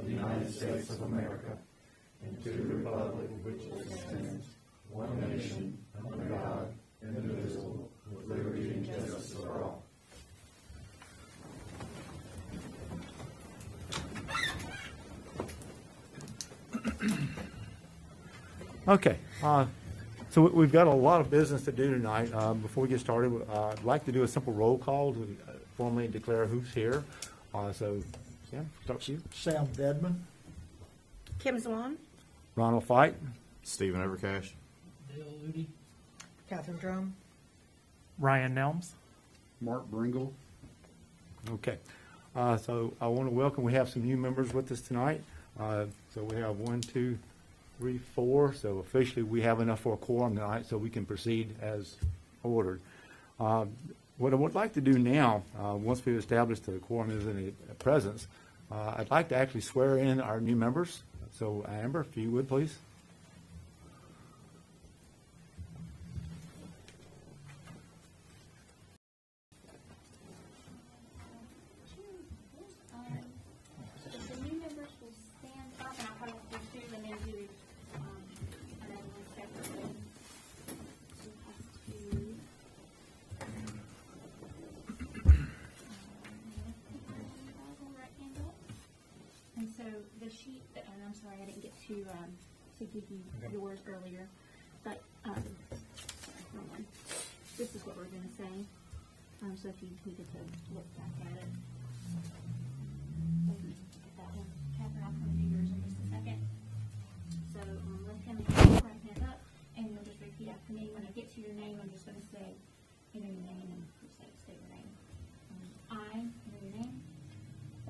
of the United States of America and to the republic for which it stands, one nation, under God, indivisible, with liberty and justice for all. Okay, so we've got a lot of business to do tonight. Before we get started, I'd like to do a simple roll call to formally declare who's here. So, Sam, start with you. Sam Dedman. Kim Zwan. Ronald Fight. Stephen Evercash. Dale Ludy. Catherine Drum. Ryan Nelms. Mark Bringle. Okay, so I want to welcome, we have some new members with us tonight. So we have 1, 2, 3, 4. So officially we have enough for a quorum tonight, so we can proceed as ordered. What I would like to do now, once we've established the quorum is in a presence, I'd like to actually swear in our new members. So Amber, if you would, please. The new members will stand up, and I'll probably do two, and then do, and then one separately. So we have to. Right hand up. And so the sheet, and I'm sorry, I didn't get to give you yours earlier, but, sorry, wrong one. This is what we're gonna say. So if you needed to look back at it. Get that one. Catherine, I'll come and do yours in just a second. So, left hand up, right hand up, and you'll just repeat after me. When I get to your name, I'm just gonna say, your name, and you state your name. I, your name,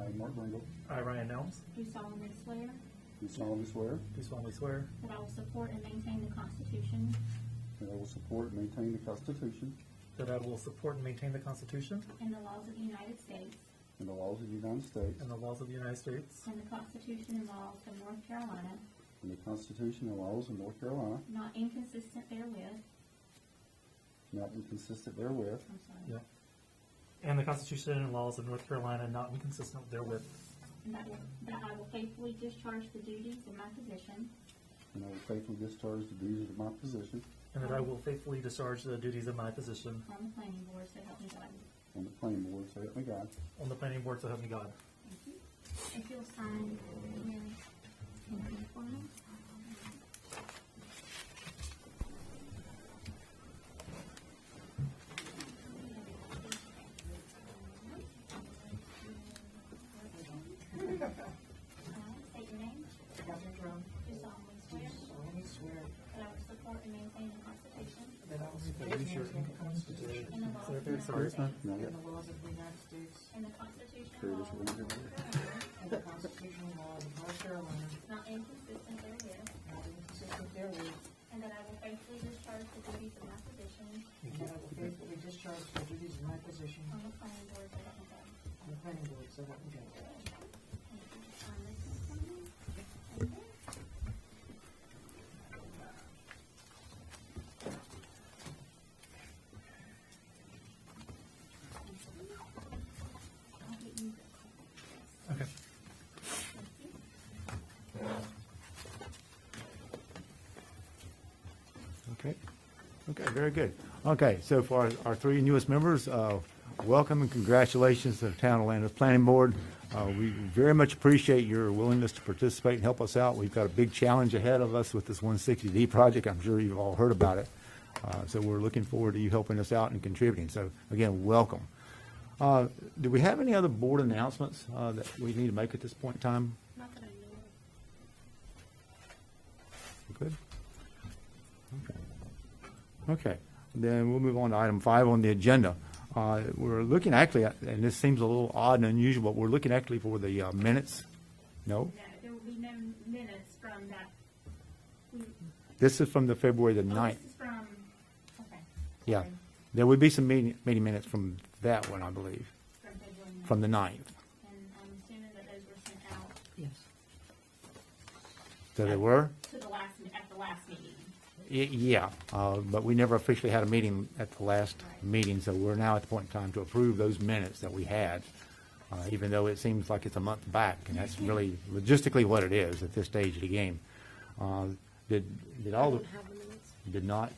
I, Mark Bringle, I, Ryan Nelms. do solemnly swear do solemnly swear Do solemnly swear that I will support and maintain the Constitution that I will support and maintain the Constitution that I will support and maintain the Constitution and the laws of the United States and the laws of the United States and the laws of the United States, and the Constitution and laws of North Carolina, and the Constitution and laws of North Carolina, not inconsistent therewith. not inconsistent therewith, I'm sorry. yeah, and the Constitution and laws of North Carolina, not inconsistent therewith, And that I will faithfully discharge the duties of my position and I will faithfully discharge the duties of my position and that I will faithfully discharge the duties of my position on the planning board, so help me God. on the planning board, so help me God. on the planning board, so help me God. Thank you. If you'll sign here and here for me. State your name. Catherine Drum. Do solemnly swear that I will support and maintain the Constitution That I will support and maintain the Constitution and the laws of the Sorry, United sorry. States Not and yet. the laws of the United States and the Constitution Carry and this laws of one. North Carolina, and the Constitution and laws of North Carolina, not inconsistent therewith, not inconsistent therewith, and that I will faithfully discharge the duties of my position and that I will faithfully discharge the duties of my position on the planning board, so help me God. on the planning board, so help me God. Okay. Okay. Okay, very good. Okay, so for our 3 newest members, welcome and congratulations to the Town of Landis Planning Board. We very much appreciate your willingness to participate and help us out. We've got a big challenge ahead of us with this 160D project. I'm sure you've all heard about it. So we're looking forward to you helping us out and contributing. So again, welcome. Do we have any other board announcements that we need to make at this point in time? Not that I know of. Good. Okay, then we'll move on to item 5 on the agenda. We're looking actually, and this seems a little odd and unusual, but we're looking actually for the minutes. No? No, there will be no minutes from that. This is from the February the Oh, 9th. this is from, okay. Yeah, Sorry, there would be some meeting minutes from that one, I believe, From February 9th. from the 9th. And I'm assuming that those were sent out Yes. So they were? to the at the last meeting. Yeah, but we never officially had a meeting at the last Right. meeting, so we're now at the point in time to approve those minutes that we had. even though it seems like it's a month back, and that's really logistically what it is at this stage of the game. Did all the, did not?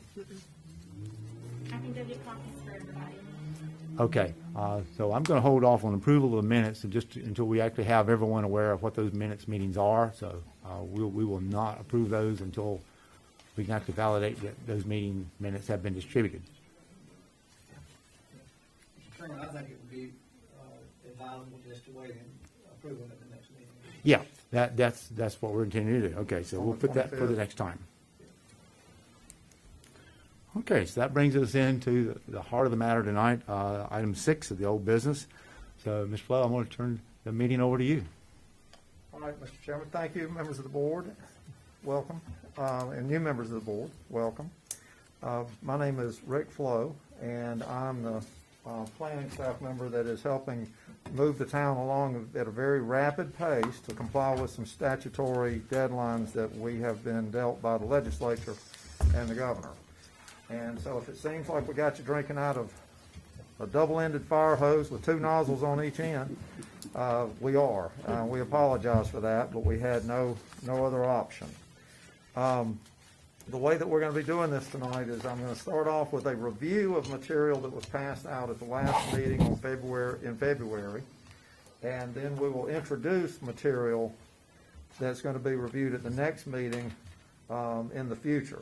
I can go get copies for everybody. Okay, so I'm going to hold off on approval of the minutes just until we actually have everyone aware of what those meetings are. So we will not approve those until we can actually validate that those meeting minutes have been distributed. Mr. Chairman, I think it would be advisable just to wait and approve them at the next meeting. Yeah, that's what we're intending to do. Okay, so we'll put that for the next time. Okay, so that brings us into the heart of the matter tonight, item 6 of the old business. So, Ms. Flo, I'm going to turn the meeting over to you. All right, Mr. Chairman, thank you, members of the board. Welcome. And new members of the board, welcome. My name is Rick Flo, and I'm the planning staff member that is helping move the town along at a very rapid pace to comply with some statutory deadlines that we have been dealt by the legislature and the governor. And so if it seems like we got you drinking out of a double-ended fire hose with 2 nozzles on each end, we are. We apologize for that, but we had no other option. The way that we're going to be doing this tonight is I'm going to start off with a review of material that was passed out at the last meeting in February, and then we will introduce material that's going to be reviewed at the next meeting in the future,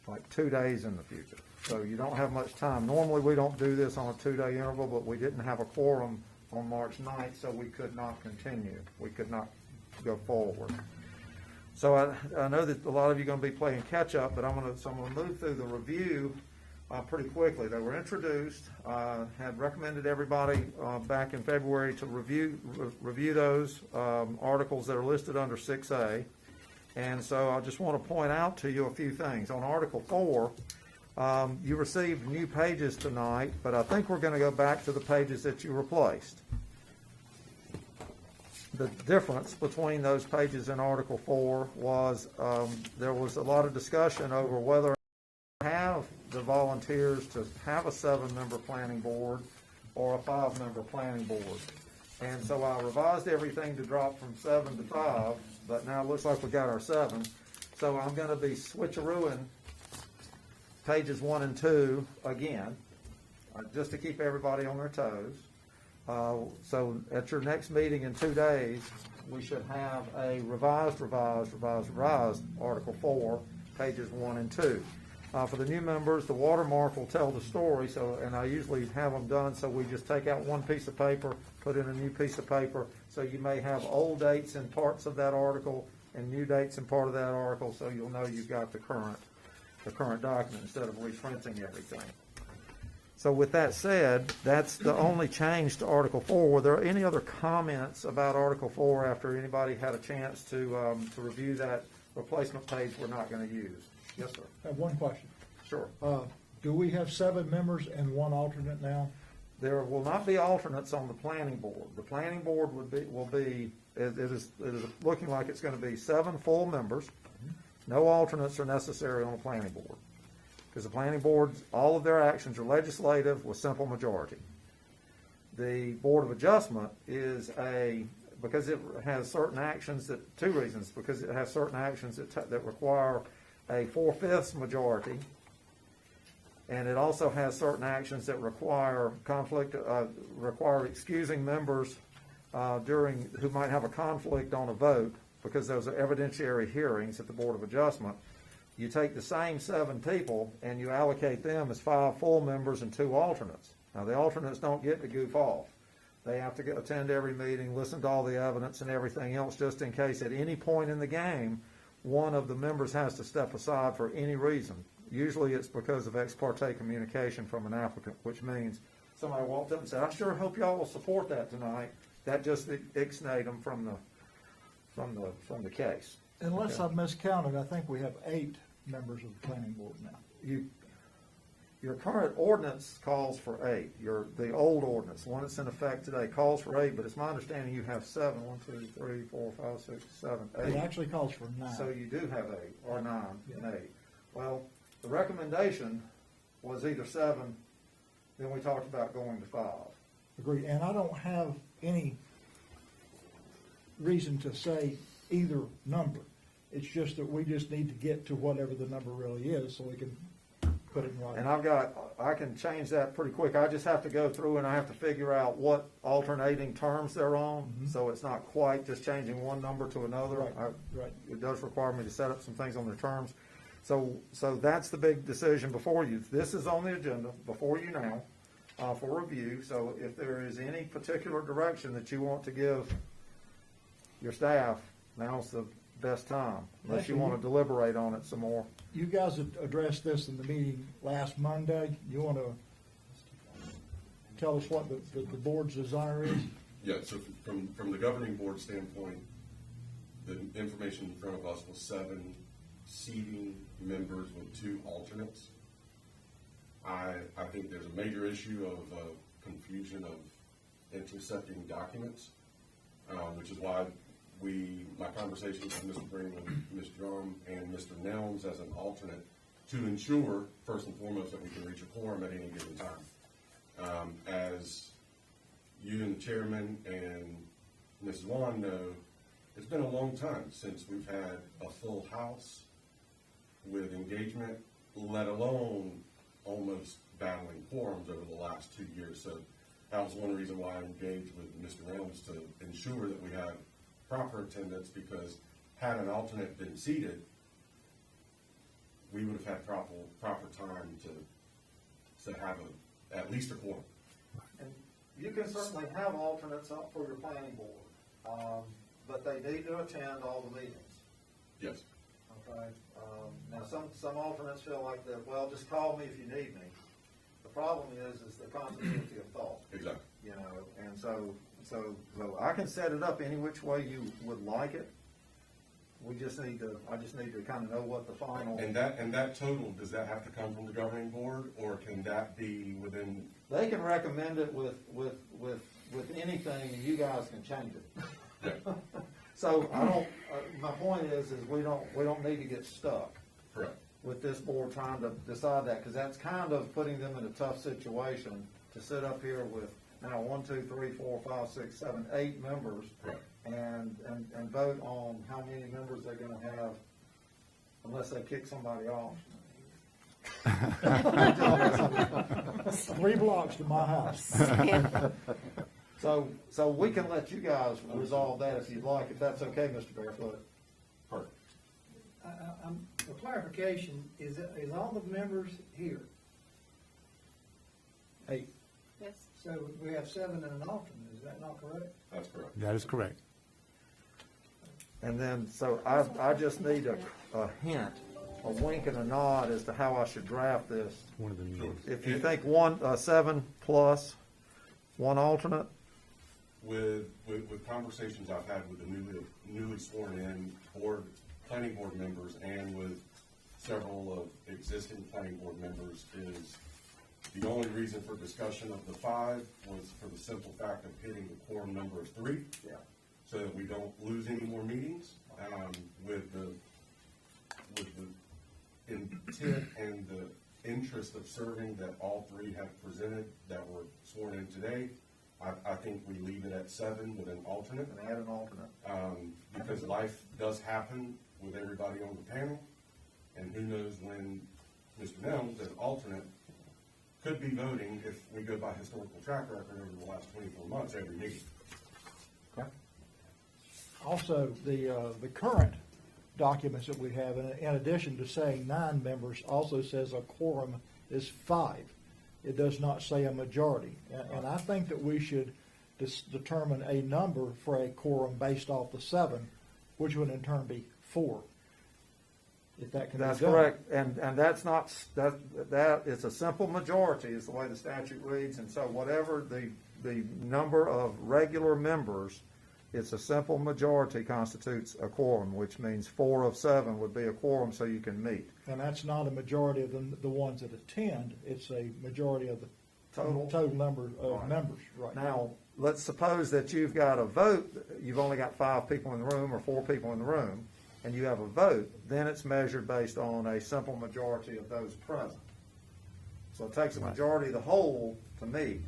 like 2 days in the future. So you don't have much time. Normally, we don't do this on a 2-day interval, but we didn't have a quorum on March 9th, so we could not continue. We could not go forward. So I know that a lot of you are going to be playing catch-up, but I'm going to move through the review pretty quickly. They were introduced, had recommended everybody back in February to review those articles that are listed under 6A. And so I just want to point out to you a few things. On Article 4, you received new pages tonight, but I think we're going to go back to the pages that you replaced. The difference between those pages in Article 4 was there was a lot of discussion over whether to have the volunteers to have a 7-member planning board or a 5-member planning board. And so I revised everything to drop from 7 to 5, but now it looks like we got our 7. So I'm going to be switcherooing pages 1 and 2 again, just to keep everybody on their toes. So at your next meeting in 2 days, we should have a revised Article 4, pages 1 and 2. For the new members, the watermark will tell the story, and I usually have them done, so we just take out one piece of paper, put in a new piece of paper, so you may have old dates in parts of that article and new dates in part of that article, so you'll know you've got the current document instead of reprinting everything. So with that said, that's the only change to Article 4. Were there any other comments about Article 4 after anybody had a chance to review that replacement page we're not going to use? Yes, sir. I have one question. Sure. Do we have 7 members and 1 alternate now? There will not be alternates on the planning board. The planning board it is looking like it's going to be 7 full members. No alternates are necessary on the planning board, because the planning board, all of their actions are legislative with simple majority. The Board of Adjustment is because it has certain actions 2 reasons, because it has certain actions that require a 4/5 majority, and it also has certain actions that require require excusing members who might have a conflict on a vote, because those are evidentiary hearings at the Board of Adjustment. You take the same 7 people and you allocate them as 5 full members and 2 alternates. Now, the alternates don't get to goof off. They have to attend every meeting, listen to all the evidence and everything else, just in case at any point in the game, one of the members has to step aside for any reason. Usually it's because of ex parte communication from an applicant, which means somebody walked up and said, "I sure hope y'all will support that tonight." That just ixnayed them from the case. Unless I've miscounted, I think we have 8 members of the planning board now. Your current ordinance calls for 8. The old ordinance, the one that's in effect today, calls for 8, but it's my understanding you have 7. 1, 2, 3, 4, 5, 6, 7, 8. It actually calls for 9. So you do have 8, or 9 and 8. Well, the recommendation was either 7, then we talked about going to 5. Agreed. And I don't have any reason to say either number. It's just that we just need to get to whatever the number really is, so we can put it in writing. And I can change that pretty quick. I just have to go through and I have to figure out what alternating terms they're on, so it's not quite just changing one number to another. Right, right. It does require me to set up some things on their terms. So that's the big decision before you. This is on the agenda before you now, for review. So if there is any particular direction that you want to give your staff, now's the best time, unless you want to deliberate on it some more. You guys had addressed this in the meeting last Monday. You want to tell us what the board's desire is? Yeah, so from the governing board standpoint, the information in front of us was 7 seating members with 2 alternates. I think there's a major issue of confusion of intercepting documents, which is why my conversations with Mr. Greenman, Ms. Drum, and Mr. Nelms as an alternate to ensure, first and foremost, that we can reach a quorum at any given time. As you and the chairman and Ms. Vaughn know, it's been a long time since we've had a full house with engagement, let alone almost battling quorums over the last 2 years. So that was one reason why I engaged with Mr. Nelms to ensure that we have proper attendance, because had an alternate been seated, we would have had proper time to have at least a quorum. And you can certainly have alternates up for your planning board, but they need to attend all the meetings. Yes. Okay, now some alternates feel like that, well, just call me if you need me. The problem is the continuity of thought, Exactly. you know, and so I can set it up any which way you would like it. I just need to kind of know what the final. And that total, does that have to come from the governing board, or can that be within? They can recommend it with anything, and you guys can change it. Yeah. So I don't, my point is we don't need to get stuck Correct. with this board trying to decide that, because that's kind of putting them in a tough situation to sit up here with now 1, 2, 3, 4, 5, 6, 7, 8 members. Correct. And vote on how many members they're gonna have, unless they kick somebody off. 3 blocks to my house. So we can let you guys resolve that if you'd like, if that's okay, Mr. Barefoot. Perfect. For clarification, is all the members here? 8. Yes. So we have 7 and an alternate, is that not correct? That's correct. That is correct. And then, so I just need a hint, a wink and a nod as to how I should draft this. One of the new ones. If you think 7 plus 1 alternate, With conversations I've had with the newly sworn in planning board members and with several of existing planning board members, is the only reason for discussion of the 5 was for the simple fact of hitting the quorum number of 3. Yeah. So that we don't lose any more meetings, with the intent and the interest of serving that all 3 have presented that were sworn in today. I think we leave it at 7 with an alternate. and add an alternate. Because life does happen with everybody on the panel, and who knows when Mr. Nelms, as alternate, could be voting, if we go by historical track record over the last 24 months, every meeting. Okay. Also, the current documents that we have, in addition to saying 9 members, also says a quorum is 5. It does not say a majority. And I think that we should determine a number for a quorum based off the 7, which would in turn be 4. If that can be done. That's correct, and that's not, that it's a simple majority is the way the statute reads, and so whatever the number of regular members, it's a simple majority constitutes a quorum, which means 4 of 7 would be a quorum, so you can meet. And that's not a majority of the ones that attend, it's a majority of the Total number of Right. members, right? Now, let's suppose that you've got a vote, you've only got 5 people in the room or 4 people in the room, and you have a vote, then it's measured based on a simple majority of those present. So it takes a majority of the whole to meet,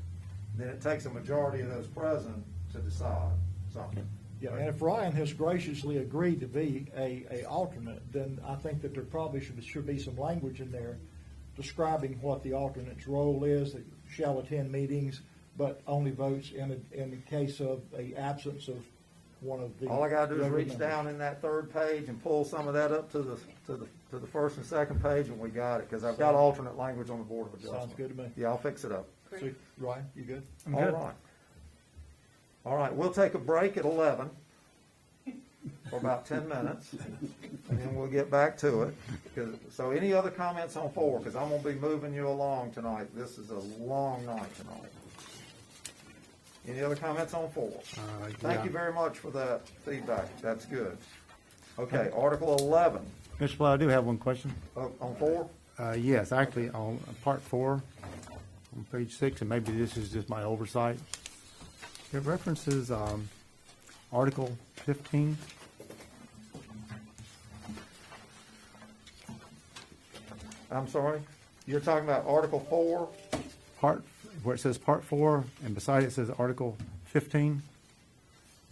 then it takes a majority of those present to decide something. Yeah, and if Ryan has graciously agreed to be a alternate, then I think that there probably should be some language in there describing what the alternate's role is, that shall attend meetings, but only votes in the case of a absence of one of the. All I gotta do is other reach members. down in that third page and pull some of that up to the first and second page, and we got it, because I've got alternate language on the Board of Adjustment. Sounds good to me. Yeah, I'll fix it up. So, Ryan, you good? I'm All good. right. All right, we'll take a break at 11 for about 10 minutes, and then we'll get back to it. So any other comments on 4? Because I'm going to be moving you along tonight. This is a long night tonight. Any other comments on 4? Thank you very much for that feedback. That's good. Okay, Article 11. Mr. Blau, I do have one question. On 4? Yes, actually, on part 4, on page 6, and maybe this is just my oversight. It references Article 15. I'm sorry? You're talking about Article 4? Part, where it says Part 4, and beside it says Article 15.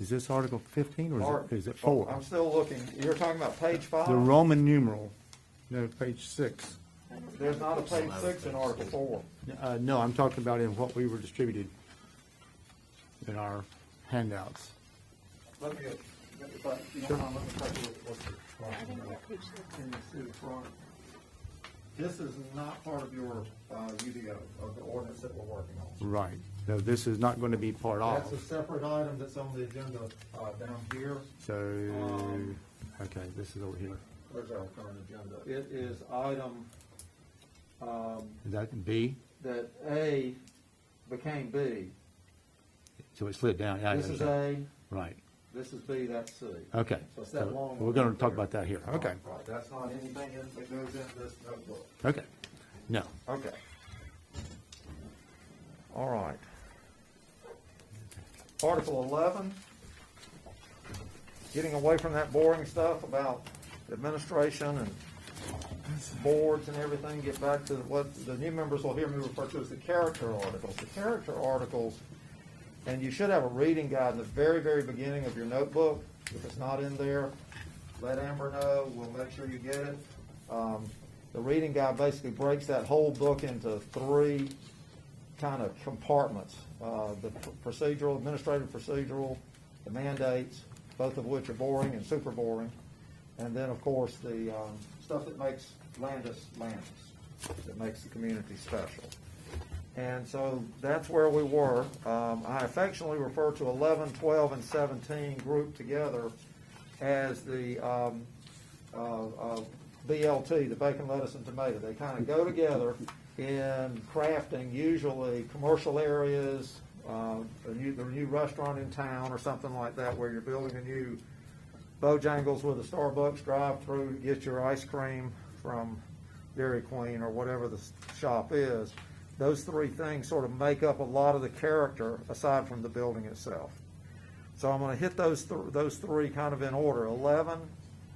Is this Article 15, or is it 4? I'm still looking. You're talking about page 5? The Roman numeral, no, page 6. There's not a page 6 in Article 4. No, I'm talking about in what we were distributed in our handouts. Let me, if you don't mind, let me take a look at what you're talking about. Can you see the front? This is not part of your UDO, of the ordinance that we're working on. Right. So this is not going to be part That's of. a separate item that's on the agenda down here. So, okay, this is over here. Where's our current agenda? It is item Is that B? that A became B. So it slid down. Yeah, I This is understand. A, Right. this is B, that's C. Okay. So it's that long We're one going right to talk there. about that here. Okay. Right, that's not anything that goes in this notebook. Okay. No. Okay. All right. Article 11, getting away from that boring stuff about administration and boards and everything, get back to what the new members will hear me refer to as the character articles. The character articles, and you should have a reading guide in the very, very beginning of your notebook. If it's not in there, let Amber know. We'll make sure you get it. The reading guide basically breaks that whole book into 3 kind of compartments. The procedural, administrative procedural, the mandates, both of which are boring and super boring. And then, of course, the stuff that makes Landis, that makes the community special. And so that's where we were. I affectionately refer to 11, 12, and 17 grouped together as the BLT, the bacon, lettuce, and tomato. They kind of go together in crafting usually commercial areas, the new restaurant in town or something like that, where you're building a new Bojangles with a Starbucks drive-through to get your ice cream from Dairy Queen or whatever the shop is. Those 3 things sort of make up a lot of the character aside from the building itself. So I'm going to hit those 3 kind of in order, 11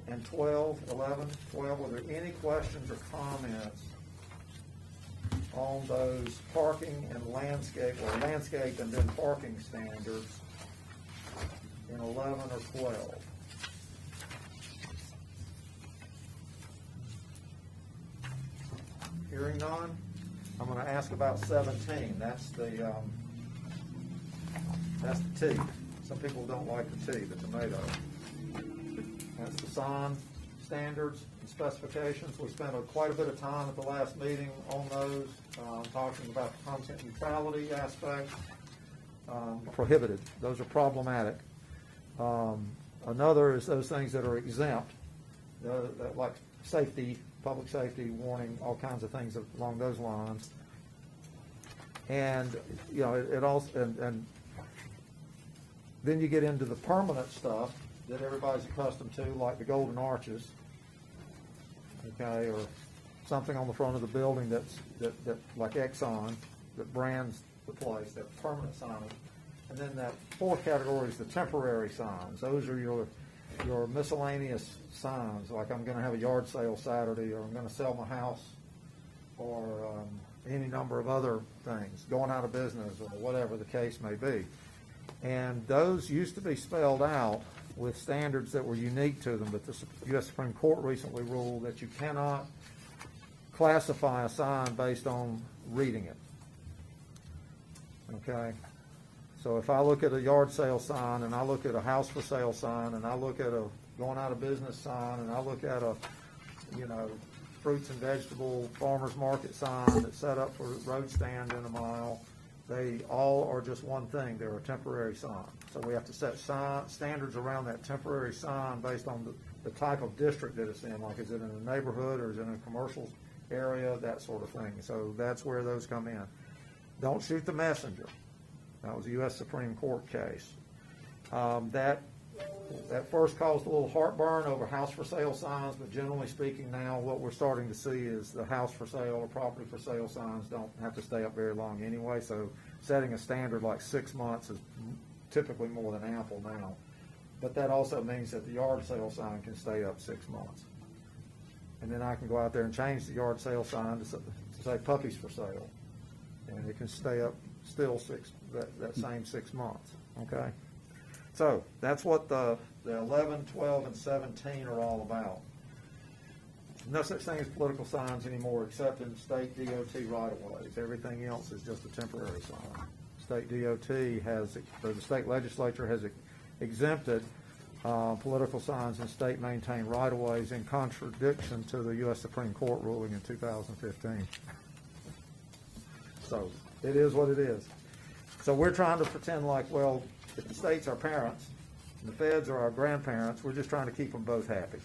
and 12. 11, 12, were there any questions or comments on those parking and landscape, or landscape and then parking standards in 11 or 12? Hearing none, I'm going to ask about 17. That's the T. Some people don't like the T, the tomato. That's the sign standards and specifications. We spent quite a bit of time at the last meeting on those, talking about the content neutrality aspect. Prohibited. Those are problematic. Another is those things that are exempt, like safety, public safety, warning, all kinds of things along those lines. And, you know, it also, and then you get into the permanent stuff that everybody's accustomed to, like the golden arches, okay, or something on the front of the building that like Exxon, that brands the place, that permanent signage. And then that 4th category is the temporary signs. Those are your miscellaneous signs, like I'm going to have a yard sale Saturday, or I'm going to sell my house, or any number of other things, going out of business, or whatever the case may be. And those used to be spelled out with standards that were unique to them, but the U.S. Supreme Court recently ruled that you cannot classify a sign based on reading it. Okay? So if I look at a yard sale sign, and I look at a house for sale sign, and I look at a going out of business sign, and I look at a, fruits and vegetable farmer's market sign that's set up for road stand in a mile, they all are just one thing. They're a temporary sign. So we have to set standards around that temporary sign based on the type of district that it's in. Like, is it in a neighborhood or is it in a commercial area, that sort of thing. So that's where those come in. Don't shoot the messenger. That was a U.S. Supreme Court case. That first caused a little heartburn over house for sale signs, but generally speaking now what we're starting to see is the house for sale or property for sale signs don't have to stay up very long anyway, so setting a standard like 6 months is typically more than ample now. But that also means that the yard sale sign can stay up 6 months. And then I can go out there and change the yard sale sign to say puppies for sale. And it can stay up still that same 6 months, okay? So that's what the 11, 12, and 17 are all about. No such thing as political signs anymore except in state DOT right-of-ways. Everything else is just a temporary sign. State DOT has, or the state legislature has exempted political signs in state-maintained right-of-ways in contradiction to the U.S. Supreme Court ruling in 2015. So it is what it is. So we're trying to pretend like, well, if the state's our parents and the feds are our grandparents, we're just trying to keep them both happy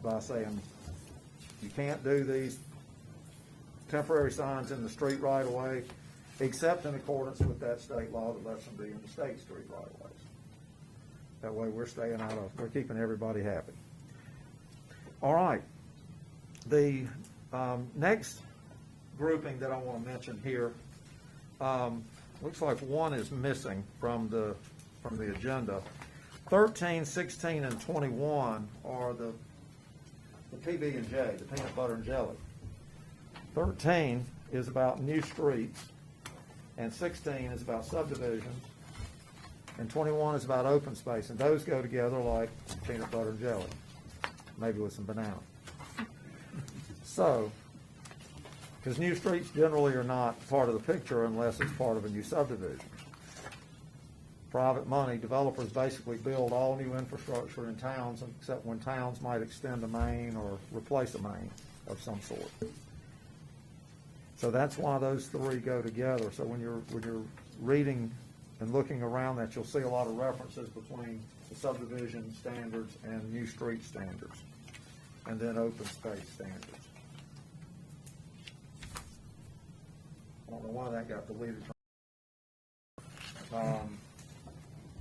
by saying you can't do these temporary signs in the street right away except in accordance with that state law that lets them be in the state street right of ways. That way we're keeping everybody happy. All right. The next grouping that I want to mention here, looks like one is missing from the agenda. 13, 16, and 21 are the PB&J, the peanut butter and jelly. 13 is about new streets, and 16 is about subdivisions, and 21 is about open space, and those go together like peanut butter and jelly, maybe with some banana. So, because new streets generally are not part of the picture unless it's part of a new subdivision. Private money, developers basically build all new infrastructure in towns, except when towns might extend a main or replace a main of some sort. So that's why those three go together. So when you're reading and looking around that, you'll see a lot of references between the subdivision standards and new street standards, and then open space standards. I don't know why that got deleted.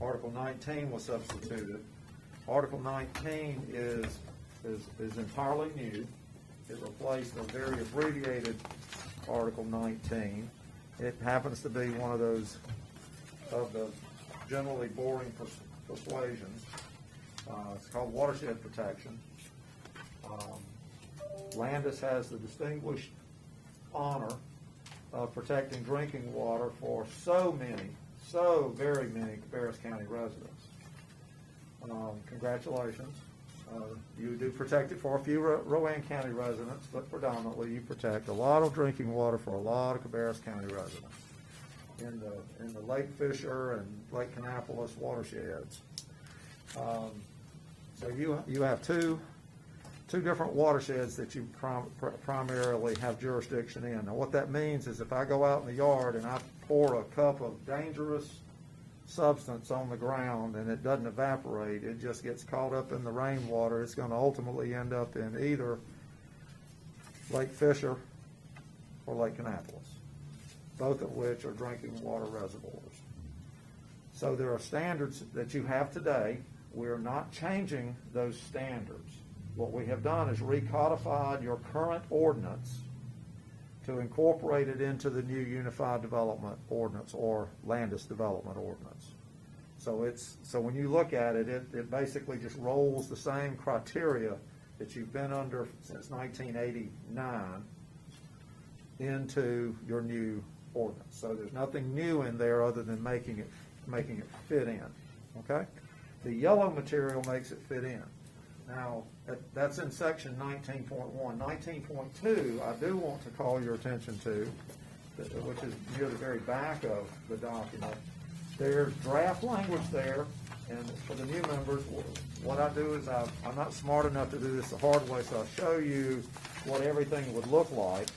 Article 19 was substituted. Article 19 is entirely new. It replaced a very abbreviated Article 19. It happens to be one of those of the generally boring persuasions. It's called Watershed Protection. Landis has the distinguished honor of protecting drinking water for so very many Cabarrus County residents. Congratulations. You do protect it for a few Rowan County residents, but predominantly you protect a lot of drinking water for a lot of Cabarrus County residents in the Lake Fisher and Lake Kannapolis watersheds. So you have two different watersheds that you primarily have jurisdiction in. Now what that means is if I go out in the yard and I pour a cup of dangerous substance on the ground and it doesn't evaporate, it just gets caught up in the rainwater, it's going to ultimately end up in either Lake Fisher or Lake Kannapolis, both of which are drinking water reservoirs. So there are standards that you have today. We're not changing those standards. What we have done is recodified your current ordinance to incorporate it into the new Unified Development Ordinance or Landis Development Ordinance. So when you look at it, it basically just rolls the same criteria that you've been under since 1989 into your new ordinance. So there's nothing new in there other than making it making it fit in, okay? The yellow material makes it fit in. Now, that's in section 19.1. 19.2, I do want to call your attention to, which is near the very back of the document. There's draft language there, and for the new members, what I do is I'm not smart enough to do this the hard way, so I'll show you what everything would look like.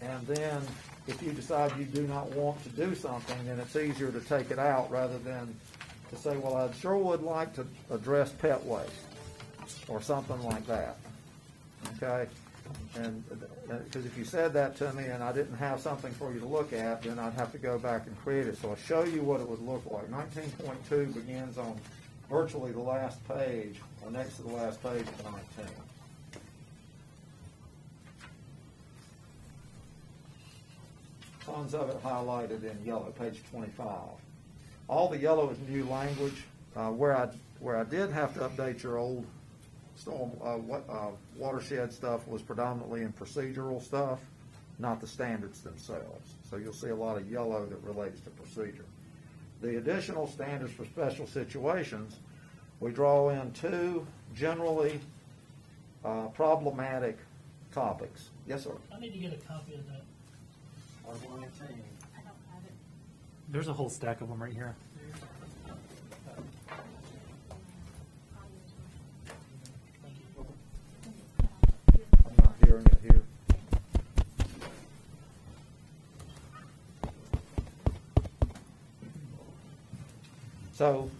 And then if you decide you do not want to do something, then it's easier to take it out rather than to say, well, I sure would like to address pet waste or something like that. Okay? And because if you said that to me and I didn't have something for you to look at, then I'd have to go back and create it. So I'll show you what it would look like. 19.2 begins on virtually the last page, or next to the last page of 19. Tons of it highlighted in yellow, page 25. All the yellow is new language. Where I did have to update your old storm watershed stuff was predominantly in procedural stuff, not the standards themselves. So you'll see a lot of yellow that relates to procedure. The additional standards for special situations, we draw in two generally problematic topics. Yes, sir. I need to get a copy of that. R19. I don't have it. There's a whole stack of them right here. Thank you. I'm not hearing it here. So,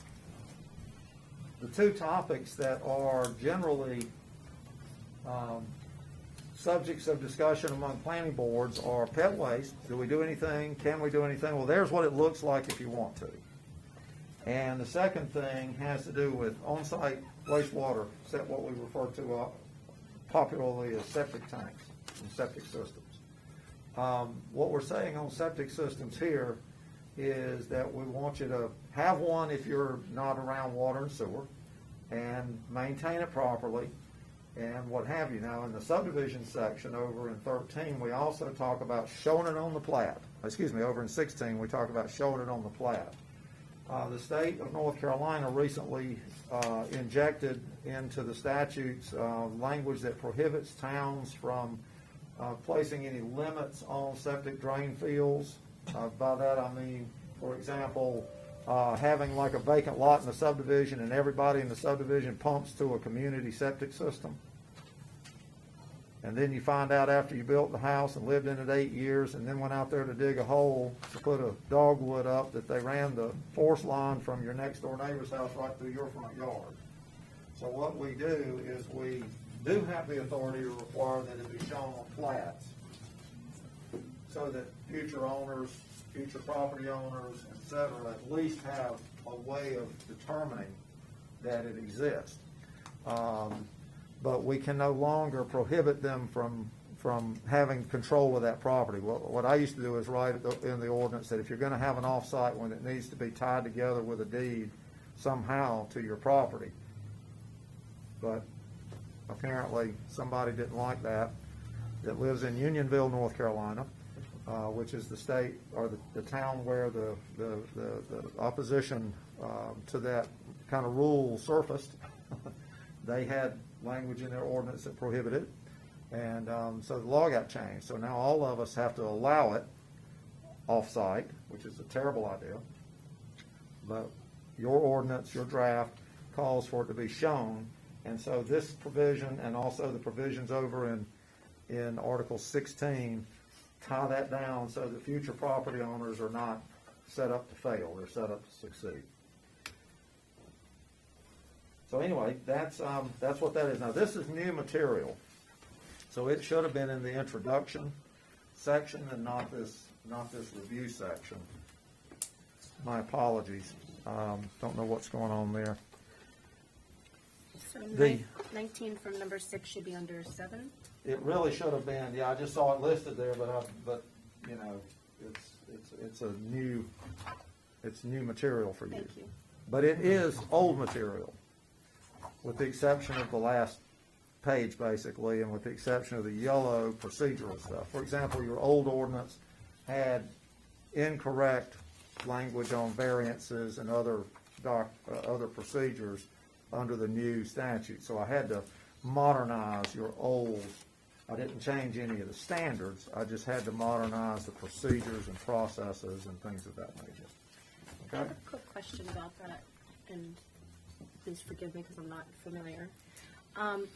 the two topics that are generally subjects of discussion among planning boards are pet waste. Do we do anything? Can we do anything? Well, there's what it looks like if you want to. And the second thing has to do with on-site wastewater, what we refer to popularly as septic tanks and septic systems. What we're saying on septic systems here is that we want you to have one if you're not around water and sewer, and maintain it properly, and what have you. Now, in the subdivision section over in 13, we also talk about showing it on the plat. Over in 16, we talk about showing it on the plat. The state of North Carolina recently injected into the statutes language that prohibits towns from placing any limits on septic drain fields. By that I mean, for example, having like a vacant lot in the subdivision and everybody in the subdivision pumps to a community septic system. And then you find out after you built the house and lived in it 8 years and then went out there to dig a hole to put a dogwood up that they ran the force line from your next door neighbor's house right through your front yard. So what we do is we do have the authority to require that it be shown on plats so that future owners, future property owners, et cetera, at least have a way of determining that it exists. But we can no longer prohibit them from having control of that property. What I used to do is write in the ordinance that if you're gonna have an off-site one, it needs to be tied together with a deed somehow to your property. But apparently, somebody didn't like that lives in Unionville, North Carolina, which is the state, or the town where the opposition to that kind of rule surfaced. They had language in their ordinance that prohibited it, and so the law got changed. So now all of us have to allow it off-site, which is a terrible idea. But your ordinance, your draft, calls for it to be shown, and so this provision and also the provisions over in Article 16 tie that down so that future property owners are not set up to fail, they're set up to succeed. So anyway, that's what that is. Now, this is new material, so it should have been in the introduction section and not this review section. My apologies. Don't know what's going on there. So The- 19 from number 6 should be under 7? It really should have been. Yeah, I just saw it listed there, but you know, it's new material for you. Thank you. But it is old material, with the exception of the last page, basically, and with the exception of the yellow procedural stuff. For example, your old ordinance had incorrect language on variances and other procedures under the new statute. So I had to modernize your old, I didn't change any of the standards, I just had to modernize the procedures and processes and things of that nature. I Okay? have a quick question about that, and please forgive me because I'm not familiar.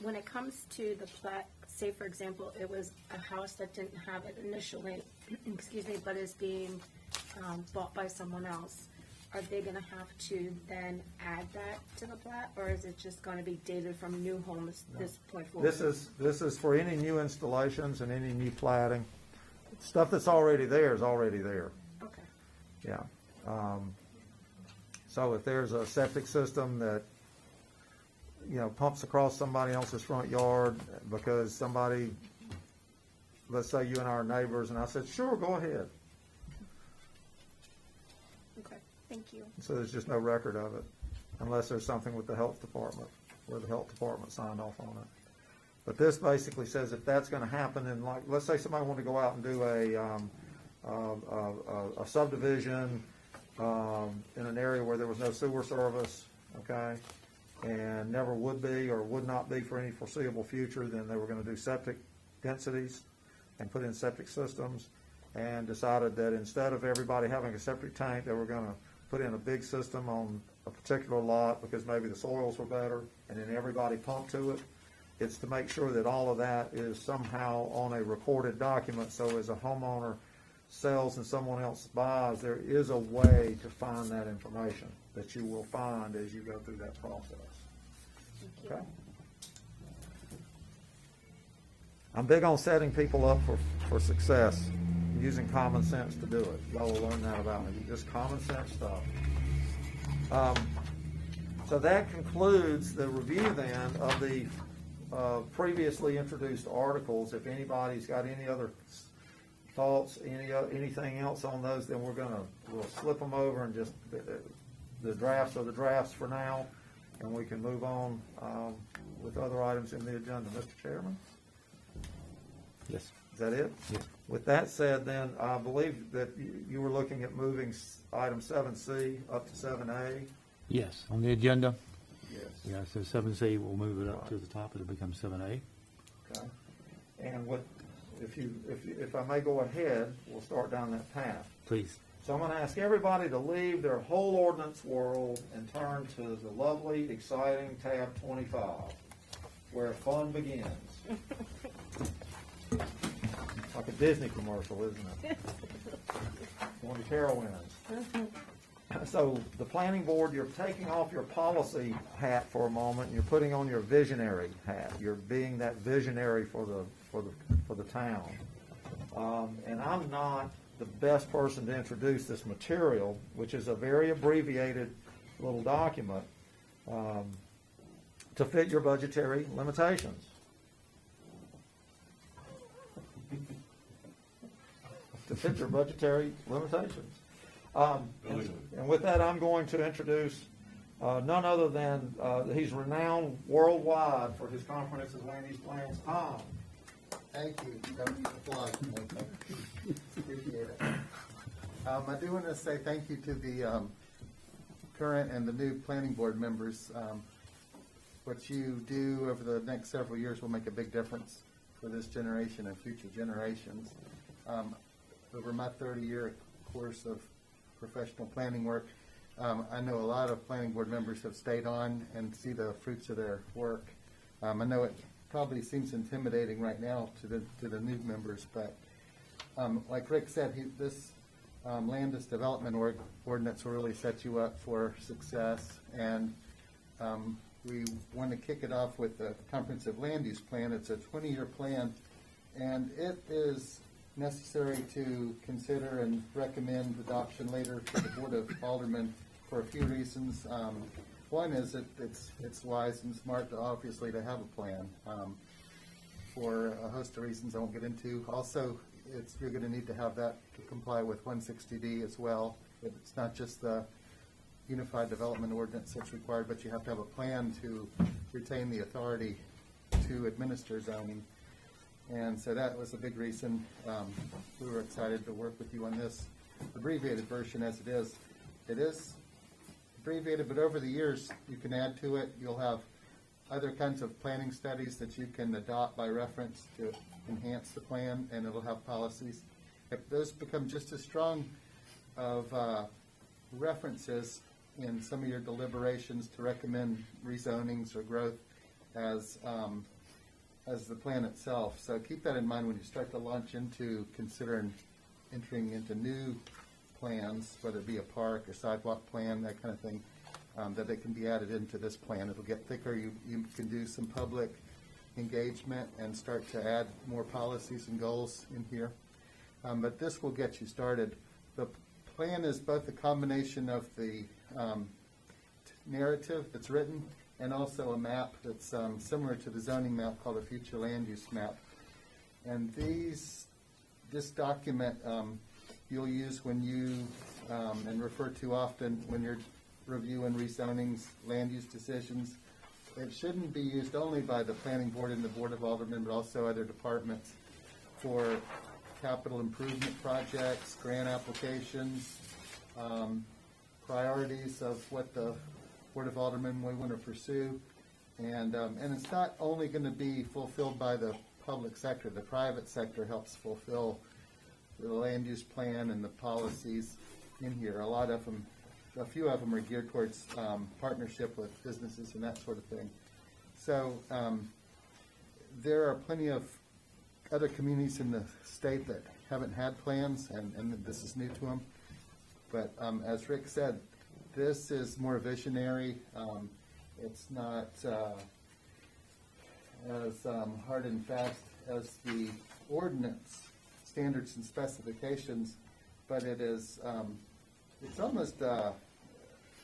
When it comes to the plat, say for example, it was a house that didn't have it initially, excuse me, but is being bought by someone else, are they gonna have to then add that to the plat, or is it just gonna be dated from new homes this point forward? This is for any new installations and any new platting. Stuff that's already there is already there. Okay. Yeah. So if there's a septic system that, pumps across somebody else's front yard because somebody, let's say you and I are neighbors, and I said, sure, go ahead. Okay, thank you. So there's just no record of it, unless there's something with the health department, where the health department signed off on it. But this basically says if that's gonna happen, and like, let's say somebody wanted to go out and do a subdivision, in an area where there was no sewer service, okay? And never would be or would not be for any foreseeable future, then they were gonna do septic densities and put in septic systems, and decided that instead of everybody having a septic tank, they were gonna put in a big system on a particular lot because maybe the soils were better, and then everybody pumped to it. It's to make sure that all of that is somehow on a recorded document, so as a homeowner sells and someone else buys, there is a way to find that information that you will find as you go through that process. Thank you. Okay? I'm big on setting people up for success, using common sense to do it. Y'all will learn that about me, just common sense stuff. So that concludes the review then of the previously introduced articles. If anybody's got any other thoughts, anything else on those, then we'll slip them over and just, the drafts are the drafts for now, and we can move on with other items in the agenda. Mr. Chairman? Yes. Is that it? Yes. With that said, then, I believe that you were looking at moving item 7C up to 7A. Yes, on the agenda. Yes. Yeah, so 7C, we'll move it up to the top, it'll become 7A. Okay. And if I may go ahead, we'll start down that path. Please. So I'm going to ask everybody to leave their whole ordinance world and turn to the lovely, exciting tab 25, where fun begins. Like a Disney commercial, isn't it? When the Carol wins. So the planning board, you're taking off your policy hat for a moment, and you're putting on your visionary hat. You're being that visionary for the town. And I'm not the best person to introduce this material, which is a very abbreviated little document, to fit your budgetary limitations. To fit your budgetary limitations. And with that, I'm going to introduce none other than, he's renowned worldwide for his comprehensive land use plans, Tom. Thank you. Appreciate it. I do want to say thank you to the current and the new planning board members. What you do over the next several years will make a big difference for this generation and future generations. Over my 30-year course of professional planning work, I know a lot of planning board members have stayed on and see the fruits of their work. I know it probably seems intimidating right now to the new members, but like Rick said, this Landis development ordinance will really set you up for success, and we want to kick it off with the comprehensive land use plan. It's a 20-year plan, and it is necessary to consider and recommend adoption later to the Board of Aldermen for a few reasons. One is that it's wise and smart to obviously to have a plan for a host of reasons I won't get into. Also, you're going to need to have that to comply with 160D as well. It's not just the Unified Development Ordinance that's required, but you have to have a plan to retain the authority to administer zoning. And so that was a big reason we were excited to work with you on this. abbreviated version as it is. It is abbreviated, but over the years, you can add to it. You'll have other kinds of planning studies that you can adopt by reference to enhance the plan, and it'll have policies. If those become just as strong of references in some of your deliberations to recommend rezonings or growth as the plan itself. So keep that in mind when you start to launch into considering entering into new plans, whether it be a park or sidewalk plan, that kind of thing, that it can be added into this plan. It'll get thicker. You can do some public engagement and start to add more policies and goals in here. But this will get you started. The plan is both a combination of the narrative that's written and also a map that's similar to the zoning map called a future land use map. And this document you'll use when you, and refer to often when you're reviewing rezonings, land use decisions. It shouldn't be used only by the planning board and the board of aldermen, but also other departments for capital improvement projects, grant applications, priorities of what the board of aldermen we want to pursue. And it's not only going to be fulfilled by the public sector. The private sector helps fulfill the land use plan and the policies in here. A few of them are geared towards partnership with businesses and that sort of thing. So there are plenty of other communities in the state that haven't had plans, and this is new to them. But as Rick said, this is more visionary. It's not as hard and fast as the ordinance standards and specifications, but it is it's almost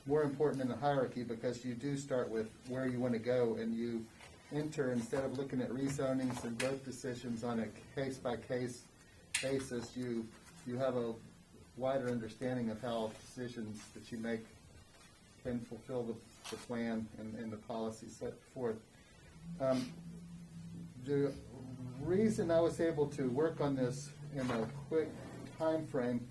more important in the hierarchy, because you do start with where you want to go, and you enter, instead of looking at rezonings and growth decisions on a case-by-case basis, you have a wider understanding of how decisions that you make can fulfill the plan and the policy set forth. The reason I was able to work on this in a quick time frame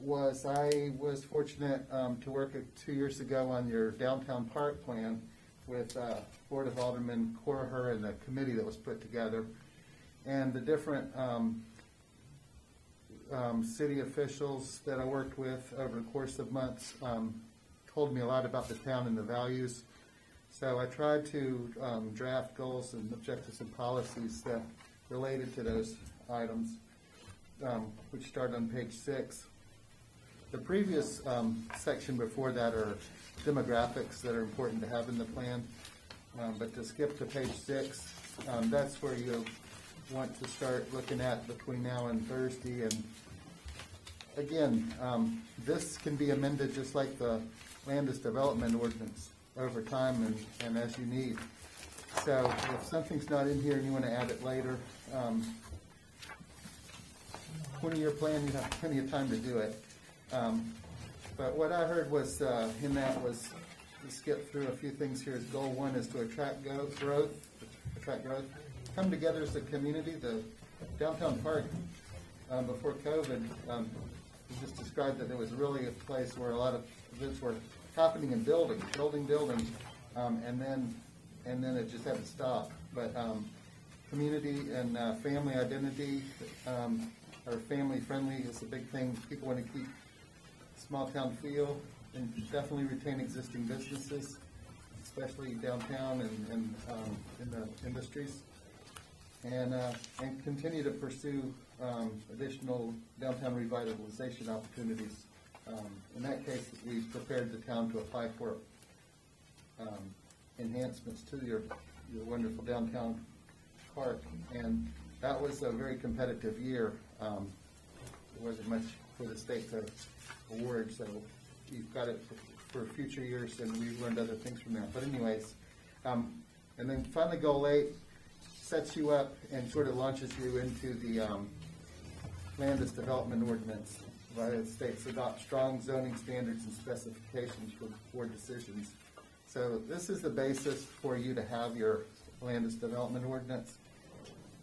was I was fortunate to work 2 years ago on your downtown park plan with Board of Aldermen Corher and a committee that was put together. And the different city officials that I worked with over the course of months told me a lot about the town and the values. So I tried to draft goals and objectives and policies that related to those items, which start on page 6. The previous section before that are demographics that are important to have in the plan. But to skip to page 6, that's where you want to start looking at between now and Thursday. And again, this can be amended just like the Landis development ordinance over time and as you need. So if something's not in here and you want to add it later, 20-year plan, you have plenty of time to do it. But what I heard was in that was to skip through a few things here. Goal 1 is to attract growth. Come together as a community. The downtown park before COVID, we just described that it was really a place where a lot of events were happening and building, and then it just had to stop. But community and family identity, or family friendly, is a big thing. People want to keep small town feel and definitely retain existing businesses, especially downtown and in the industries, and continue to pursue additional downtown revitalization opportunities. In that case, we prepared the town to apply for enhancements to your wonderful downtown park, and that was a very competitive year. There wasn't much for the state to award, so you've got it for future years, and we've learned other things from that. But anyways, and then finally goal 8 sets you up and sort of launches you into the Landis development ordinance. It states adopt strong zoning standards and specifications for board decisions. So this is the basis for you to have your Landis development ordinance.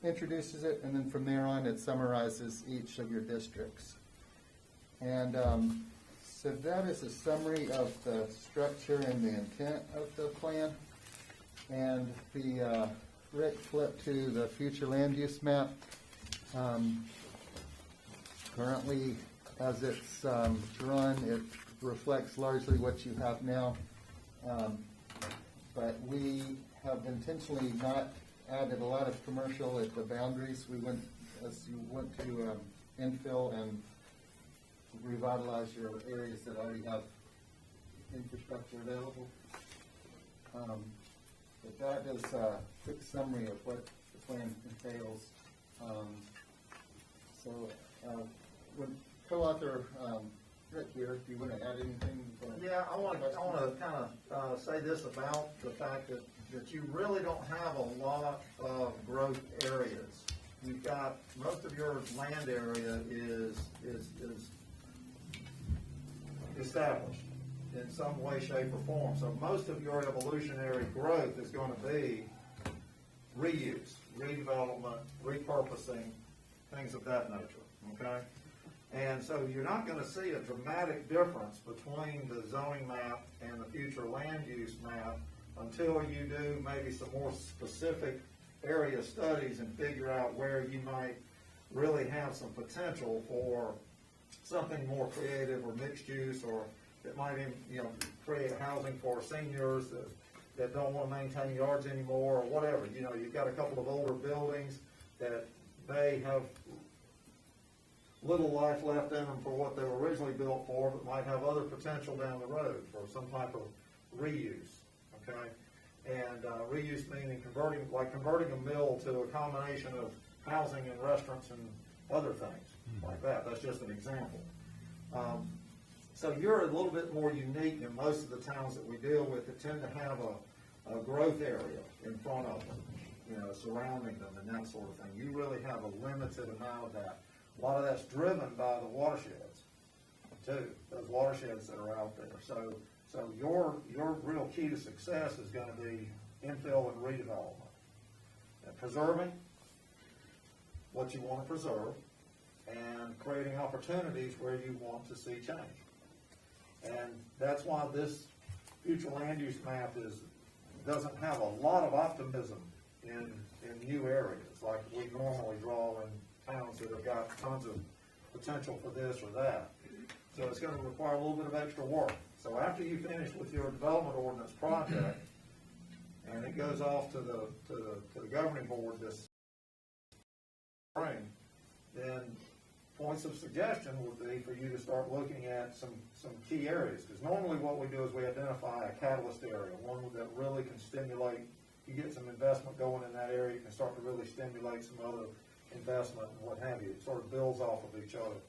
Introduces it, and then from there on it summarizes each of your districts. And so that is a summary of the structure and the intent of the plan. And the Rick, flip to the future land use map. Currently, as it's drawn, it reflects largely what you have now. But we have intentionally not added a lot of commercial at the boundaries. We went, as you went to infill and revitalize your areas that already have infrastructure available. But that is a quick summary of what the plan entails. Would co-author Rick here, do you want to add anything? Yeah, I want to kind of say this about the fact that you really don't have a lot of growth areas. You've got, most of your land area is established in some way, shape, or form. So most of your evolutionary growth is going to be reuse, redevelopment, repurposing, things of that nature, okay? And so you're not going to see a dramatic difference between the zoning map and the future land use map until you do maybe some more specific area studies and figure out where you might really have some potential for something more creative or mixed use, or that might even, create housing for seniors that don't want to maintain yards anymore, or whatever. You've got a couple of older buildings that may have little life left in them for what they were originally built for, but might have other potential down the road for some type of reuse, okay? And reuse meaning converting a mill to a combination of housing and restaurants and other things like that. That's just an example. So you're a little bit more unique than most of the towns that we deal with that tend to have a growth area in front of them, surrounding them and that sort of thing. You really have a limited amount of that. A lot of that's driven by the watersheds, too, those watersheds that are out there. So your real key to success is going to be infill and redevelopment. And preserving what you want to preserve and creating opportunities where you want to see change. And that's why this future land use map doesn't have a lot of optimism in new areas like we normally draw in towns that have got tons of potential for this or that. So it's going to require a little bit of extra work. So after you finish with your development ordinance project, and it goes off to the governing board this spring, then points of suggestion would be for you to start looking at some key areas. Because normally what we do is we identify a catalyst area, one that really can stimulate, you get some investment going in that area, you can start to really stimulate some other investment and what have you. It sort of builds off of each other.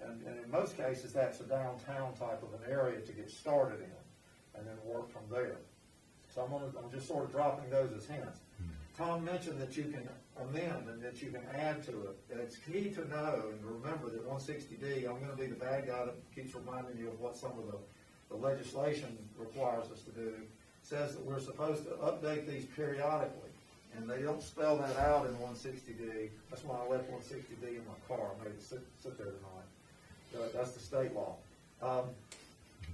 And in most cases, that's a downtown type of an area to get started in, and then work from there. So I'm just sort of dropping those as hints. Tom mentioned that you can amend and that you can add to it. And it's key to know and remember that 160D, I'm going to be the bad guy that keeps reminding you of what some of the legislation requires us to do, says that we're supposed to update these periodically. And they don't spell that out in 160D. That's why I left 160D in my car. I made it sit there tonight. That's the state law.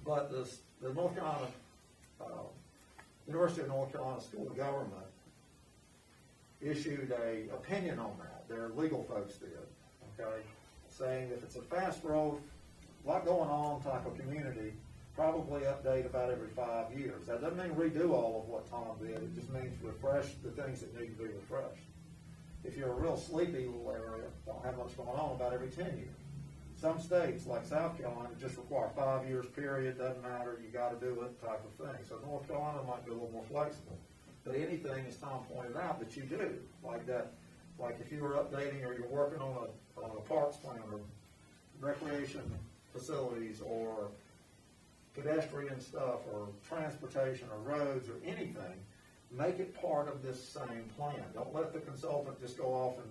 But the North Carolina, University of North Carolina School of Government issued an opinion on that. Their legal folks did, okay, saying if it's a fast growth, lot going on type of community, probably update about every 5 years. That doesn't mean redo all of what Tom did. It just means refresh the things that need to be refreshed. If you're a real sleepy little area, don't have much going on, about every 10 years. Some states, like South Carolina, just require 5 years period, doesn't matter, you got to do it type of thing. So North Carolina might be a little more flexible. But anything, as Tom pointed out, that you do, like that, like if you were updating or you're working on a parks plan or recreation facilities or pedestrian stuff or transportation or roads or anything, make it part of this same plan. Don't let the consultant just go off and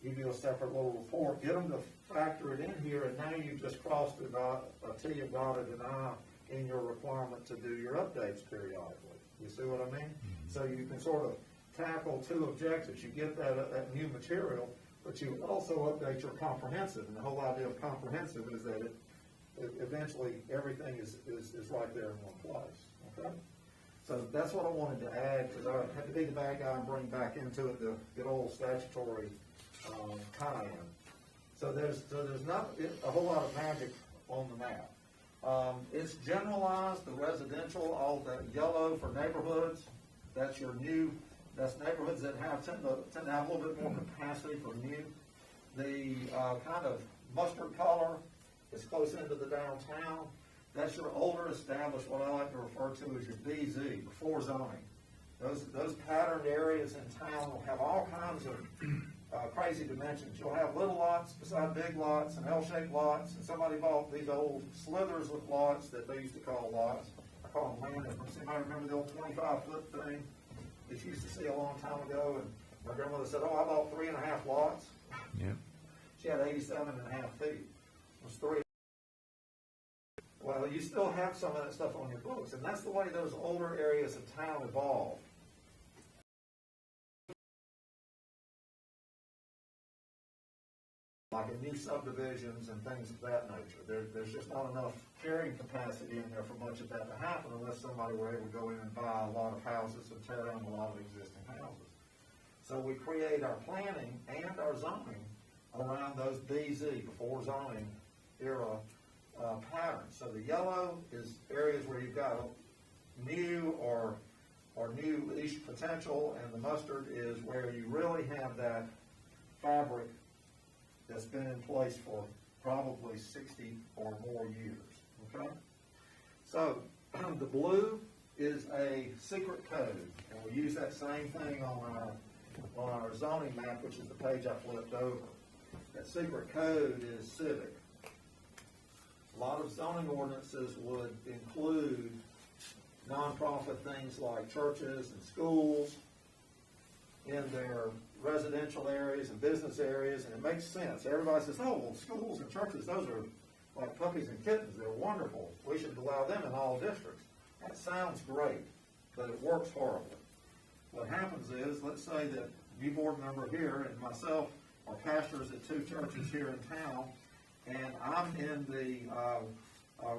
give you a separate little report. Get them to factor it in here, and now you've just crossed a T and dotted an I in your requirement to do your updates periodically. You see what I mean? So you can sort of tackle two objectives. You get that new material, But you also update your comprehensive, and the whole idea of comprehensive is that eventually everything is right there in one place, okay? So that's what I wanted to add, because I had to be the bad guy and bring back into it the good old statutory tie-in. So there's not a whole lot of magic on the map. It's generalized, the residential, all the yellow for neighborhoods, that's neighborhoods that tend to have a little bit more capacity for new. The kind of mustard color is close into the downtown. That's your older established, what I like to refer to as your BZ, before zoning. Those patterned areas in town will have all kinds of crazy dimensions. You'll have little lots beside big lots and L-shaped lots, and somebody bought these old slithers with lots that they used to call lots. I call them land. Anybody remember the old 25-foot thing that you used to see a long time ago? And my grandmother said, "Oh, I bought 3.5 lots." Yeah. She had 87.5 feet. It was 3. Well, you still have some of that stuff on your books, and that's the way those older areas of town evolved. Like in new subdivisions and things of that nature. There's just not enough carrying capacity in there for much of that to happen unless somebody were able to go in and buy a lot of houses and tear down a lot of existing houses. So we create our planning and our zoning around those BZ, before zoning era patterns. So the yellow is areas where you've got new or new-ish potential, and the mustard is where you really have that fabric that's been in place for probably 60 or more years, okay? So the blue is a secret code, and we use that same thing on our zoning map, which is the page I flipped over. That secret code is civic. A lot of zoning ordinances would include nonprofit things like churches and schools in their residential areas and business areas, and it makes sense. Everybody says, "Oh, well, schools and churches, those are like puppies and kittens. They're wonderful. We should allow them in all districts." That sounds great, but it works horribly. What happens is, let's say that you board member here and myself are pastors at 2 churches here in town, and I'm in the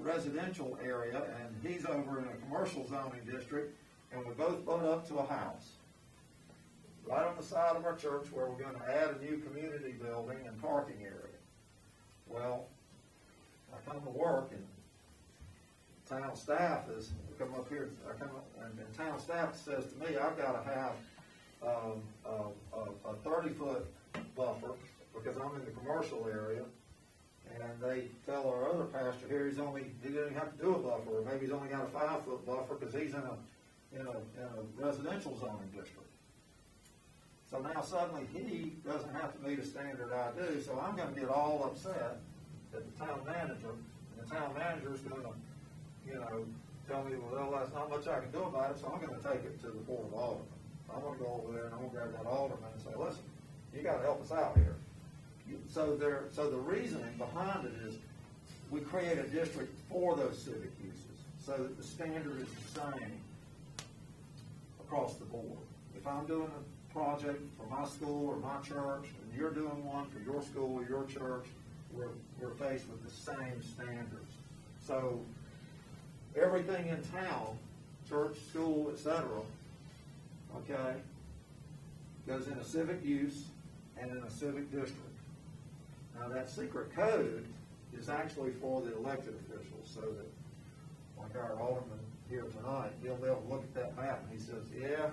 residential area, and he's over in a commercial zoning district, and we both vote up to a house right on the side of our church where we're going to add a new community building and parking area. Well, I come to work, and town staff is come up here. And town staff says to me, "I've got to have a 30-foot buffer because I'm in the commercial area." And they tell our other pastor here he doesn't have to do a buffer, or maybe he's only got a 5-foot buffer because he's in a residential zoning district. So now suddenly he doesn't have to meet a standard I do, so I'm going to get all upset at the town manager, and the town manager is going to, tell me, "Well, that's not much I can do about it, so I'm going to take it to the Board of Aldermen. I'm going to go over there and I'm going to grab that alderman and say, 'Listen, you got to help us out here.'" So the reasoning behind it is we create a district for those civic uses so that the standard is the same across the board. If I'm doing a project for my school or my church, and you're doing one for your school or your church, we're faced with the same standards. So everything in town, church, school, etc., okay, goes in a civic use and in a civic district. Now that secret code is actually for the elected officials, so that, like our alderman here tonight, he'll be able to look at that map and he says, yeah,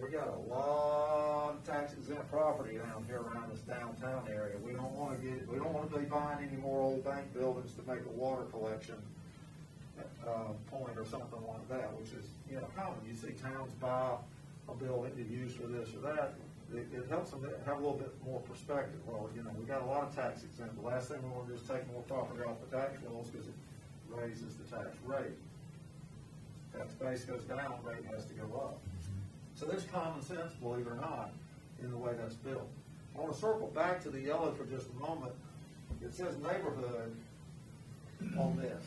we got a lot of tax exempt property down here around this downtown area. We don't want to be buying any more old bank buildings to make a water collection point or something like that, which is common. You see towns buy a building to use for this or that. It helps them have a little bit more perspective. Well, we got a lot of tax exempt. The last thing we want to do is take more property off the tax rolls because it raises the tax rate. Tax base goes down, rate has to go up. So there's common sense, believe it or not, in the way that's built. I want to circle back to the yellow for just a moment. It says neighborhood on this,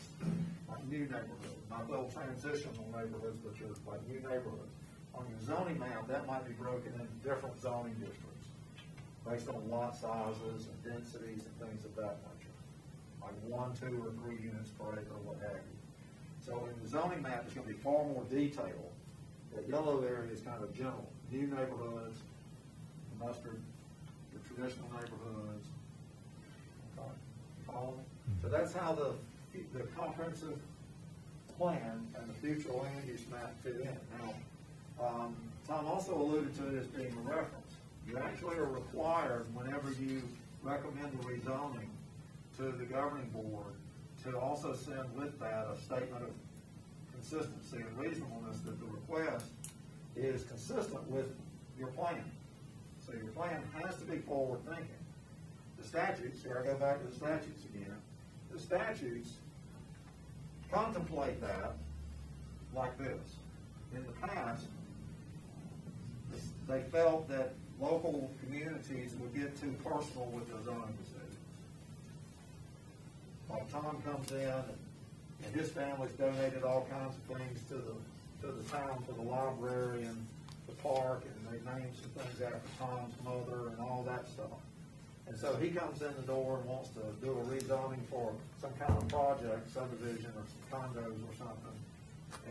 like new neighborhood, not little transitional neighborhoods, but your like new neighborhoods. On your zoning map, that might be broken into different zoning districts. based on lot sizes and densities and things of that nature. Like 1, 2, or 3 units per acre, what have you. So in the zoning map, it's gonna be far more detailed. The yellow area is kind of general, new neighborhoods, the mustard, the traditional neighborhoods. Okay, follow me? So that's how the comprehensive plan and the future land use map fit in. Now, Tom also alluded to it as being a reference. You actually are required, whenever you recommend the rezoning to the governing board, to also send with that a statement of consistency and reasonableness that the request is consistent with your plan. So your plan has to be forward-thinking. The statutes, here I go back to the statutes again, the statutes contemplate that like this. In the past, they felt that local communities would get too personal with their zoning decisions. Like Tom comes in and his family's donated all kinds of things to the town, for the library and the park, and they named some things after Tom's mother and all that stuff. And so he comes in the door and wants to do a rezoning for some kind of project, subdivision or some condos or something.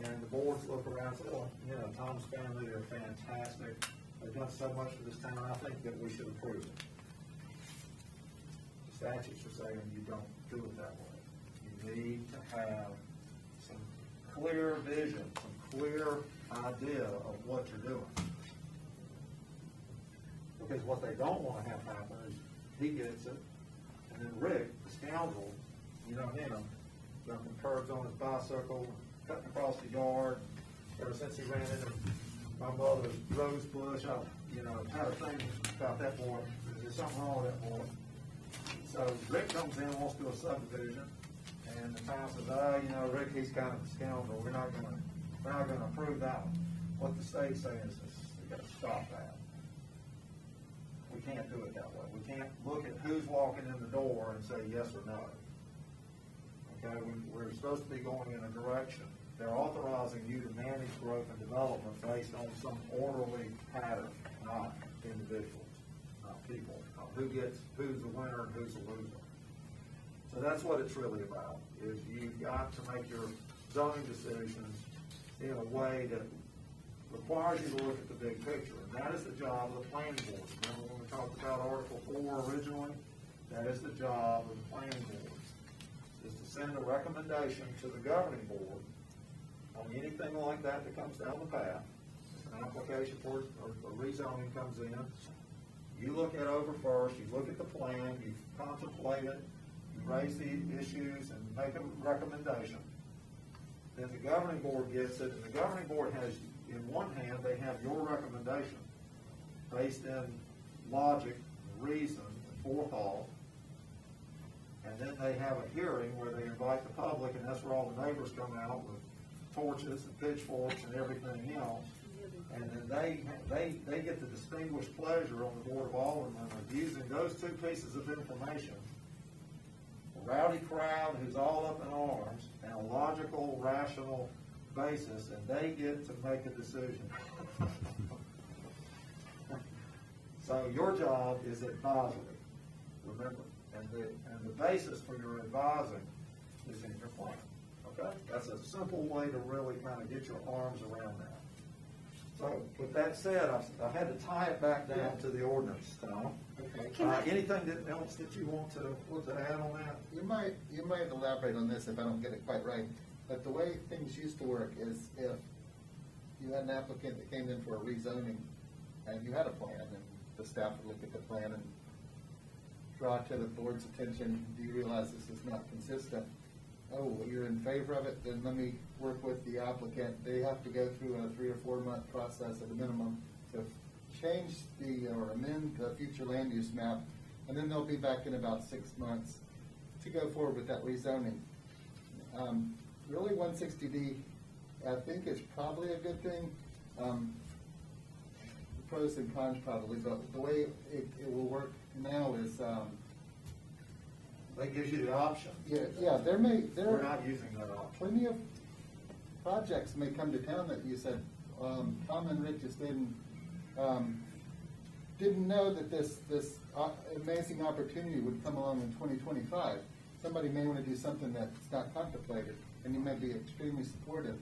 And the boards look around and say, well, you know, Tom's family, they're fantastic. They've done so much for this town, I think that we should approve it. The statutes are saying you don't do it that way. You need to have some clear vision, some clear idea of what you're doing. Because what they don't want to have happen is he gets it, and then Rick, the scoundrel, you know him, jumping curbs on his bicycle, cutting across the yard. Ever since he ran into my mother's rose bush, I, had a thing about that boy. There's something wrong with that boy. So Rick comes in, wants to do a subdivision, and the town says, Rick, he's kind of a scoundrel. We're not gonna approve that one. What the state's saying is, we gotta stop that. We can't do it that way. We can't look at who's walking in the door and say yes or no. Okay, we're supposed to be going in a direction. They're authorizing you to manage growth and development based on some orderly pattern, not individuals, not people, not who's the winner and who's the loser. So that's what it's really about, is you've got to make your zoning decisions in a way that requires you to look at the big picture. And that is the job of the planning board. Remember when we talked about Article 4 originally? That is the job of the planning board, is to send a recommendation to the governing board on anything like that comes down the path. If an application for a rezoning comes in, you look it over first, you look at the plan, you contemplate it, you raise the issues and make a recommendation. Then the governing board gets it, and the governing board has, in one hand, they have your recommendation based in logic, reason, and forethought. And then they have a hearing where they invite the public, and that's where all the neighbors come out with torches and pitchforks and everything else. And then they get the distinguished pleasure on the Board of Aldermen of using those two pieces of information, a rowdy crowd who's all up in arms, and a logical, rational basis, and they get to make a decision. So your job is advisory, remember, and the basis for your advising is in your plan. Okay, that's a simple way to really kind of get your arms around that. So with that said, I had to tie it back down to the ordinance, Tom. Okay. Anything else that you want to add on that? You might elaborate on this if I don't get it quite right, but the way things used to work is if you had an applicant that came in for a rezoning and you had a plan, and the staff would look at the plan and draw it to the board's attention, do you realize this is not consistent? Oh, well, you're in favor of it, then let me work with the applicant. They have to go through a 3 or 4 month process at a minimum to change or amend the future land use map, and then they'll be back in about 6 months to go forward with that rezoning. Really, 160D, I think, is probably a good thing. The pros and cons probably, but the way it will work now is, That gives you the option. yeah, We're not using that option. plenty of projects may come to town that you said, Tom and Rich just didn't didn't know that this amazing opportunity would come along in 2025. Somebody may want to do something that's not contemplated, and you may be extremely supportive.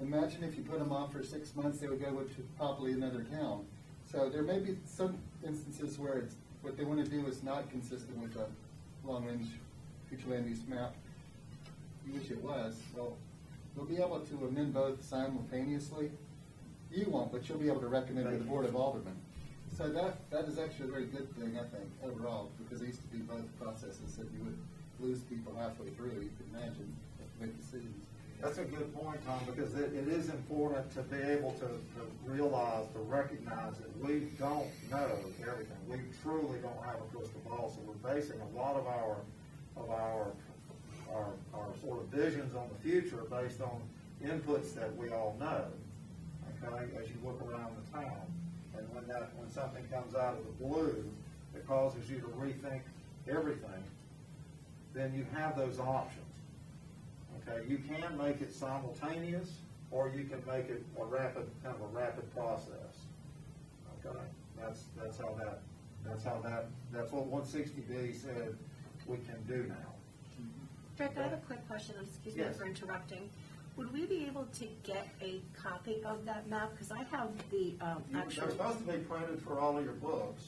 Imagine if you put them off for 6 months, they would go to probably another town. So there may be some instances where it's, what they want to do is not consistent with the long-range future land use map. You wish it was. Well, you'll be able to amend both simultaneously. You won't, but you'll be able to recommend to the Board of Aldermen. So that is actually a very good thing, I think, overall, because it used to be both processes that you would lose people halfway through. You can imagine, have to make decisions. That's a good point, Tom, because it is important to be able to realize, to recognize that we don't know everything. We truly don't have a crystal ball, so we're basing a lot of our sort of visions on the future based on inputs that we all know. Okay, as you look around the town, and when something comes out of the blue that causes you to rethink everything, then you have those options. Okay, you can make it simultaneous, or you can make it a rapid process. Okay, that's what 160B said we can do now. Rick, I have a quick question, excuse me Yes. for interrupting. Would we be able to get a copy of that map? Because I have the They're actual. supposed to be printed for all of your books.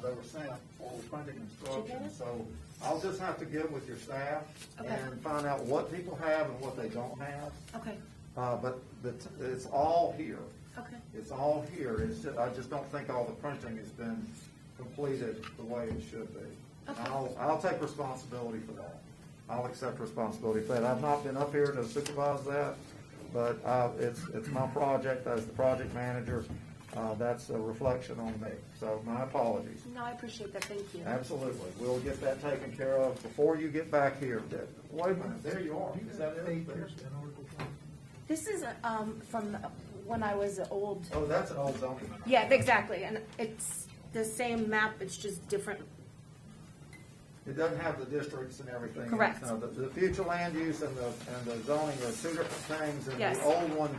They were sent for printing instructions, so I'll just have to get with your staff Okay. and find out what people have and what they don't have. Okay, But it's all here. okay. It's all here. I just don't think all the printing has been completed the way it should be. Okay. I'll take responsibility for that. I'll accept responsibility for that. I've not been up here to supervise that, but it's my project as the project manager. That's a reflection on me. So my apologies. No, I appreciate that, thank you. Absolutely. We'll get that taken care of before you get back here. Wait a minute, there you are. Is that it? This is from when I was old. Oh, that's an old zoning map. Yeah, exactly, and it's the same map, it's just different. It doesn't have the districts and everything. Correct. No, the future land use and the zoning are two different things. And Yes. the old one,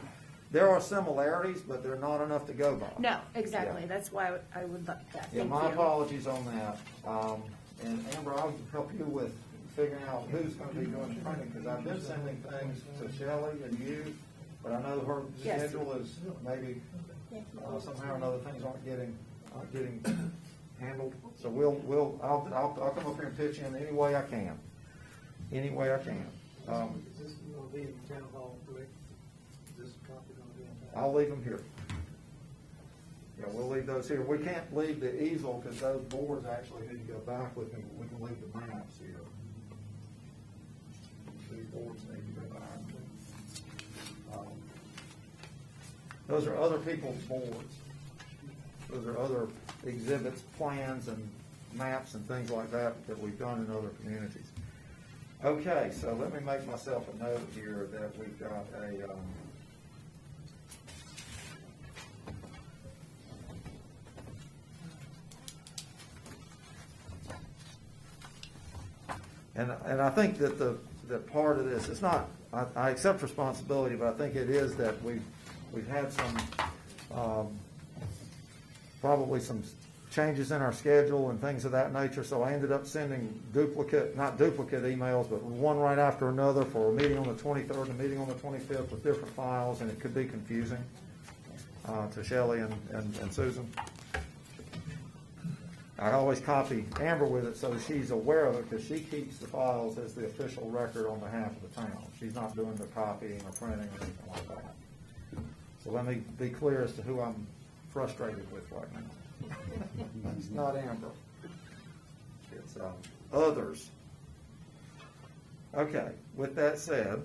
there are similarities, but they're not enough to go by. No, exactly, Yeah. that's why I would like that, Yeah, thank my you. apologies on that. And Amber, I'll help you with figuring out who's gonna be doing the printing, because I've been sending things to Shelley and you, but I know her Yes. schedule is maybe, somehow or another things aren't getting handled. So I'll come up here and pitch in any way I can. Any way I can. Is this going to be in town hall, correct? Is this copy going to be in town? I'll leave them here. Yeah, we'll leave those here. We can't leave the easel because those boards actually need to go back with me. We can leave the maps here. These boards need to go back. Those are other people's boards. Those are other exhibits, plans, and maps and things like that we've done in other communities. Okay, so let me make myself a note here that we've got a, And I think that that part of this, it's not, I accept responsibility, but I think it is that we've had some, probably some changes in our schedule and things of that nature, so I ended up sending not duplicate emails, but one right after another for a meeting on the 23rd and a meeting on the 25th with different files, and it could be confusing to Shelley and Susan. I always copy Amber with it so she's aware of it, because she keeps the files as the official record on behalf of the town. She's not doing the copying or printing or anything like that. So let me be clear as to who I'm frustrated with right now. It's not Amber. It's others. Okay, with that said,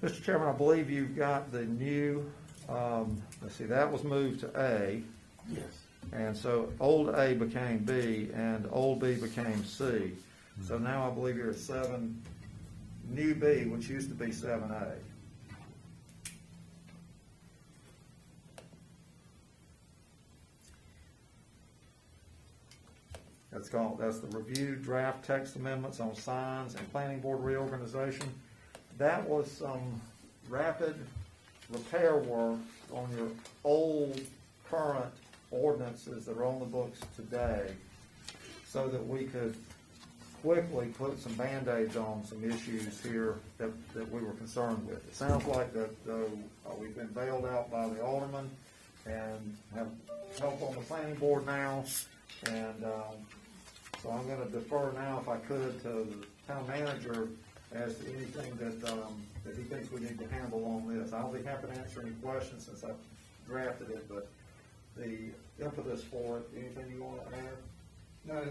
Mr. Chairman, I believe you've got the new, let's see, that was moved to A. Yes. And so old A became B and old B became C. So now I believe you're at 7, new B, which used to be 7A. That's the reviewed draft text amendments on signs and planning board reorganization. That was some rapid repair work on your old current ordinances that are on the books today, so that we could quickly put some Band-Aids on some issues here that we were concerned with. It sounds like that we've been bailed out by the alderman and have help on the planning board now, and so I'm gonna defer now, if I could, to the town manager as to anything that he thinks we need to handle on this. I'll be happy to answer any questions since I've drafted it, but the impetus for it, anything you want to add? No,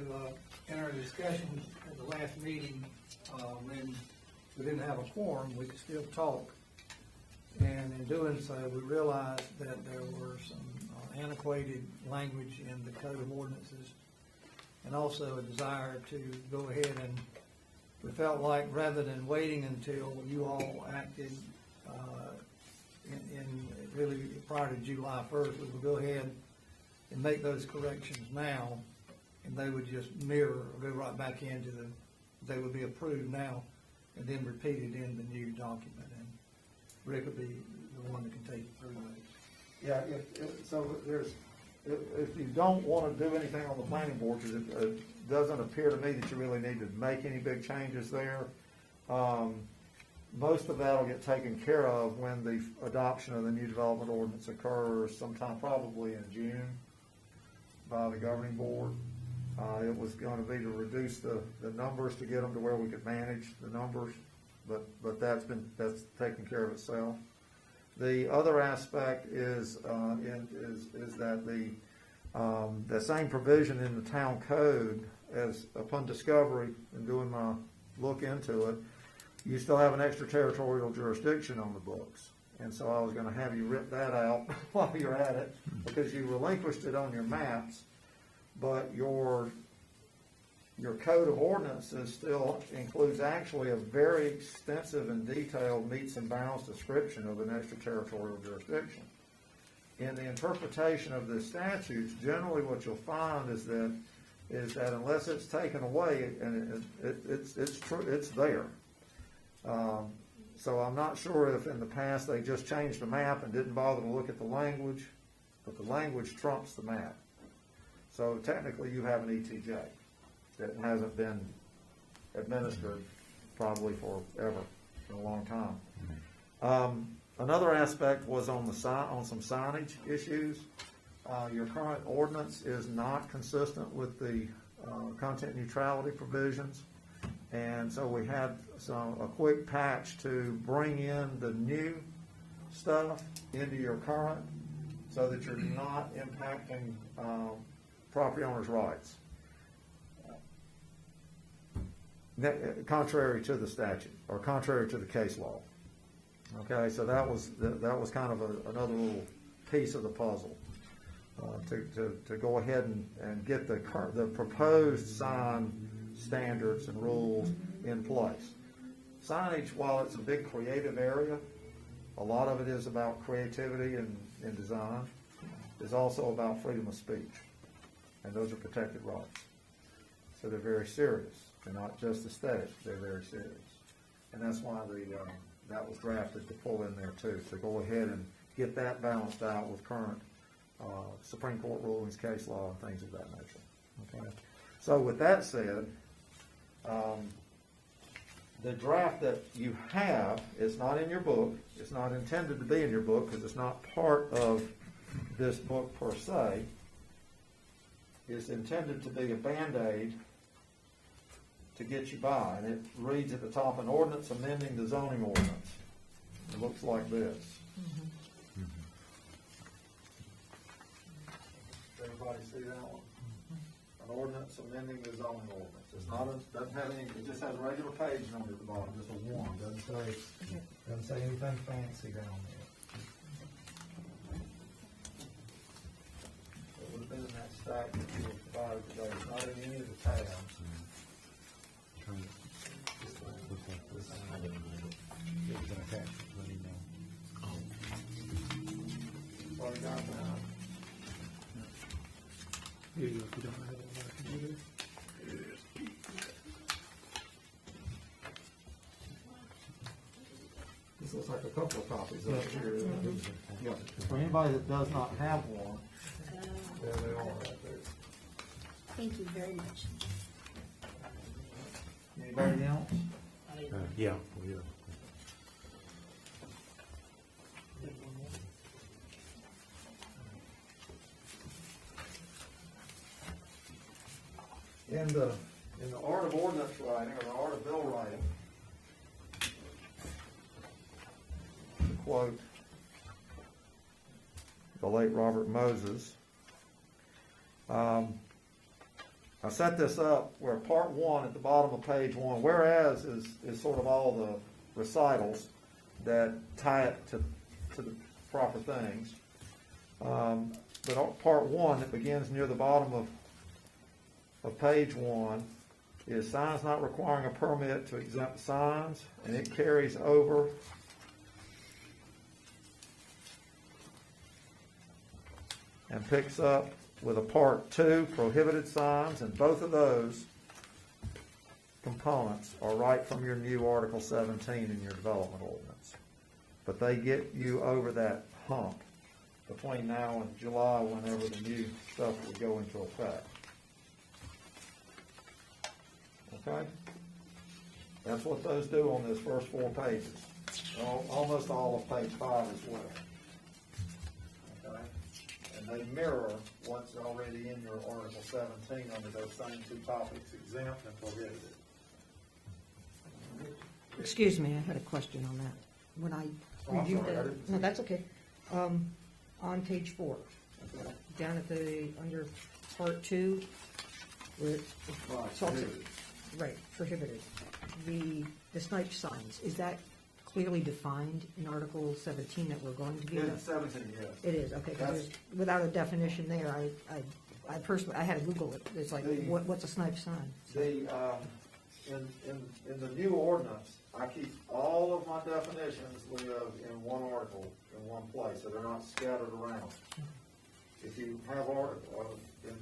in our discussions at the last meeting, when we didn't have a quorum, we could still talk. And in doing so, we realized that there were some antiquated language in the Code of Ordinances, and also a desire to go ahead and, we felt like rather than waiting until you all acted in really prior to July 1st, we would go ahead and make those corrections now, and they would just mirror, or go right back into they would be approved now, and then repeated in the new document, and Rick would be the one that can take you through those. Yeah, if you don't want to do anything on the planning board, because it doesn't appear to me that you really need to make any big changes there, most of that will get taken care of when the adoption of the new development ordinance occurs sometime probably in June by the governing board. It was going to be to reduce the numbers to get them to where we could manage the numbers, but that's taken care of itself. The other aspect is that the same provision in the town code, as upon discovery and doing my look into it, you still have an extraterritorial jurisdiction on the books. And so I was gonna have you rip that out while you're at it, because you relinquished it on your maps, but your code of ordinances still includes actually a very extensive and detailed metes and bounds description of an extraterritorial jurisdiction. In the interpretation of the statutes, generally what you'll find is that unless it's taken away, and it's true, it's there. So I'm not sure if in the past they just changed the map and didn't bother to look at the language, but the language trumps the map. So technically you have an ETJ that hasn't been administered probably forever, for a long time. Another aspect was on some signage issues. Your current ordinance is not consistent with the content neutrality provisions, and so we had a quick patch to bring in the new stuff into your current, so that you're not impacting property owners' rights, contrary to the statute, or contrary to the case law. Okay, so that was kind of another little piece of the puzzle, to go ahead and get the proposed sign standards and rules in place. Signage, while it's a big creative area, a lot of it is about creativity and design, is also about freedom of speech, and those are protected rights. So they're very serious. They're not just aesthetic, they're very serious. And that's why that was drafted to pull in there too, to go ahead and get that balanced out with current Supreme Court rulings, case law, and things of that nature. Okay. So with that said, the draft that you have is not in your book. It's not intended to be in your book because it's not part of this book per se. It's intended to be a Band-Aid to get you by, and it reads at the top, an ordinance amending the zoning ordinance. It looks like this. Everybody see that one? An ordinance amending the zoning ordinance. It's not, doesn't have any, it just has a regular page number at the bottom, just a one. Doesn't say anything fancy down there. It would have been in that stack that you were provided today. It's not in any of the tabs. What we got now? If you don't have it on our computer. This looks like a couple of copies of it here. Yeah, for anybody that does not have one, there they are right there. Thank you very much. Anybody else? Yeah. In the art of ordinance writing, or the art of bill writing, to quote the late Robert Moses, I set this up where part one at the bottom of page one, whereas is sort of all the recitals that tie it to the proper things. But part one that begins near the bottom of page one is signs not requiring a permit to exempt signs, and it carries over and picks up with a part two, prohibited signs, and both of those components are right from your new Article 17 in your development ordinance. But they get you over that hump between now and July, whenever the new stuff will go into effect. Okay? That's what those do on those first 4 pages. Almost all of page 5 as well. Okay? And they mirror what's already in your Article 17 under those same 2 topics, exempt and prohibited. Excuse me, I had a question on that. When I Oh, I'm reviewed sorry, I the, didn't no, see. that's okay. On page 4, Okay? down at under part 2, where it Right, talks, prohibited. right, prohibited. The snipe signs, is that clearly defined in Article 17 that we're going to be? Yeah, 17, yes. It is, okay, 'cause That's- there's- without a definition there, I personally, I had to Google it. It's like, The- what's a snipe sign? The, in the new ordinance, I keep all of my definitions live in one article, in one place, so they're not scattered around. If you have in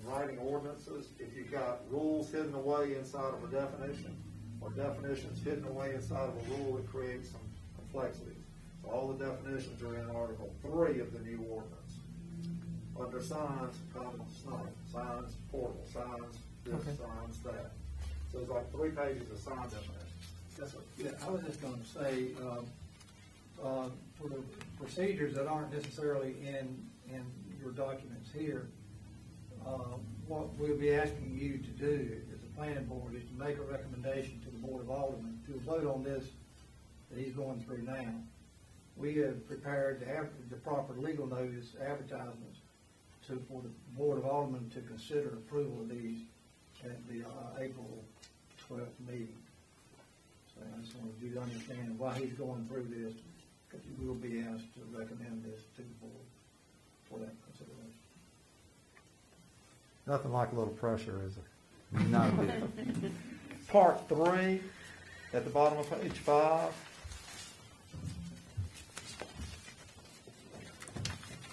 writing ordinances, if you've got rules hidden away inside of a definition, or definitions hidden away inside of a rule, it creates some complexity. So all the definitions are in Article 3 of the new ordinance. Under signs, comes snipe, signs, portable, signs, this, Okay. signs, that. So it's like 3 pages of sign definitions. Yes, sir. Yeah, I was just gonna say, for the procedures that aren't necessarily in your documents here, what we'll be asking you to do as a planning board is to make a recommendation to the Board of Aldermen to vote on this that he's going through now. We have prepared to have the proper legal notice advertisements for the Board of Aldermen to consider approval of these at the April 12th meeting. So I just wanted you to understand why he's going through this, because you will be asked to recommend this to the board for that consideration. Nothing like a little pressure, is it? Not a bit. Part 3, at the bottom of page 5,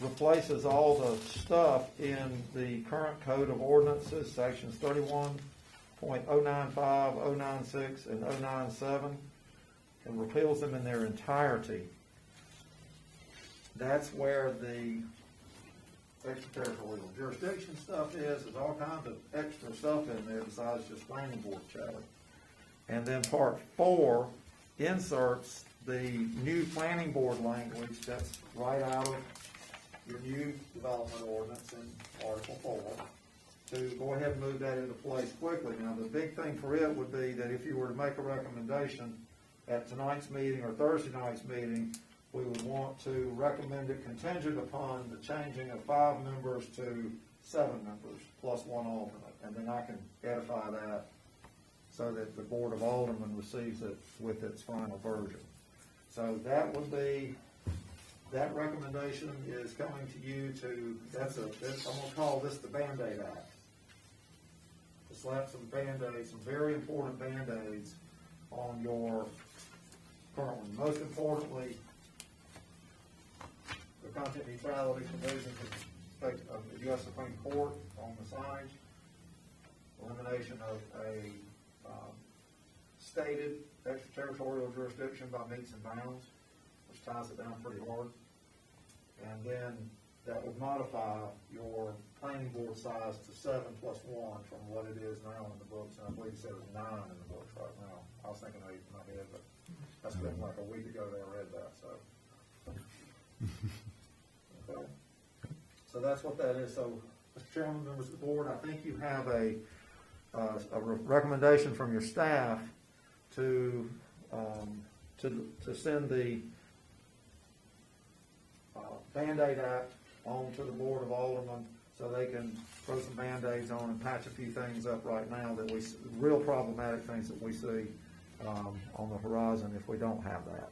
replaces all the stuff in the current code of ordinances, sections 31.095, 096, and 097, and repeals them in their entirety. That's where the extraterritorial jurisdiction stuff is. There's all kinds of extra stuff in there besides just planning board chatter. And then part 4 inserts the new planning board language that's right out of your new development ordinance in Article 4 to go ahead and move that into place quickly. Now, the big thing for it would be that if you were to make a recommendation at tonight's meeting or Thursday night's meeting, we would want to recommend it contingent upon the changing of 5 members to 7 members plus 1 alternate. And then I can edify that so that the Board of Aldermen receives it with its final version. So that would be, that recommendation is coming to you to, I'm gonna call this the Band-Aid Act. To slap some Band-Aids, some very important Band-Aids on your current one. Most importantly, the content neutrality provisions of the U.S. Supreme Court on the signage, elimination of a stated extraterritorial jurisdiction by meets and bounds, which ties it down pretty hard. And then that would modify your planning board size to 7 plus 1 from what it is now in the books, and I believe you said it was 9 in the books right now. I was thinking 8 in my head, but that's been like a week ago that I read that, so. Okay. So that's what that is. So, Mr. Chairman, members of the board, I think you have a recommendation from your staff to send the Band-Aid Act on to the Board of Aldermen so they can throw some Band-Aids on and patch a few things up right now that real problematic things that we see on the horizon if we don't have that.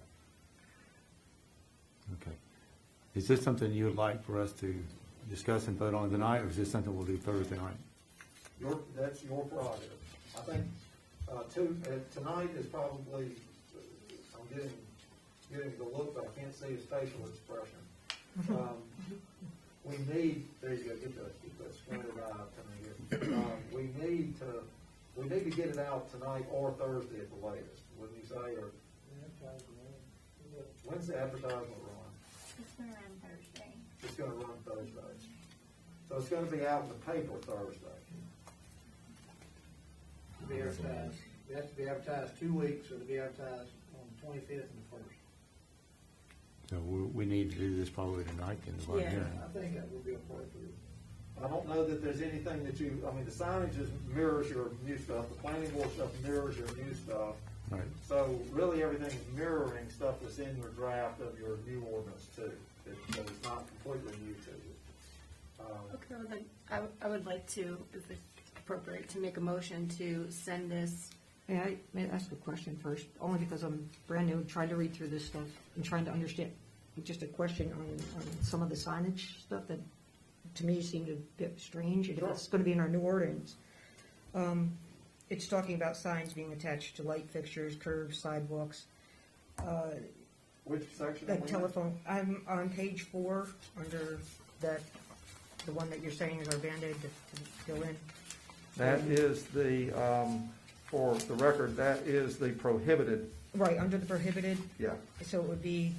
Okay. Is this something you would like for us to discuss and vote on tonight, or is this something we'll do Thursday night? That's your prerogative. I think tonight is probably, I'm getting the look, but I can't see his facial expression. We need, there you go, get that squinted eye to me here. We need to get it out tonight or Thursday at the latest, wouldn't you say, or? When's the advertisement run? It's gonna run Thursday. It's gonna run Thursday. So it's gonna be out in the paper Thursday. To be advertised, it has to be advertised 2 weeks, or to be advertised on the 25th and the 1st. So we need to do this probably tonight in the Yeah. hearing. I think that would be appropriate. I don't know that there's anything that the signage just mirrors your new stuff, the planning board stuff mirrors your new stuff. Right. So really everything is mirroring stuff that's in your draft of your new ordinance too. So it's not completely new to you. Okay, well then, I would like to, if it's appropriate, to make a motion to send this. May I ask a question first? Only because I'm brand new, trying to read through this stuff and trying to understand. Just a question on some of the signage stuff that, to me, seemed a bit strange. If it's going to be in our new ordinance. It's talking about signs being attached to light fixtures, curbs, sidewalks. Which section? The telephone, I'm on page 4, under that, the one that you're saying is our Band-Aid to go in. That is for the record, that is the prohibited, Right, under the prohibited, yeah. so it would be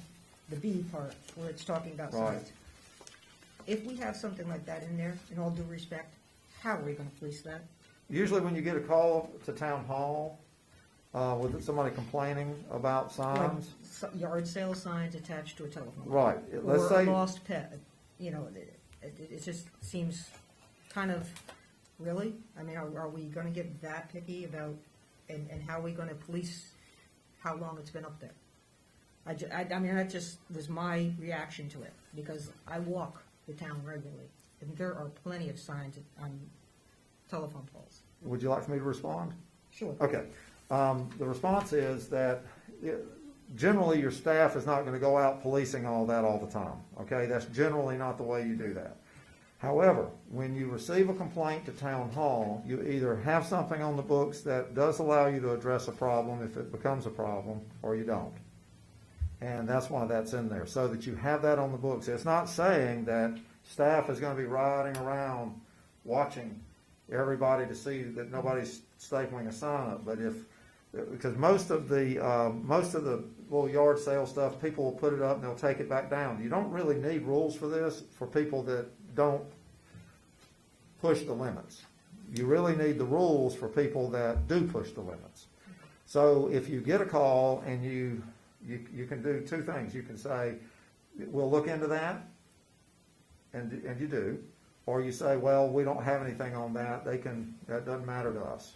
the B part, where it's talking about Right. signs. If we have something like that in there, in all due respect, how are we gonna police that? Usually when you get a call to town hall, with somebody complaining about signs, Like yard sale signs attached to a telephone. right, let's Or a say, lost pet, it just seems kind of, really? I mean, are we gonna get that picky about, and how are we gonna police how long it's been up there? I mean, that just was my reaction to it, because I walk the town regularly, and there are plenty of signs on telephone poles. would you like for me to respond? Sure. Okay. The response is that generally your staff is not going to go out policing all that all the time. Okay, that's generally not the way you do that. However, when you receive a complaint to town hall, you either have something on the books that does allow you to address a problem if it becomes a problem, or you don't. And that's why that's in there, so that you have that on the books. It's not saying that staff is going to be riding around watching everybody to see that nobody's stapling a sign up, but because most of the little yard sale stuff, people will put it up and they'll take it back down. You don't really need rules for this for people that don't push the limits. You really need the rules for people that do push the limits. So if you get a call and you can do two things. You can say, we'll look into that, and you do. Or you say, well, we don't have anything on that. That doesn't matter to us.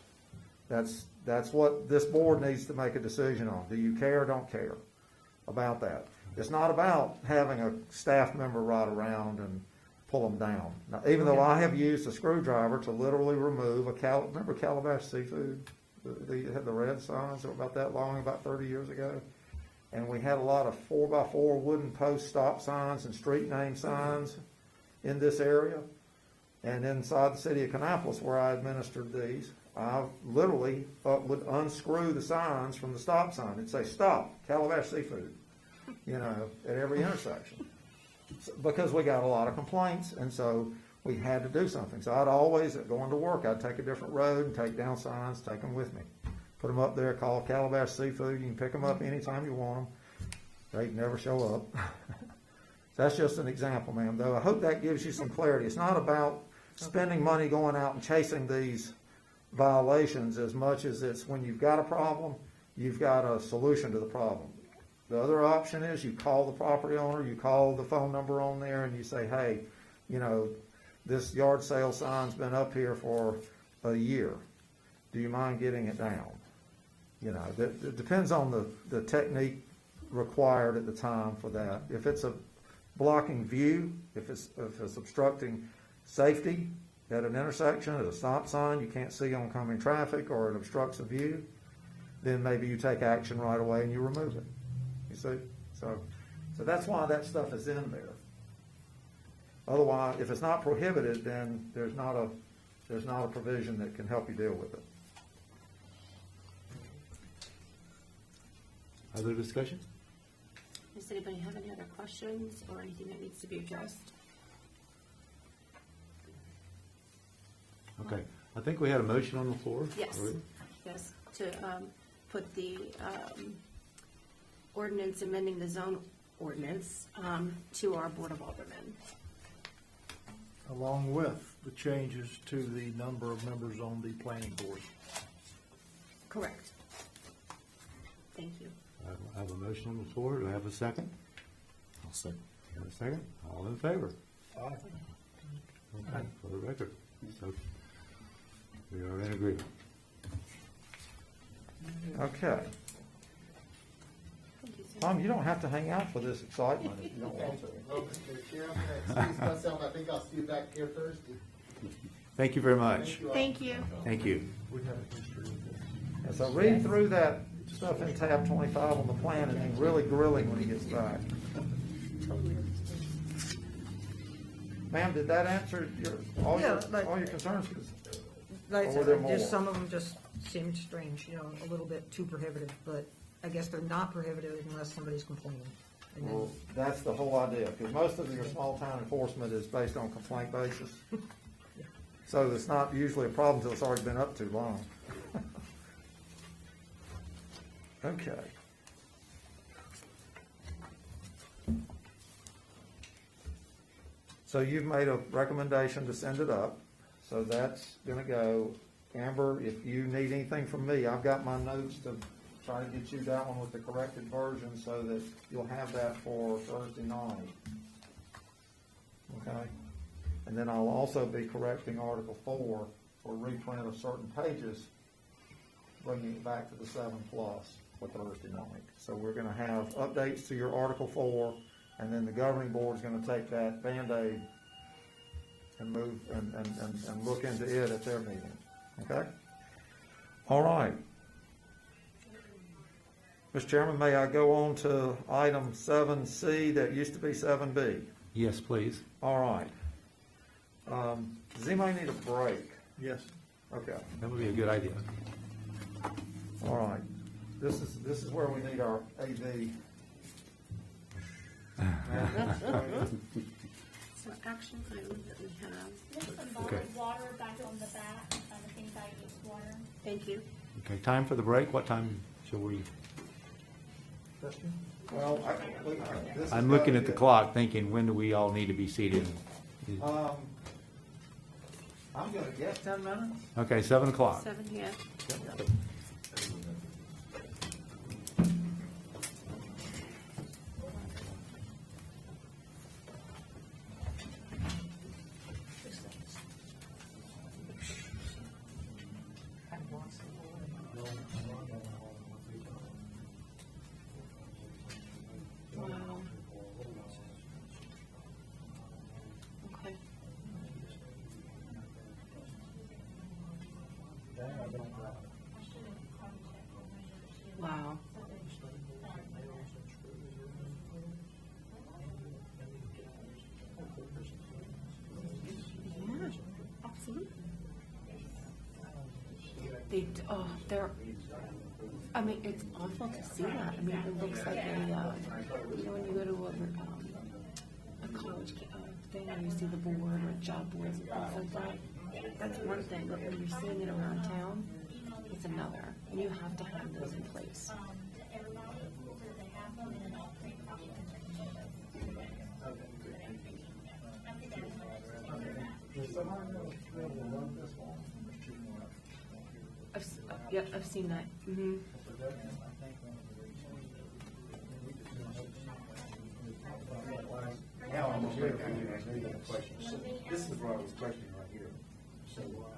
That's what this board needs to make a decision on. Do you care or don't care about that? It's not about having a staff member ride around and pull them down. Now, even though I have used a screwdriver to literally remove remember Calabash Seafood? They had the red signs that were about that long, about 30 years ago. And we had a lot of 4x4 wooden post stop signs and street name signs in this area. And inside the city of Kannapolis, where I administered these, I literally would unscrew the signs from the stop sign. It'd say, stop, Calabash Seafood, at every intersection. Because we got a lot of complaints, and so we had to do something. So I'd always, going to work, I'd take a different road and take down signs, take them with me. Put them up there, call Calabash Seafood. You can pick them up anytime you want them. They'd never show up. That's just an example, ma'am, though. I hope that gives you some clarity. It's not about spending money going out and chasing these violations as much as it's when you've got a problem, you've got a solution to the problem. The other option is you call the property owner, you call the phone number on there, and you say, hey, you know, this yard sale sign's been up here for a year. Do you mind getting it down? You know, it depends on the technique required at the time for that. If it's a blocking view, if it's obstructing safety at an intersection, at a stop sign, you can't see oncoming traffic, or it obstructs a view, then maybe you take action right away and you remove it. You see? So that's why that stuff is in there. Otherwise, if it's not prohibited, then there's not a provision that can help you deal with it. Other discussion? Does anybody have any other questions or anything that needs to be addressed? Okay, I think we had a motion on the floor. Yes, already. yes, to put the ordinance amending the zone ordinance to our Board of Aldermen. Along with the changes to the number of members on the planning board. Correct. Thank you. I have a motion on the floor. Do I have a second? I'll second. Have a second? All in favor? Aye. Okay, for the record. So we are in agreement. Okay. Thank you, sir. Tom, you don't have to hang out for this excitement if you don't want to. Well, Mr. Chair, I'm gonna excuse myself. I think I'll see you back here Thursday. Thank you very much. all. Thank you. Thank you. And so read through that stuff in tab 25 on the plan, and then really grilling when he gets back. Ma'am, did that answer all Yeah, like- your concerns? 'Cause Like I Or were there said, just more? some of them just seemed strange, you know, a little bit too prohibitive, but I guess they're not prohibitive unless somebody's complaining. And then, Well, that's the whole idea, because most of your small town enforcement is based on complaint basis. So it's not usually a problem until it's already been up too long. Okay. So you've made a recommendation to send it up, so that's gonna go. Amber, if you need anything from me, I've got my notes to try to get you that one with the corrected version so that you'll have that for Thursday night. Okay? And then I'll also be correcting Article 4 for reprint of certain pages, bringing it back to the 7+ for Thursday night. So we're gonna have updates to your Article 4, and then the governing board is gonna take that Band-Aid and move and look into it at their meeting. Okay? All right. Mr. Chairman, may I go on to item 7C that used to be 7B? Yes, please. All right. Does anybody need a break? Yes. Okay. That would be a good idea. All right. This is where we need our AV. So action items that we have. There's some Okay. bottled water back on the back, if anybody needs water. Thank you. Okay, time for the break. What time shall we? Well, this has I'm gotta looking at the be- clock thinking, when do we all need to be seated? I'm gonna guess 10 minutes. Okay, 7 o'clock. 7, yeah. Wow. Okay. Wow. Yeah, absolutely. They're, I mean, it's awful to see that. I mean, it looks like a, you know, when you go to a college thing and you see the board or job boards and things like that, that's one thing, but when you're seeing it around town, it's another. And you have to have those in place. Yep, I've seen that. Mm-hmm. Now I'm gonna break down here, I know you have a question. So this is what I was questioning right here. So, was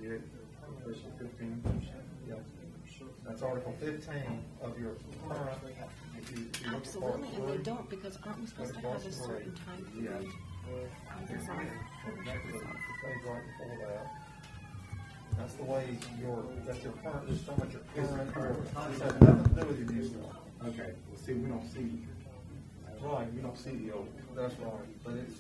there, Article 15? Yeah. That's Article 15 of your current, if you look at Absolutely, Part and they 3, don't, because aren't we supposed to have a certain time period? Next to the page right before that. That's the way that's your current, just so much your current ordinance. This has nothing to do with your new stuff. Okay, well, see, we don't see, Right, we don't see the old. that's right, but it's,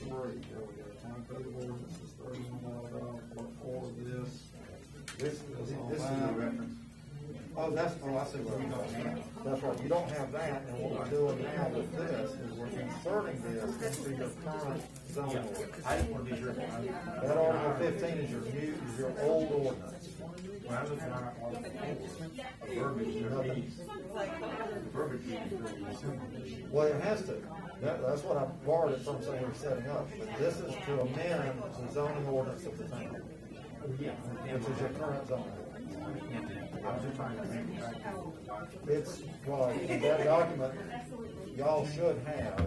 three, there we go, time code ordinance is $31, for this. This is all This is the that. reference. Oh, I see what you're doing. That's right, you don't have that, and what we're doing now with this is we're inserting this into your current zoning ordinance. I just want to be sure. That Article 15 is your old ordinance. When I look at our Article 4, the verbiage is the verbiage is really simple. Well, it has to. That's what I borrowed it from saying we're setting up. But this is to amend the zoning ordinance of the town. Yeah. Which is your current zoning ordinance. I was just trying to make it right. It's, well, in that document, y'all should have.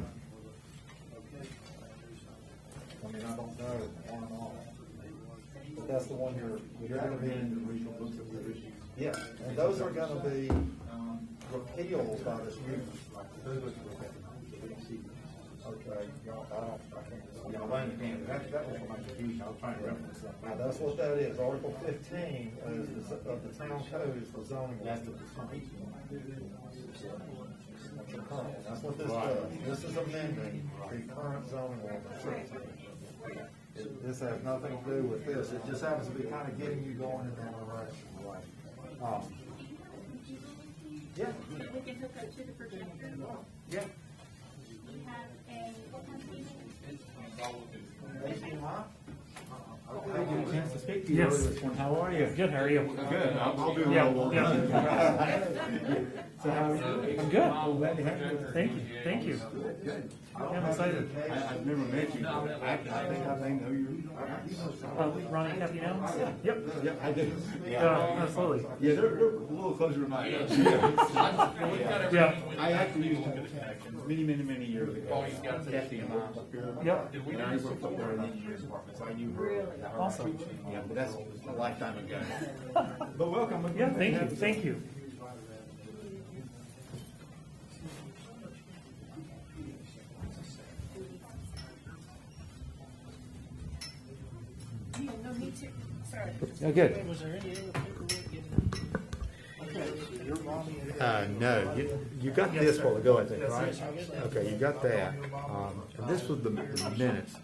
I mean, I don't know on and off. But that's the one you're gonna be in. The regional books that we've issued. Yeah, and those are gonna be repealed by this new. Those books are okay. We don't see them. Okay, I can't. Yeah, I understand. That was my confusion. I was trying to reference that. Now, that's what that is. Article 15 of the town code is the zoning. That's the ordinance. That's your current. That's what this does. This is amending the current zoning ordinance. This has nothing to do with this. It just happens to be kind of getting you going in that direction. Yeah. We can hook up to the projector. Yeah. We have a, what time do you HDMI? I didn't get a chance to speak to you Yes. earlier this morning. How are you? Good, how are you? Good. I'll do a Yeah, little. yeah. So how are you? I'm good. Well, glad to have you. Thank you. Good, good. I'm excited. I've never met you, but I think I may know you. Ronnie Kathy Downs? Yep. Yeah, I do. Absolutely. Yeah, they're a little closer to my age. Yeah. I actually used to, many years ago. Kathy and Mom up here. Yep. And I worked up there in the engineer's department, so I knew her. Awesome. Yeah, but that's a lifetime ago. But welcome. Yeah, thank you. No, me too. Sorry. Yeah, good. Was there any other paperwork given? Okay, so your mommy and No, you got this while ago, I think, right? Okay, you got that. And this was the minutes.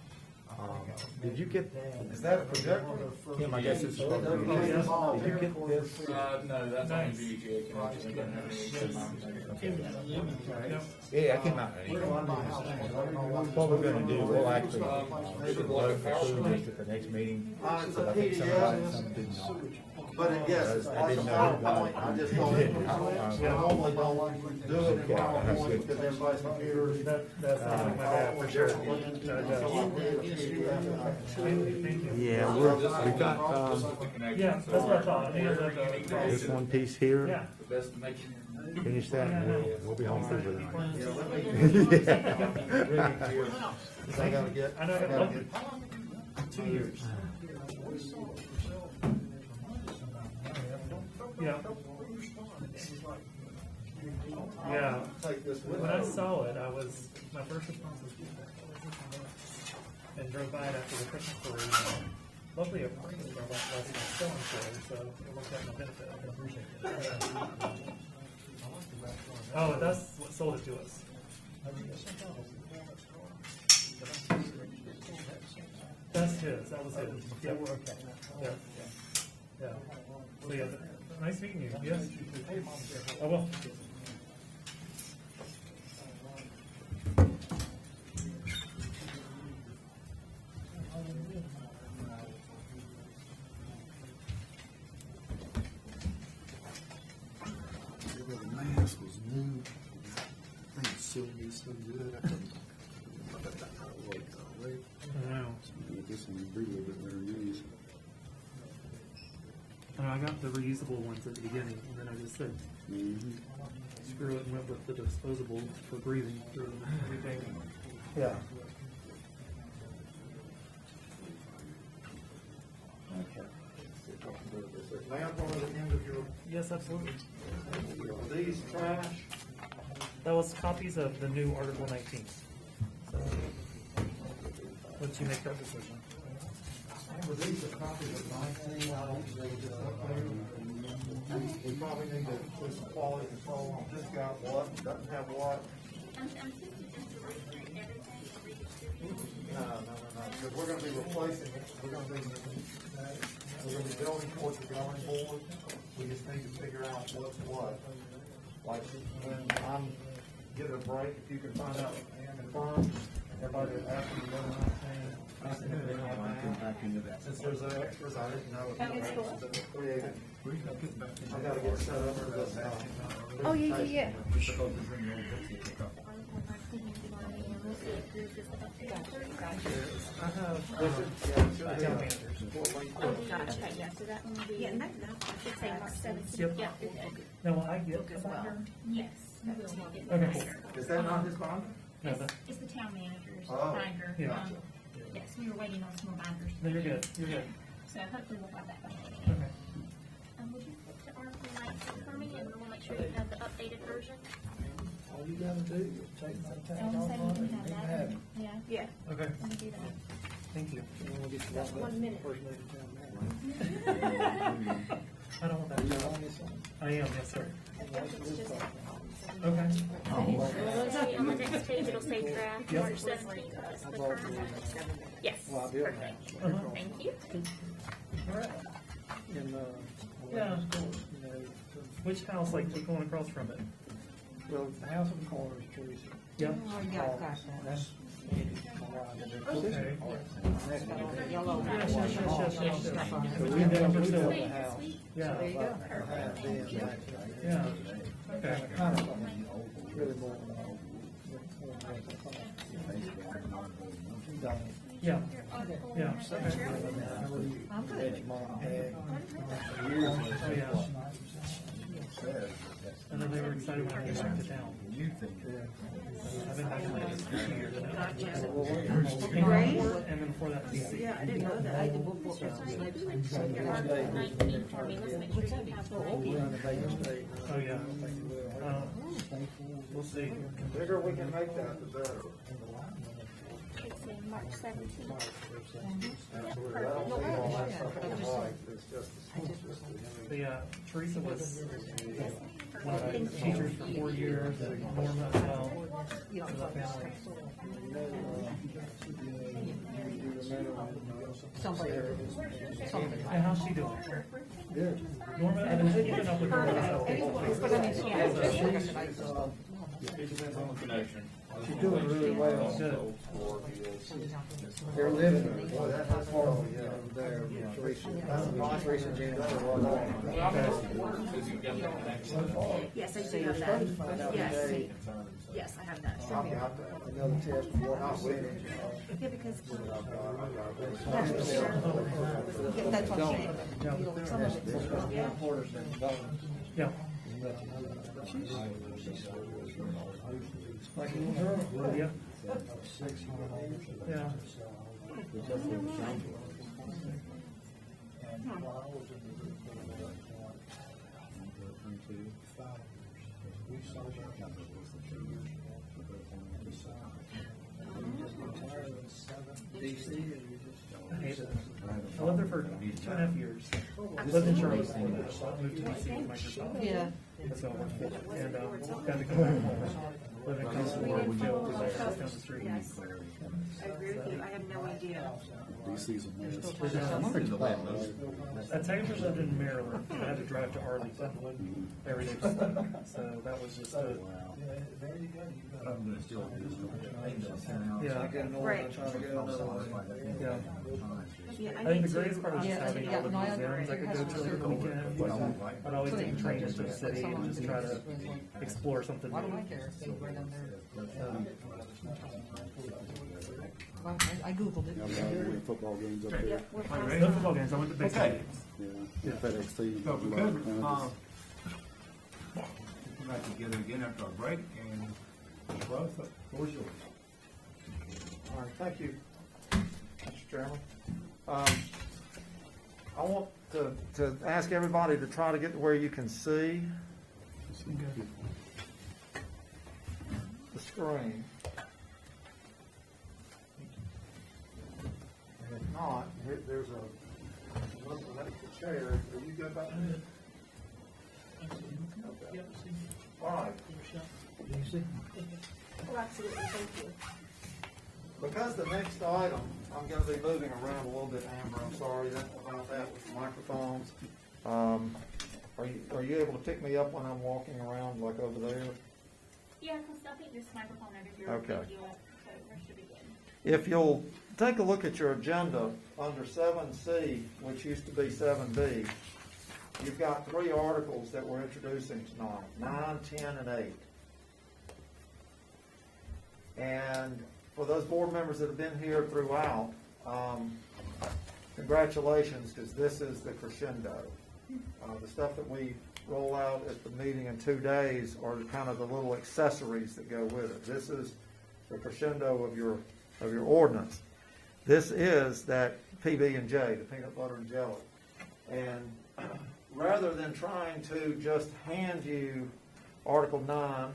Did you get, Is that a projector? Tim, I guess it's supposed to be, did you get this? No, that's Nice. VGA. Yeah, I came out. What we're gonna do, we'll actually, vote for this at the next meeting. It's So a I think PDF, some didn't know. but yes, I didn't know PowerPoint, about it. I just thought, we normally don't do it in PowerPoint because everybody's computers. That's not my bad, for sure. Yeah, we got, Yeah, that's what I thought. I think it's this one piece here. Yeah. Finish that and we'll be home for the night. I gotta get, I know, I gotta get 2 years. Yeah. Yeah. take this with When I me. saw it, my first response was, and drove by it after the Christmas parade. Luckily, a parade was about less than selling for, so it worked out in my benefit. I can appreciate it. Oh, that's what sold it to us. That's his, that was his. Yeah. Yeah. Yeah. So, yeah, nice meeting you, yes. I will. The mask was new. I think Sylvia's so good. I thought that I know. This one would be a little bit better use. I got the reusable ones at the beginning, and then I just said, screw it, and went with the disposable for breathing through everything. Yeah. Okay. Is lamp on the end of your, Yes, absolutely. are these trash? That was copies of the new Article 19. So, once you make that decision. Were these a copy of 19? I don't see this up there. We probably need to put some quality control on who's got what, doesn't have what. I'm thinking just to reprint everything and redistribute. No, because we're gonna be replacing it, we're gonna be building towards the going board. We just need to figure out what's what. Like, when I'm getting a break, if you can find out, confirm, everybody asking me what I'm saying. Since there's extras, I didn't know if the extras that were created. I gotta get set up for this. Oh, yeah. I have. Town managers. Oh, gotcha, yeah, so that one would be. Yeah, and that, I should say March 17th. Yep. Yeah, okay. Now, will I get the binder? Yes. you will get the Okay, binder. Is that not his bond? No, that, It's the town manager's Oh. binder. Yeah. Yes, we were waiting on some more binders. no, you're good, you're good. So hopefully we'll have that by then. Okay. Would you put the Article 19 for me, and we'll make sure you have the updated version? All you gotta do is take my tag Someone off said on you it, can and you have can have that. it. Yeah, Yeah. Okay, let me do that. thank you. And we'll get you That's that 1 minute. first meeting town manager. I don't want that. Are you on this one? I am, yes, sir. Oh, Okay. On the next page, it'll say draft Yep. March 17th. That's the current. Yes, Well, I'll be okay. perfect. Uh-huh. Thank you. In, Yeah. schools, you know, Which house, like, keep going across from it? well, the house on the corner is Teresa. Yep. That's Okay. yellow. Yes, yes, yes, yes, yes, yes. So we We never never built built. the house. Yeah, There you go. Half in, back there. yeah, okay. Kind of, really more than Done. Yeah, yeah, okay. I'm good. Mom, dad. Oh, yeah. I know they were excited when I came back to town. I've been back in like 2 years now. Right? And then before that, DC. Yeah, I didn't know that. I did book Your Article 19 for me, let's make sure you have the right We're on the Vegas state. Oh, yeah. We'll see. The bigger we can make that, the better. It's in March 17th. Absolutely. I don't see all that stuff in white, it's just. Teresa was one of my teachers for 4 years, and Norma as well. For the family. Somebody. And how's she doing? Good. Norma, I've been keeping up with her. But I mean, yeah, like I said, She's doing really well. Good. They're living, boy, that's horrible, there, Teresa. Teresa Jennifer was. Yes, I do have that. Yes. Yes, I have that. I've got that. Another test for what we finished. Yeah, because yeah, that's what I'm saying. You know, some of it. Porter's been gone. Yeah. Like a little girl. Yeah. Yeah. I hate it. I lived there for 2.5 years. Lived in Charlotte, moved to DC with Microsoft. Yeah. So, and, got to come back home. Live in Constable, Joe, down the street. Yes. I agree with you. I have no idea DC's a mess. At Taylor's lived in Maryland, I had to drive to Arlington every day. So that was just a, Wow. There you go. I'm gonna still do this. yeah. I get north, I try to go another way. Yeah. Yeah, I think the need greatest part was just Yeah, having yeah, all the no, I museums I could go to over the weekend. I'd always take a train into the city and just try to explore something Why don't I new. care if they write on there? Well, I Googled it. Yeah, we have football games up there. We're No past football games, I went to baseball Okay. games. Yeah, FedEx team. So we could, come back together again after our break, and Russ, the floor's yours. All right, thank you, Mr. Chairman. I want to ask everybody to try to get to where you can see the screen. And if not, there's a little extra chair. Are you good about that? Okay. All right. Do you see? Oh, absolutely, thank you. Because the next item, I'm gonna be moving around a little bit, Amber, I'm sorry about that with the microphones. Are you able to pick me up when I'm walking around, like over there? Yeah, because I think this microphone over here Okay. will pick you up, so we should be good. If you'll take a look at your agenda, under 7C, which used to be 7B, you've got 3 articles that we're introducing tonight, 9, 10, and 8. And for those board members that have been here throughout, congratulations, because this is the crescendo. The stuff that we roll out at the meeting in 2 days are kind of the little accessories that go with it. This is the crescendo of your ordinance. This is that PB&J, the peanut butter and jelly. And rather than trying to just hand you Article 9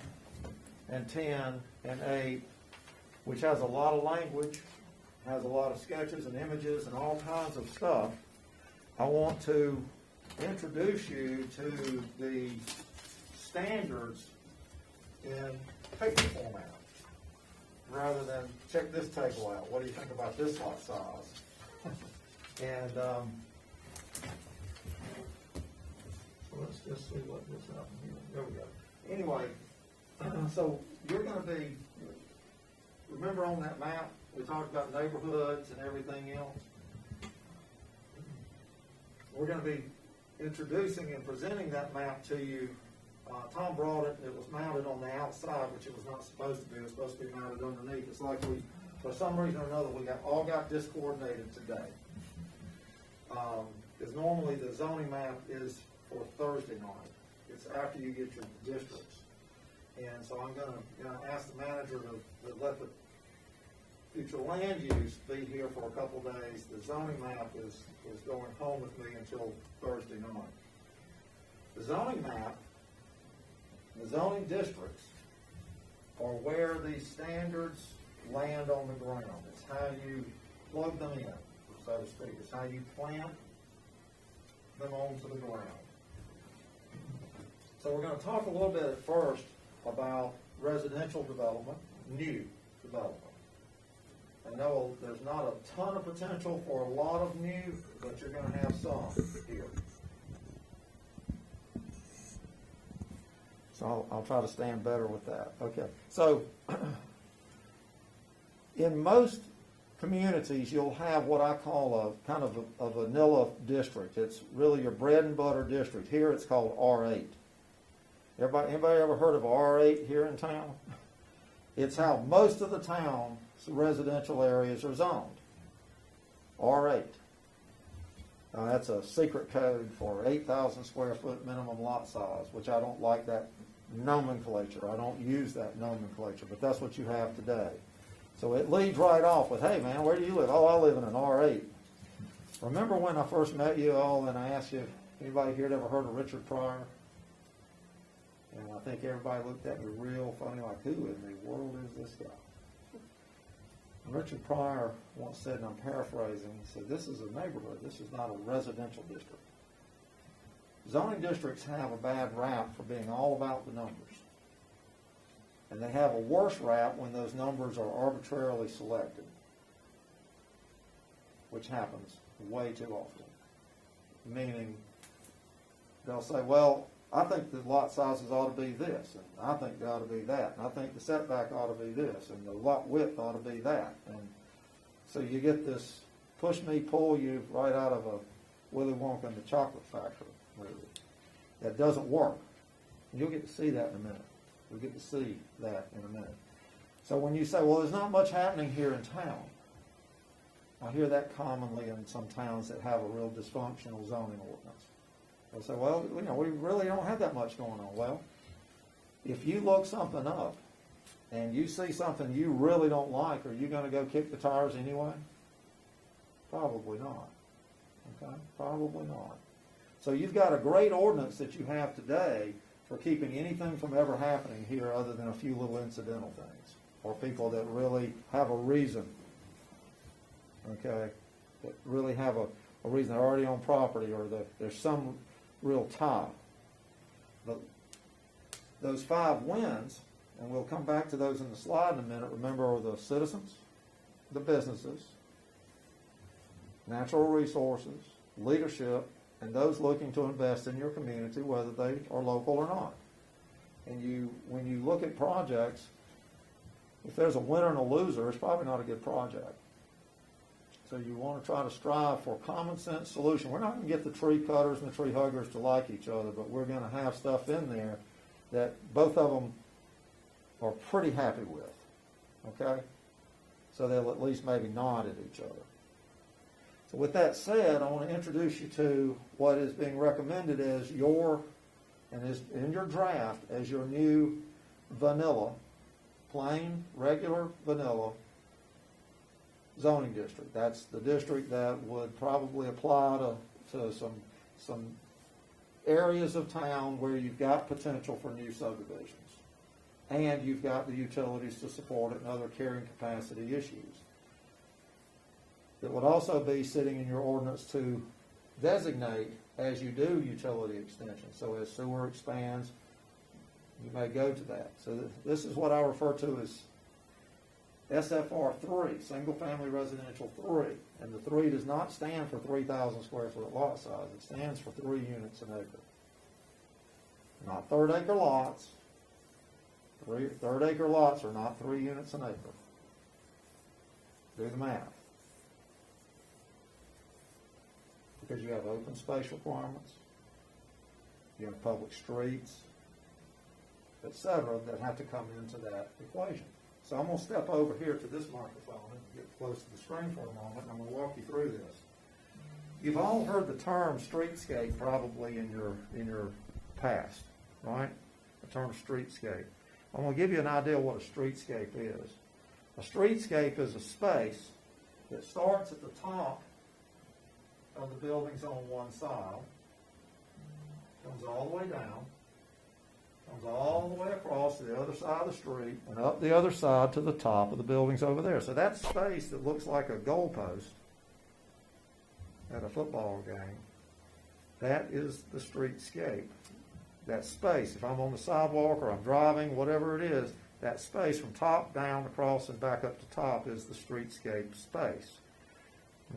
and 10 and 8, which has a lot of language, has a lot of sketches and images and all kinds of stuff, I want to introduce you to the standards in paper format, rather than check this table out. What do you think about this lot size? And so let's just see what this happened here. There we go. Anyway, so you're going to be, remember on that map, we talked about neighborhoods and everything else? We're going to be introducing and presenting that map to you. Tom brought it. It was mounted on the outside, which it was not supposed to be. It was supposed to be mounted underneath. It's like we, for some reason or another, we all got discoordinated today. Because normally the zoning map is for Thursday night. It's after you get your districts. And so I'm going to ask the manager to let the future land use be here for a couple days. The zoning map is going home with me until Thursday night. The zoning map, the zoning districts are where these standards land on the ground. It's how you plug them in, so to speak. It's how you plant them onto the ground. So we're going to talk a little bit at first about residential development, new development. I know there's not a ton of potential for a lot of new, but you're going to have some here. So I'll try to stand better with that. Okay. So in most communities, you'll have what I call a kind of a vanilla district. It's really your bread and butter district. Here it's called R8. Anybody ever heard of R8 here in town? It's how most of the town's residential areas are zoned. R8. Now that's a secret code for 8,000 square foot minimum lot size, which I don't like that nomenclature. I don't use that nomenclature, but that's what you have today. So it leads right off with, hey man, where do you live? Oh, I live in an R8. Remember when I first met you all and I asked you if anybody here had ever heard of Richard Pryor? And I think everybody looked at me real funny, like, who in the world is this guy? Richard Pryor once said, and I'm paraphrasing, he said, this is a neighborhood. This is not a residential district. Zoning districts have a bad rap for being all about the numbers. And they have a worse rap when those numbers are arbitrarily selected. which happens way too often. Meaning, they'll say, well, I think the lot sizes ought to be this, and I think they ought to be that, and I think the setback ought to be this, and the lot width ought to be that. And so you get this push me, pull you right out of a Willy Wonka and the Chocolate Factory movie. That doesn't work. You'll get to see that in a minute. You'll get to see that in a minute. So when you say, well, there's not much happening here in town, I hear that commonly in some towns that have a real dysfunctional zoning ordinance. They'll say, well, we really don't have that much going on. Well, if you look something up and you see something you really don't like, are you going to go kick the tires anyway? Probably not. Okay? Probably not. So you've got a great ordinance that you have today for keeping anything from ever happening here other than a few little incidental things, or people that really have a reason, okay, that really have a reason. They're already on property, or there's some real tie. But those 5 wins, and we'll come back to those in the slide in a minute, remember, are the citizens, the businesses, natural resources, leadership, and those looking to invest in your community, whether they are local or not. And when you look at projects, if there's a winner and a loser, it's probably not a good project. So you want to try to strive for a common sense solution. We're not going to get the tree cutters and the tree huggers to like each other, but we're going to have stuff in there that both of them are pretty happy with, okay? So they'll at least maybe nod at each other. So with that said, I want to introduce you to what is being recommended as and is in your draft as your new vanilla, plain, regular vanilla zoning district. That's the district that would probably apply to some areas of town where you've got potential for new subdivisions. And you've got the utilities to support it and other carrying capacity issues. It would also be sitting in your ordinance to designate as you do utility extension. So as sewer expands, you may go to that. So this is what I refer to as SFR 3, single family residential 3. And the 3 does not stand for 3,000 square foot lot size. It stands for 3 units an acre. Not third acre lots. Third acre lots are not 3 units an acre. Do the math. Because you have open space requirements, you have public streets, etc., that have to come into that equation. So I'm going to step over here to this microphone and get close to the screen for a moment, and I'm going to walk you through this. You've all heard the term streetscape probably in your past, right? The term streetscape. I'm going to give you an idea of what a streetscape is. A streetscape is a space that starts at the top of the buildings on one side, comes all the way down, comes all the way across to the other side of the street, and up the other side to the top of the buildings over there. So that space that looks like a goalpost at a football game, that is the streetscape. That space, if I'm on the sidewalk or I'm driving, whatever it is, that space from top down, across, and back up to top is the streetscape space.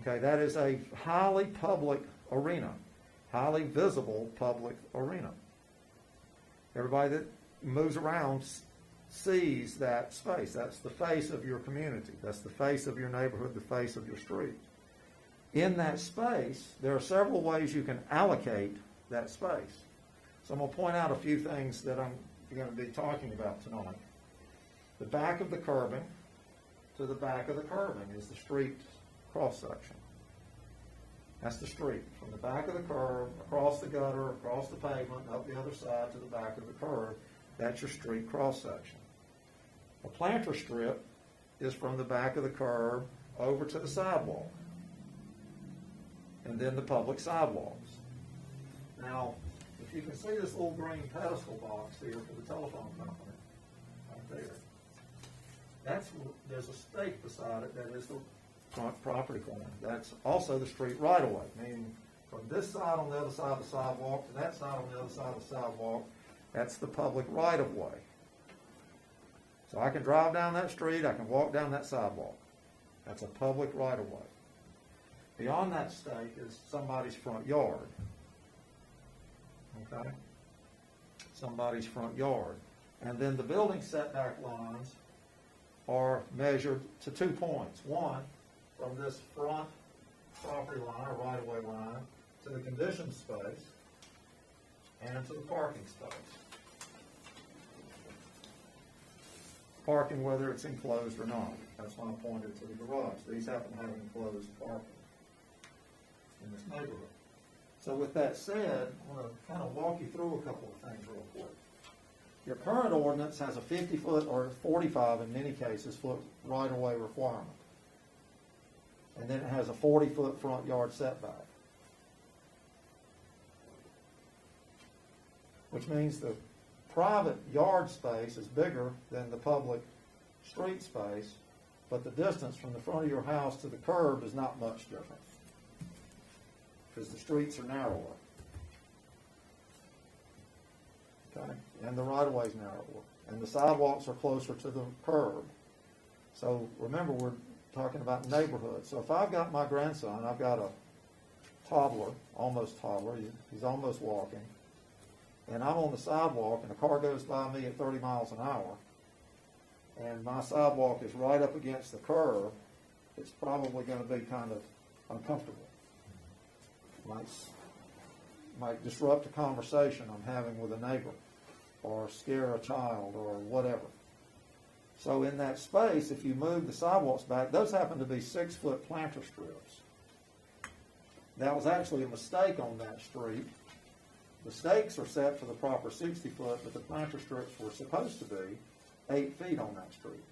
Okay, that is a highly public arena, highly visible public arena. Everybody that moves around sees that space. That's the face of your community. That's the face of your neighborhood, the face of your street. In that space, there are several ways you can allocate that space. So I'm going to point out a few things that I'm going to be talking about tonight. The back of the curbing to the back of the curbing is the street cross-section. That's the street. From the back of the curb, across the gutter, across the pavement, up the other side to the back of the curb, that's your street cross-section. A planter strip is from the back of the curb over to the sidewalk, and then the public sidewalks. Now, if you can see this little green pedestal box here for the telephone company, right there, there's a stake beside it that is the front property corner. That's also the street right-of-way, meaning from this side on the other side of the sidewalk to that side on the other side of the sidewalk, that's the public right-of-way. So I can drive down that street, I can walk down that sidewalk. That's a public right-of-way. Beyond that stake is somebody's front yard. Okay? Somebody's front yard. And then the building setback lines are measured to 2 points. One, from this front property line or right-of-way line to the conditioned space and to the parking space. Parking, whether it's enclosed or not. That's why I pointed to the garage. These happen to have enclosed parking in this neighborhood. So with that said, I'm going to kind of walk you through a couple of things real quick. Your current ordinance has a 50-foot or 45 in many cases foot right-of-way requirement. And then it has a 40-foot front yard setback. Which means the private yard space is bigger than the public street space, but the distance from the front of your house to the curb is not much different, because the streets are narrower. Okay, and the right-of-way is narrower, and the sidewalks are closer to the curb. So remember, we're talking about neighborhoods. So if I've got my grandson, I've got a toddler, almost toddler, he's almost walking, and I'm on the sidewalk and a car goes by me at 30 miles an hour, and my sidewalk is right up against the curb, it's probably going to be kind of uncomfortable. Might disrupt a conversation I'm having with a neighbor, or scare a child, or whatever. So in that space, if you move the sidewalks back, those happen to be 6-foot planter strips. That was actually a mistake on that street. The stakes are set for the proper 60 foot, but the planter strips were supposed to be 8 feet on that street.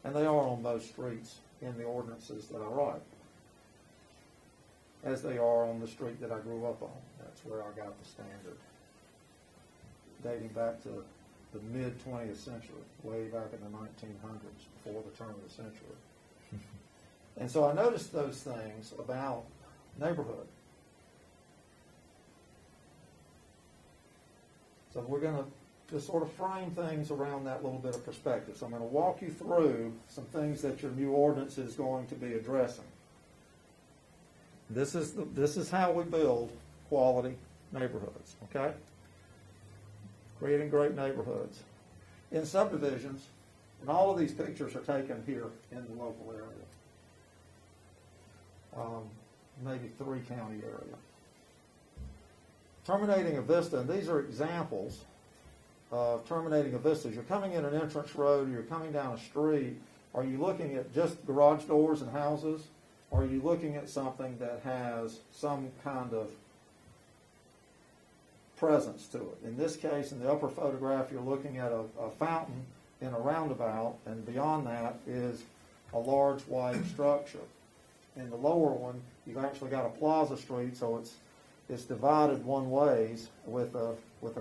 And they are on most streets in the ordinances that I write, as they are on the street that I grew up on. That's where I got the standard, dating back to the mid-20th century, way back in the 1900s, before the turn of the century. And so I noticed those things about neighborhood. So we're going to just sort of frame things around that little bit of perspective. So I'm going to walk you through some things that your new ordinance is going to be addressing. This is how we build quality neighborhoods, okay? Creating great neighborhoods. In subdivisions, and all of these pictures are taken here in the local area, maybe 3-county area. Terminating a vista, and these are examples of terminating a vista. As you're coming in an entrance road, or you're coming down a street, are you looking at just garage doors and houses? Or are you looking at something that has some kind of presence to it? In this case, in the upper photograph, you're looking at a fountain in a roundabout, and beyond that is a large white structure. In the lower one, you've actually got a plaza street, so it's divided one ways with a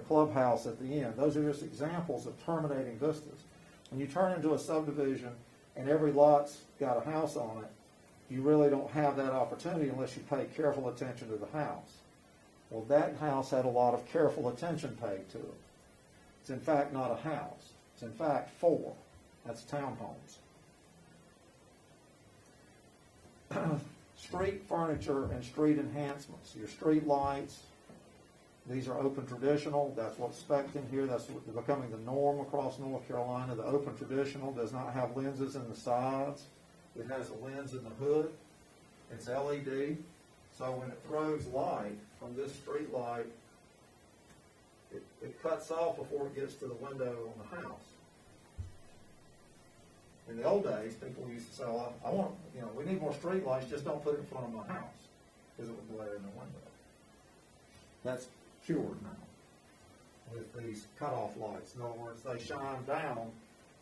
clubhouse at the end. Those are just examples of terminating vistas. When you turn into a subdivision and every lot's got a house on it, you really don't have that opportunity unless you pay careful attention to the house. Well, that house had a lot of careful attention paid to it. It's in fact not a house. It's in fact 4. That's townhomes. Street furniture and street enhancements. Your street lights, these are open traditional. That's what's spec'd in here. That's becoming the norm across North Carolina. The open traditional does not have lenses in the sides. It has a lens in the hood. It's LED. So when it throws light from this street light, it cuts off before it gets to the window on the house. In the old days, people used to say, well, I want, we need more street lights, just don't put it in front of my house, because it would glare in the window. That's cured now with these cutoff lights. In other words, they shine down,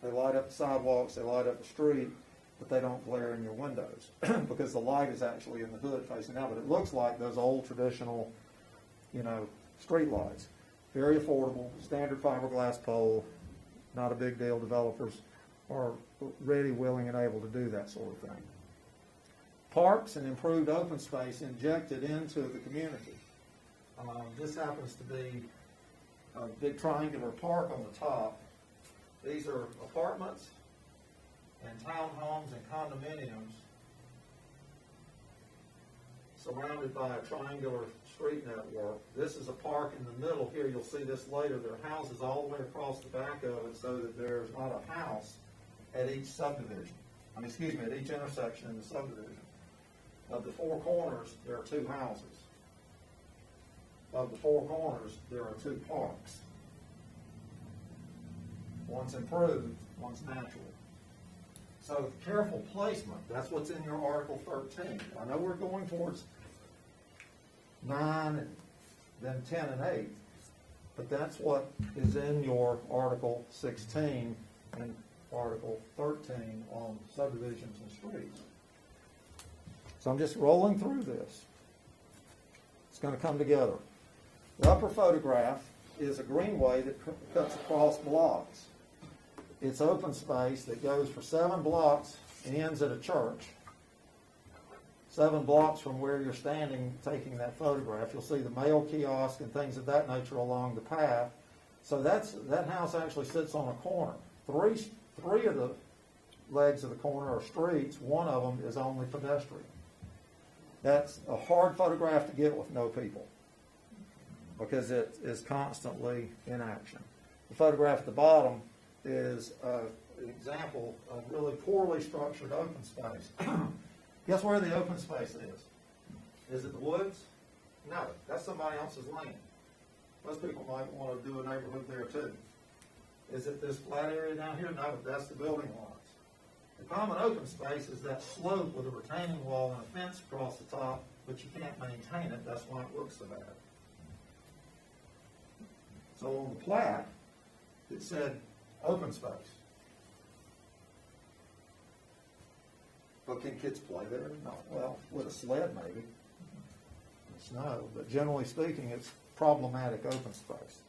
they light up the sidewalks, they light up the street, but they don't glare in your windows because the light is actually in the hood facing out. But it looks like those old traditional, street lights. Very affordable, standard fiberglass pole, not a big deal. Developers are ready, willing, and able to do that sort of thing. Parks and improved open space injected into the community. This happens to be a big triangular park on the top. These are apartments and townhomes and condominiums surrounded by a triangular street network. This is a park in the middle here. You'll see this later. There are houses all the way across the back of it so that there's not a house at each subdivision. At each intersection in the subdivision. Of the four corners, there are two houses. Of the four corners, there are two parks. One's improved, one's natural. So careful placement, that's what's in your Article 13. I know we're going towards 9 and then 10 and 8, but that's what is in your Article 16 and Article 13 on subdivisions and streets. So I'm just rolling through this. It's going to come together. The upper photograph is a greenway that cuts across blocks. It's open space that goes for 7 blocks and ends at a church. 7 blocks from where you're standing taking that photograph. You'll see the mail kiosk and things of that nature along the path. So that house actually sits on a corner. Three of the legs of the corner are streets. One of them is only pedestrian. That's a hard photograph to get with no people because it is constantly in action. The photograph at the bottom is an example of really poorly structured open space. Guess where the open space is? Is it the woods? No, that's somebody else's land. Most people might want to do a neighborhood there too. Is it this flat area down here? No, that's the building lots. The common open space is that slope with a retaining wall and a fence across the top, but you can't maintain it. That's why it looks so bad. So on the plat, it said open space. But can kids play there? No. Well, with a sled maybe. Snow, but generally speaking, it's problematic open space.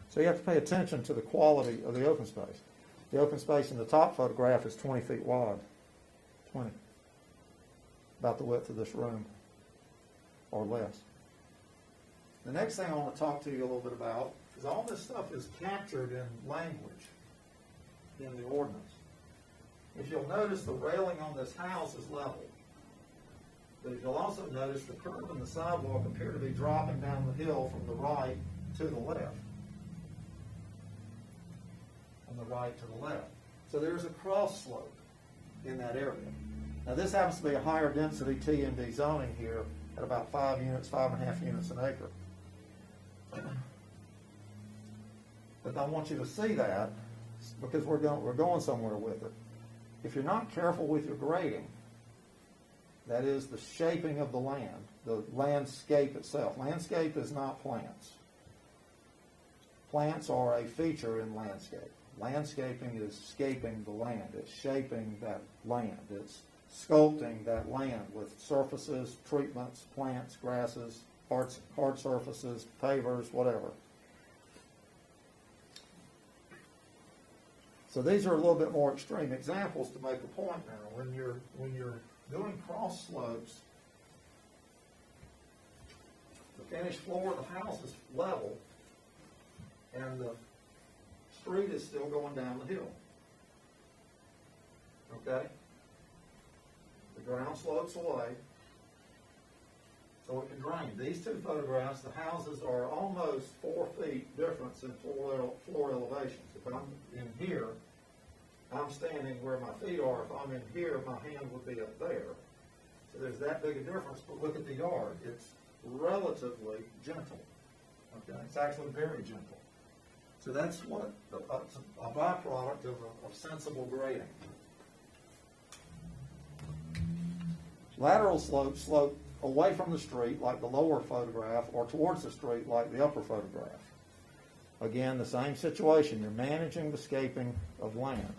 So you have to pay attention to the quality of the open space. The open space in the top photograph is 20 feet wide. 20. About the width of this room, or less. The next thing I want to talk to you a little bit about is all this stuff is captured in language in the ordinance. If you'll notice, the railing on this house is level. But if you'll also notice, the curb and the sidewalk appear to be dropping down the hill from the right to the left. From the right to the left. So there's a cross slope in that area. Now this happens to be a higher density TMD zoning here at about 5 units, 5.5 units an acre. But I want you to see that because we're going somewhere with it. If you're not careful with your grading, that is the shaping of the land, the landscape itself. Landscape is not plants. Plants are a feature in landscape. Landscaping is scaping the land. It's shaping that land. It's sculpting that land with surfaces, treatments, plants, grasses, hard surfaces, pavers, whatever. So these are a little bit more extreme examples to make a point now. When you're doing cross slopes, the finished floor of the house is level, and the street is still going down the hill. Okay? The ground slopes away, so it can drain. These two photographs, the houses are almost 4 feet difference in floor elevations. If I'm in here, I'm standing where my feet are. If I'm in here, my hand would be up there. So there's that big a difference, but look at the yard. It's relatively gentle. Okay? It's actually very gentle. So that's what a byproduct of sensible grading. Lateral slopes slope away from the street like the lower photograph or towards the street like the upper photograph. Again, the same situation. You're managing the scaping of land.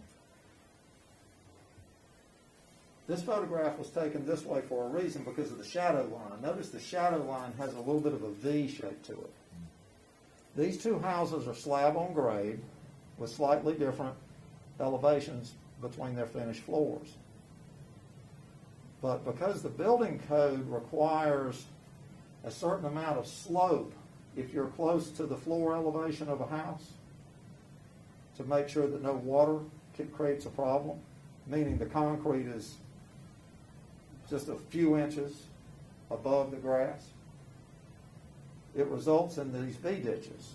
This photograph was taken this way for a reason because of the shadow line. Notice the shadow line has a little bit of a V shape to it. These two houses are slab on grade with slightly different elevations between their finished floors. But because the building code requires a certain amount of slope if you're close to the floor elevation of a house to make sure that no water creates a problem, meaning the concrete is just a few inches above the grass, it results in these V ditches.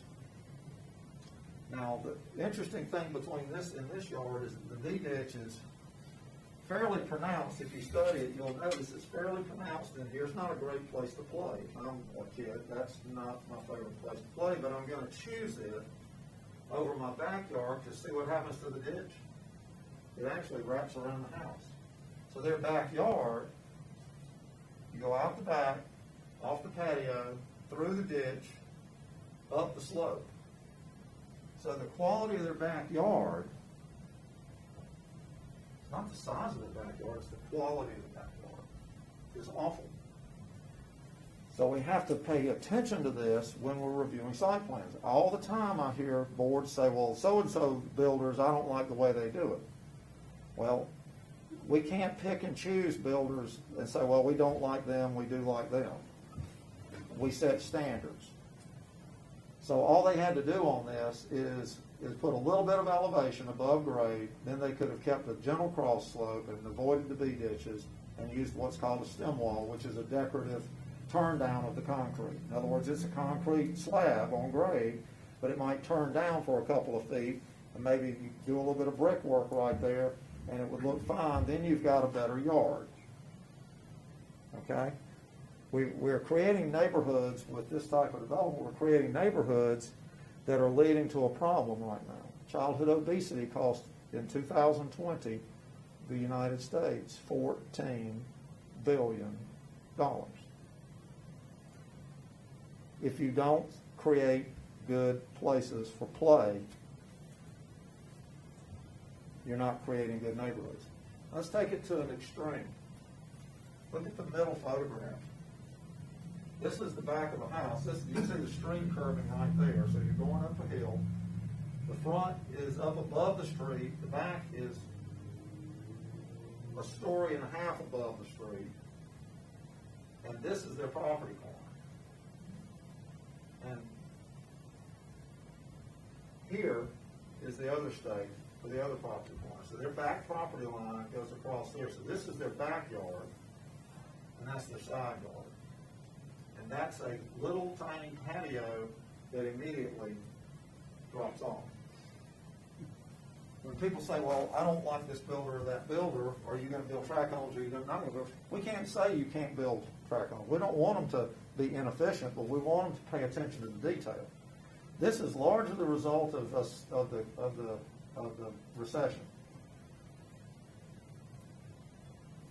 Now, the interesting thing between this and this yard is that the V ditch is fairly pronounced. If you study it, you'll notice it's fairly pronounced, and here's not a great place to play. If I'm a kid, that's not my favorite place to play, but I'm gonna choose it over my backyard to see what happens to the ditch. It actually wraps around the house. So their backyard, you go out the back, off the patio, through the ditch, up the slope. So the quality of their backyard, not the size of the backyard, it's the quality of the backyard, is awful. So we have to pay attention to this when we're reviewing site plans. All the time I hear boards say, well, so-and-so builders, I don't like the way they do it. Well, we can't pick and choose builders and say, well, we don't like them, we do like them. We set standards. So all they had to do on this is put a little bit of elevation above grade, then they could have kept a gentle cross slope and avoided the V ditches and used what's called a stem wall, which is a decorative turn down of the concrete. In other words, it's a concrete slab on grade, but it might turn down for a couple of feet, and maybe you do a little bit of brickwork right there, and it would look fine. Then you've got a better yard. Okay? We're creating neighborhoods with this type of development. We're creating neighborhoods that are leading to a problem right now. Childhood obesity cost in 2020 the United States $14 billion. If you don't create good places for play, you're not creating good neighborhoods. Let's take it to an extreme. Look at the middle photograph. This is the back of a house. You see the stream curving right there. So you're going up a hill. The front is up above the street. The back is a story and a half above the street. And this is their property corner. And here is the other stake for the other property corner. So their back property line goes across here. So this is their backyard, and that's their side yard. And that's a little tiny patio that immediately drops off. When people say, well, I don't like this builder or that builder, are you going to build track homes or are you not going to build? We can't say you can't build track homes. We don't want them to be inefficient, but we want them to pay attention to the detail. This is largely the result of the recession.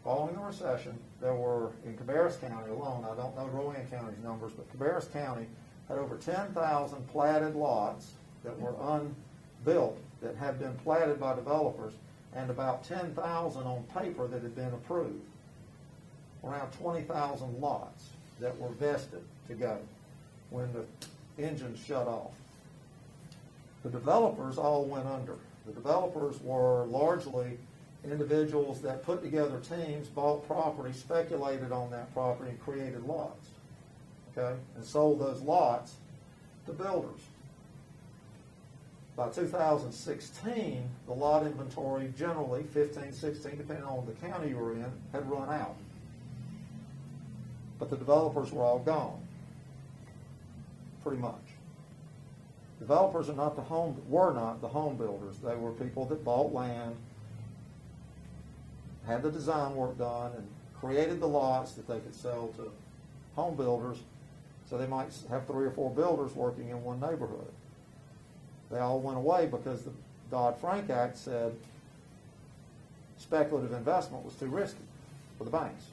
Following the recession, there were, in Cabarrus County alone, I don't know Rowan County's numbers, but Cabarrus County had over 10,000 platted lots that were unbuilt, that had been platted by developers, and about 10,000 on paper that had been approved. Around 20,000 lots that were vested to go when the engines shut off. The developers all went under. The developers were largely individuals that put together teams, bought property, speculated on that property, and created lots, okay, and sold those lots to builders. By 2016, the lot inventory generally, 15, 16, depending on the county you were in, had run out. But the developers were all gone, pretty much. Developers were not the home builders. They were people that bought land, had the design work done, and created the lots that they could sell to home builders, so they might have 3 or 4 builders working in one neighborhood. They all went away because the Dodd-Frank Act said speculative investment was too risky for the banks.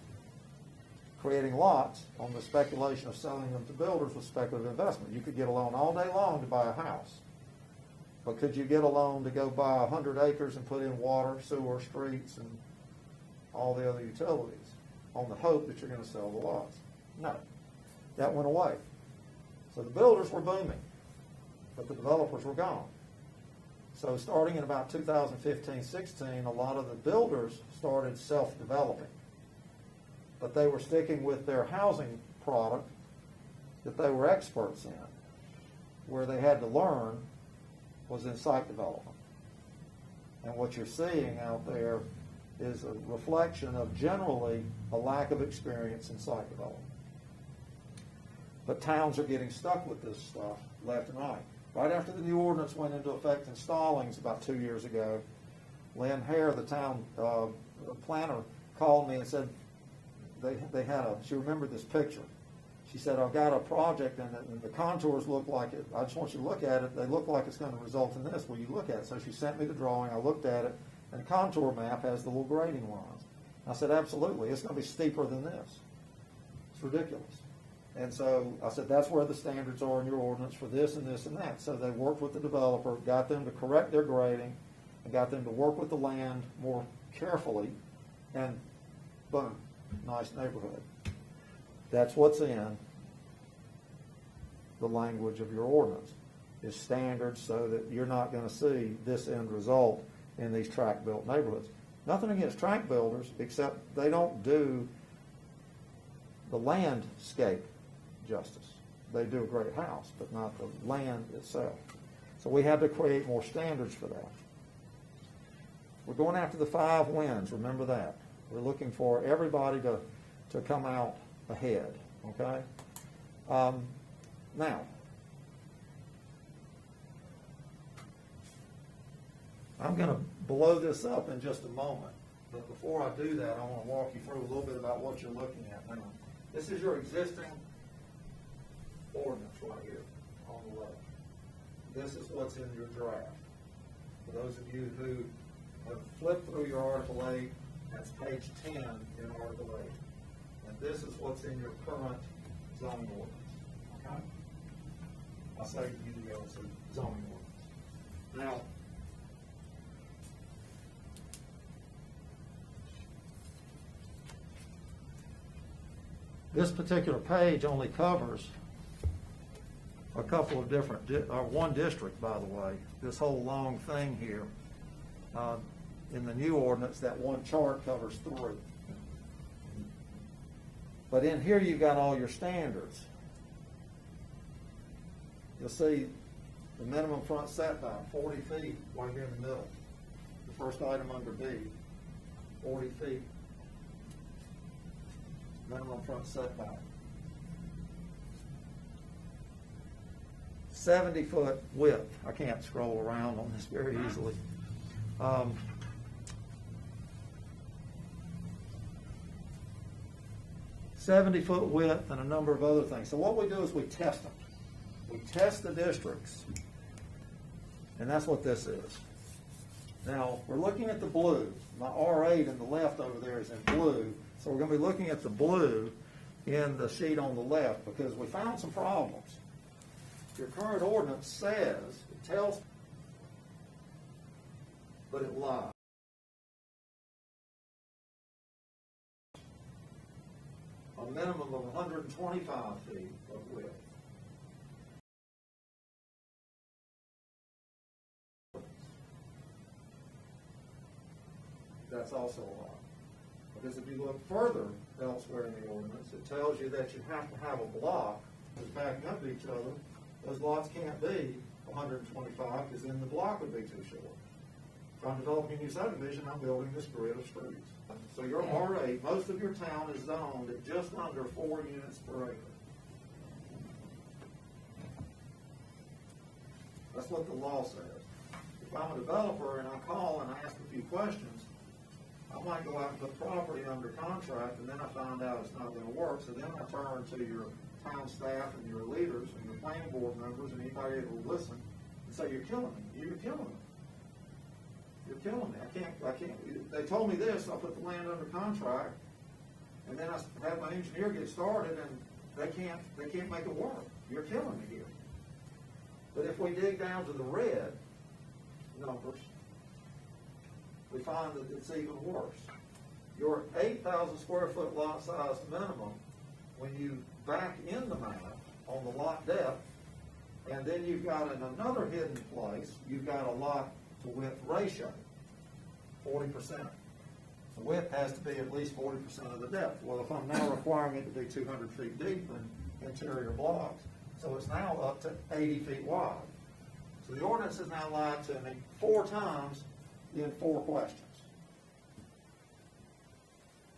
Creating lots on the speculation of selling them to builders was speculative investment. You could get a loan all day long to buy a house, but could you get a loan to go buy 100 acres and put in water, sewer, streets, and all the other utilities on the hope that you're going to sell the lots? No. That went away. So the builders were booming, but the developers were gone. So starting in about 2015-16, a lot of the builders started self-developing, but they were sticking with their housing product that they were experts in. Where they had to learn was in site development. And what you're seeing out there is a reflection of generally a lack of experience in site development. But towns are getting stuck with this stuff left and right. Right after the new ordinance went into effect in Stallings about 2 years ago, Lynn Hare, the town planner, called me and said they had she remembered this picture. She said, I've got a project and the contours look like it. I just want you to look at it. They look like it's going to result in this. Will you look at it? So she sent me the drawing. I looked at it, and the contour map has the little grading lines. I said, absolutely. It's going to be steeper than this. It's ridiculous. And so I said, that's where the standards are in your ordinance for this and this and that. So they worked with the developer, got them to correct their grading, and got them to work with the land more carefully, and boom, nice neighborhood. That's what's in the language of your ordinance, is standards so that you're not going to see this end result in these tract-built neighborhoods. Nothing against tract builders, except they don't do the landscape justice. They do a great house, but not the land itself. So we had to create more standards for that. We're going after the 5 wins, remember that. We're looking for everybody to come out ahead, okay? Now, I'm going to blow this up in just a moment, but before I do that, I want to walk you through a little bit about what you're looking at now. This is your existing ordinance right here on the left. This is what's in your draft. For those of you who have flipped through your Article 8, that's page 10 in Article 8. And this is what's in your current zoning ordinance. Okay? I say UDO's zoning ordinance. Now, this particular page only covers a couple of different, one district, by the way. This whole long thing here, in the new ordinance, that one chart covers 3. But in here, you've got all your standards. You'll see the minimum front setback, 40 feet, right here in the middle. The first item under B, 40 feet. Minimum front setback. 70-foot width. I can't scroll around on this very easily. 70-foot width and a number of other things. So what we do is we test them. We test the districts, and that's what this is. Now, we're looking at the blue. My R8 in the left over there is in blue, so we're going to be looking at the blue in the sheet on the left because we found some problems. Your current ordinance says, it tells, but it lies. A minimum of 125 feet of width. That's also a lot. Because if you look further elsewhere in the ordinance, it tells you that you have to have a block that's backing up to each other. Those lots can't be 125 because then the block would be too short. If I'm developing a new subdivision, I'm building this grid of streets. So your R8, most of your town is zoned at just under 4 units per acre. That's what the law says. If I'm a developer and I call and I ask a few questions, I might go out and put property under contract, and then I find out it's not going to work. So then I turn to your town staff and your leaders and your planning board members and anybody that will listen and say, "You're killing me. You're killing me. You're killing me. I can't. They told me this. I put the land under contract, and then I had my engineer get started, and they can't make it work. You're killing me here." But if we dig down to the red numbers, we find that it's even worse. Your 8,000 square foot lot size minimum, when you back in the map on the lot depth, and then you've got in another hidden place, you've got a lot to width ratio, 40%. The width has to be at least 40% of the depth. Well, if I'm now requiring it to be 200 feet deep in interior blocks, so it's now up to 80 feet wide. So the ordinance has now lied to me 4 times in 4 questions.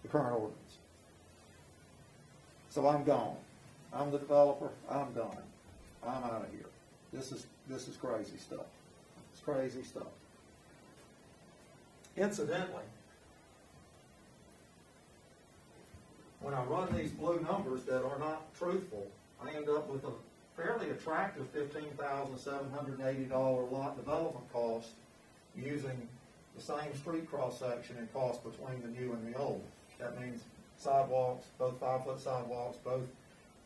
The current ordinance. So I'm gone. I'm the developer, I'm done. I'm out of here. This is crazy stuff. It's crazy stuff. Incidentally, when I run these blue numbers that are not truthful, I end up with a fairly attractive $15,780 lot development cost using the same street cross-section and cost between the new and the old. That means sidewalks, both 5-foot sidewalks, both,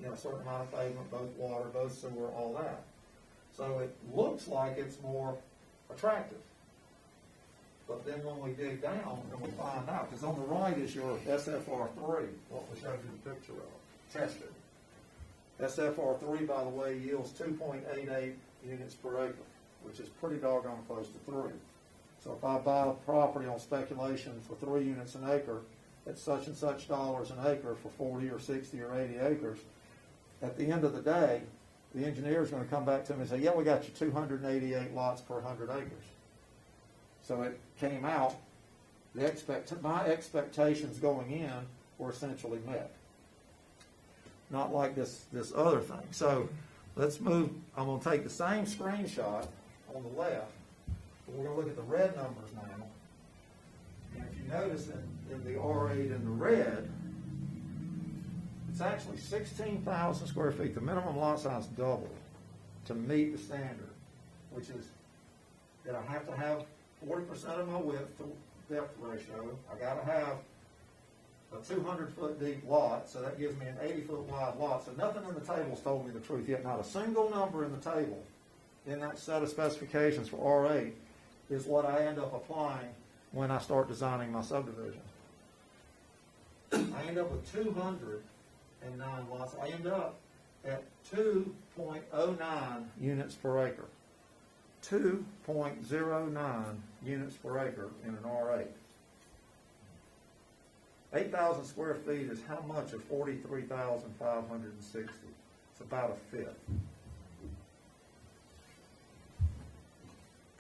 a certain amount of pavement, both water, both sewer, all that. So it looks like it's more attractive. But then when we dig down and we find out, because on the right is your SFR3, what we showed you the picture of, tested. SFR3, by the way, yields 2.88 units per acre, which is pretty doggone close to 3. So if I buy a property on speculation for 3 units an acre, at such and such dollars an acre for 40 or 60 or 80 acres, at the end of the day, the engineer is going to come back to me and say, yeah, we got you 288 lots per 100 acres. So it came out, my expectations going in were essentially met. Not like this other thing. So let's move, I'm going to take the same screenshot on the left, but we're going to look at the red numbers now. And if you notice in the R8 in the red, it's actually 16,000 square feet. The minimum lot size doubled to meet the standard, which is that I have to have 40% of my width to depth ratio. I got to have a 200-foot deep lot, so that gives me an 80-foot wide lot. So nothing in the table's told me the truth yet. Not a single number in the table in that set of specifications for R8 is what I end up applying when I start designing my subdivision. I end up with 209 lots. I end up at 2.09 units per acre. 2.09 units per acre in an R8. 8,000 square feet is how much of 43,560? It's about a fifth.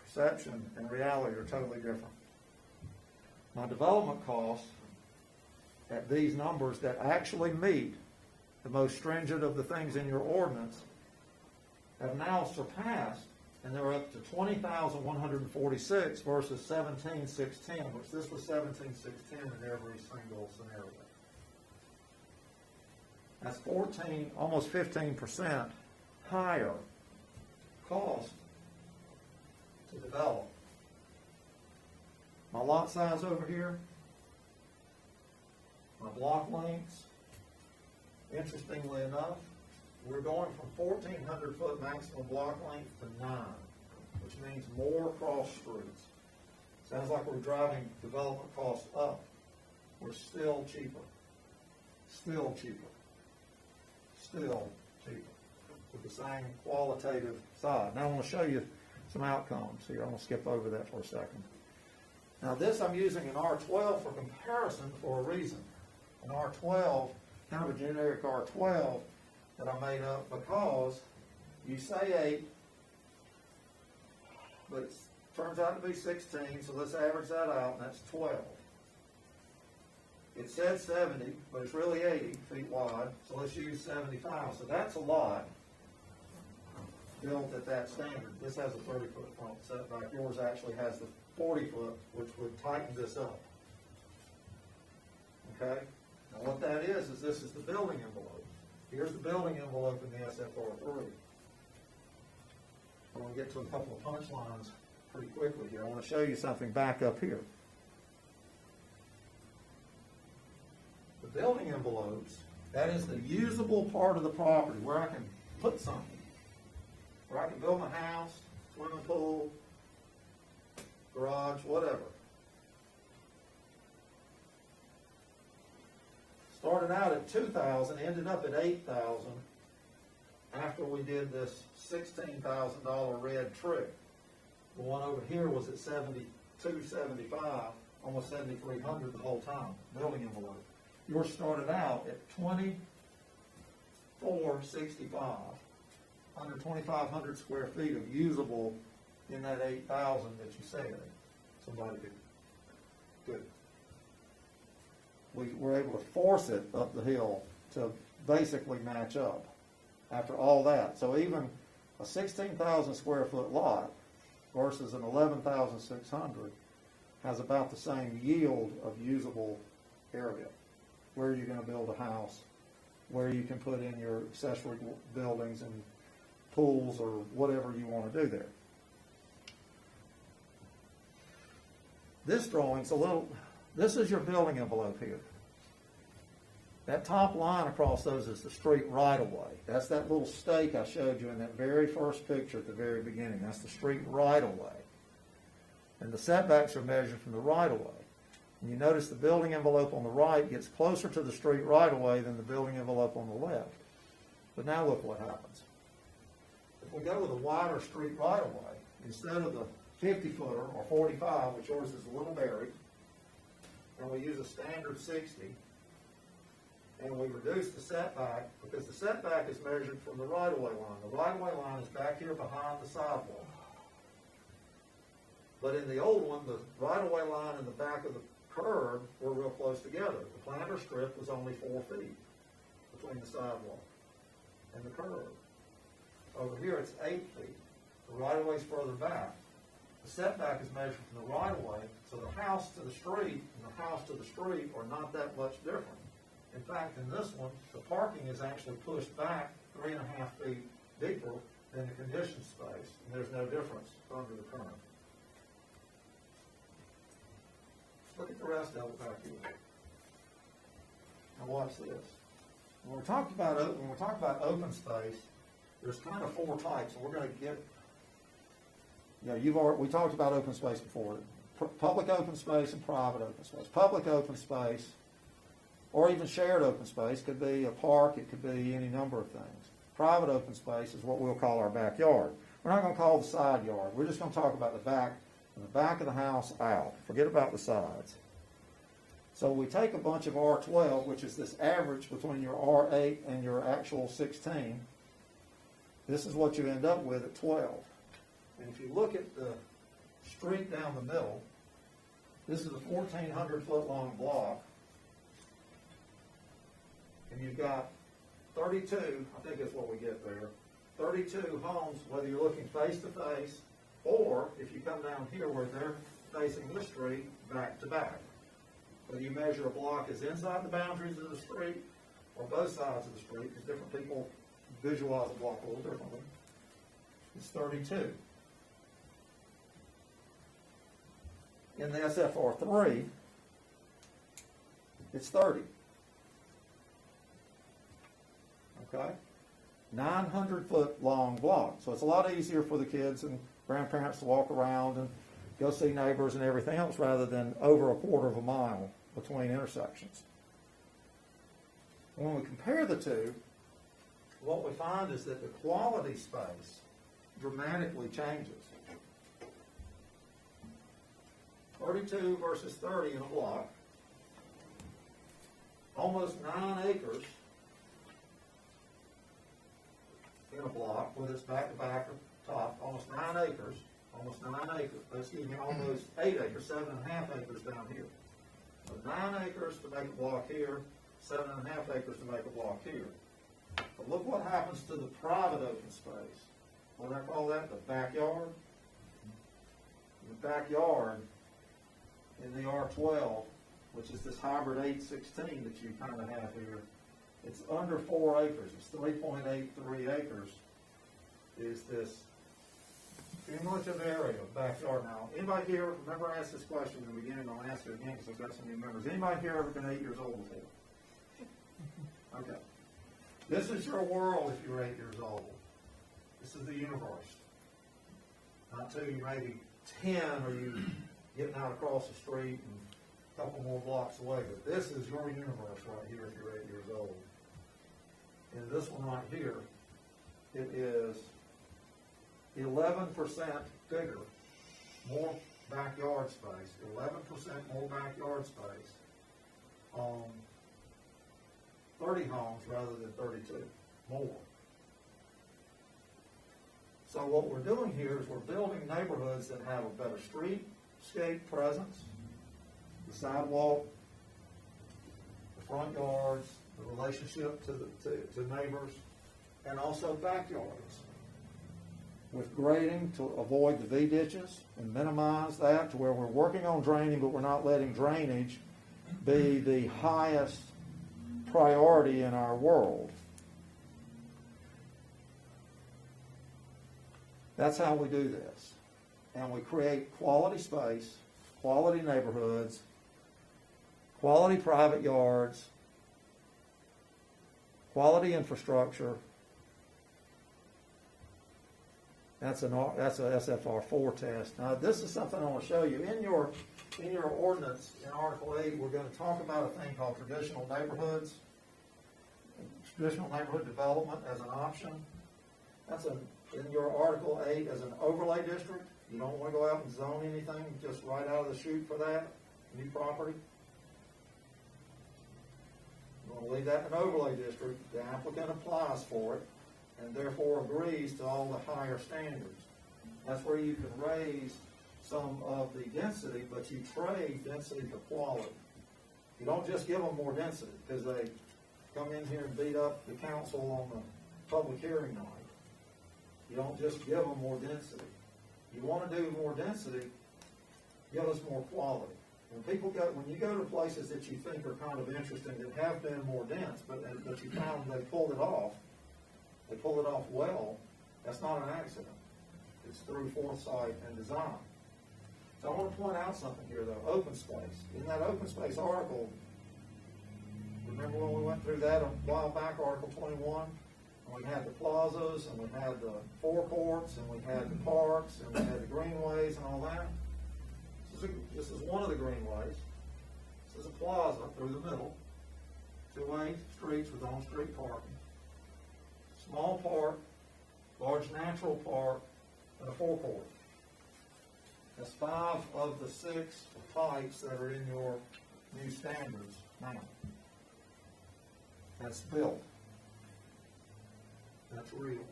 Perception and reality are totally different. My development costs at these numbers that actually meet the most stringent of the things in your ordinance have now surpassed, and they're up to 20,146 versus 17,610, which this was 17,610 in every single scenario. That's 14, almost 15% higher cost to develop. My lot size over here, my block lengths, interestingly enough, we're going from 1,400 foot maximum block length to 9, which means more cross streets. Sounds like we're driving development costs up. We're still cheaper. Still cheaper. Still cheaper. With the same qualitative side. Now I want to show you some outcomes here. I'm going to skip over that for a second. Now this I'm using an R12 for comparison for a reason. An R12, kind of a generic R12 that I made up because you say 8, but it turns out to be 16, so let's average that out, and that's 12. It said 70, but it's really 80 feet wide, so let's use 75. So that's a lot built at that standard. This has a 30-foot front setback. Yours actually has the 40-foot, which would tighten this up. Okay? Now what that is this is the building envelope. Here's the building envelope in the SFR3. I want to get to a couple of punchlines pretty quickly here. I want to show you something back up here. The building envelopes, that is the usable part of the property where I can put something. Where I can build my house, swimming pool, garage, whatever. Started out at 2,000, ended up at 8,000 after we did this $16,000 red trick. The one over here was at 7,275, almost 7,300 the whole time, building envelope. Yours started out at 2,465, under 2,500 square feet of usable in that 8,000 that you said somebody could. We were able to force it up the hill to basically match up. after all that. So even a 16,000 square foot lot versus an 11,600 has about the same yield of usable area. Where you're gonna build a house, where you can put in your accessory buildings and pools or whatever you wanna do there. This drawing's a little, this is your building envelope here. That top line across those is the street right of way. That's that little stake I showed you in that very first picture at the very beginning. That's the street right of way. And the setbacks are measured from the right of way. And you notice the building envelope on the right gets closer to the street right of way than the building envelope on the left. But now look what happens. If we go with a wider street right of way, instead of the 50-footer or 45, which yours is a little buried, and we use a standard 60, and we reduce the setback, because the setback is measured from the right-of-way line. The right-of-way line is back here behind the sidewalk. But in the old one, the right-of-way line and the back of the curb were real close together. The planter strip was only 4 feet between the sidewalk and the curb. Over here, it's 8 feet. The right-of-way's further back. The setback is measured from the right-of-way, so the house to the street and the house to the street are not that much different. In fact, in this one, the parking is actually pushed back 3.5 feet deeper than the conditioned space, and there's no difference under the current. Look at the rest of it back here. Now watch this. When we talk about open space, there's kind of 4 types, and we're going to get. We talked about open space before. Public open space and private open space. Public open space, or even shared open space, could be a park, it could be any number of things. Private open space is what we'll call our backyard. We're not going to call the side yard. We're just going to talk about the back, from the back of the house out. Forget about the sides. So we take a bunch of R12, which is this average between your R8 and your actual 16. This is what you end up with at 12. And if you look at the street down the middle, this is a 1,400-foot long block. And you've got 32, I think is what we get there, 32 homes, whether you're looking face to face, or if you come down here where they're facing the street, back to back. Whether you measure a block as inside the boundaries of the street or both sides of the street, because different people visualize a block a little differently, it's 32. In the SFR3, it's 30. Okay? 900-foot long block. So it's a lot easier for the kids and grandparents to walk around and go see neighbors and everything else rather than over a quarter of a mile between intersections. When we compare the two, what we find is that the quality space dramatically changes. 32 versus 30 in a block, almost 9 acres in a block with its back-to-back top, almost 9 acres, almost 8 acres, 7.5 acres down here. So 9 acres to make a block here, 7.5 acres to make a block here. But look what happens to the private open space. What do I call that? The backyard. The backyard in the R12, which is this hybrid 816 that you kind of have here, it's under 4 acres. It's 3.83 acres is this cumulative area of backyard. Now, anybody here, remember I asked this question in the beginning, I'll ask it again because I've got some new members. Anybody here ever been 8 years old before? Okay. This is your world if you're 8 years old. This is the universe. Not till you maybe 10 or you getting out across the street and a couple more blocks away. But this is your universe right here if you're 8 years old. And this one right here, it is 11% bigger, more backyard space, 11% more backyard space on 30 homes rather than 32 more. So what we're doing here is we're building neighborhoods that have a better streetscape presence, the sidewalk, the front yards, the relationship to neighbors, and also backyards, with grading to avoid the V-ditches and minimize that to where we're working on draining, but we're not letting drainage be the highest priority in our world. That's how we do this. And we create quality space, quality neighborhoods, quality private yards, quality infrastructure. That's a SFR4 test. Now, this is something I want to show you. In your ordinance, in Article 8, we're going to talk about a thing called traditional neighborhoods, traditional neighborhood development as an option. That's in your Article 8 as an overlay district. You don't want to go out and zone anything just right out of the chute for that, new property. You want to leave that in an overlay district. The applicant applies for it and therefore agrees to all the higher standards. That's where you can raise some of the density, but you trade density for quality. You don't just give them more density because they come in here and beat up the council on the public hearing night. You don't just give them more density. You want to do more density, give us more quality. When you go to places that you think are kind of interesting that have been more dense, but you found they pulled it off well, that's not an accident. It's through foresight and design. So I want to point out something here though, open space. In that open space article, remember when we went through that a while back, Article 21? And we had the plazas, and we had the forecourts, and we had the parks, and we had the greenways and all that. This is one of the greenways. This is a plaza through the middle. Two-way streets with on-street parking. Small park, large natural park, and a forecourt. That's 5 of the 6 types that are in your new standards now. That's built. That's real.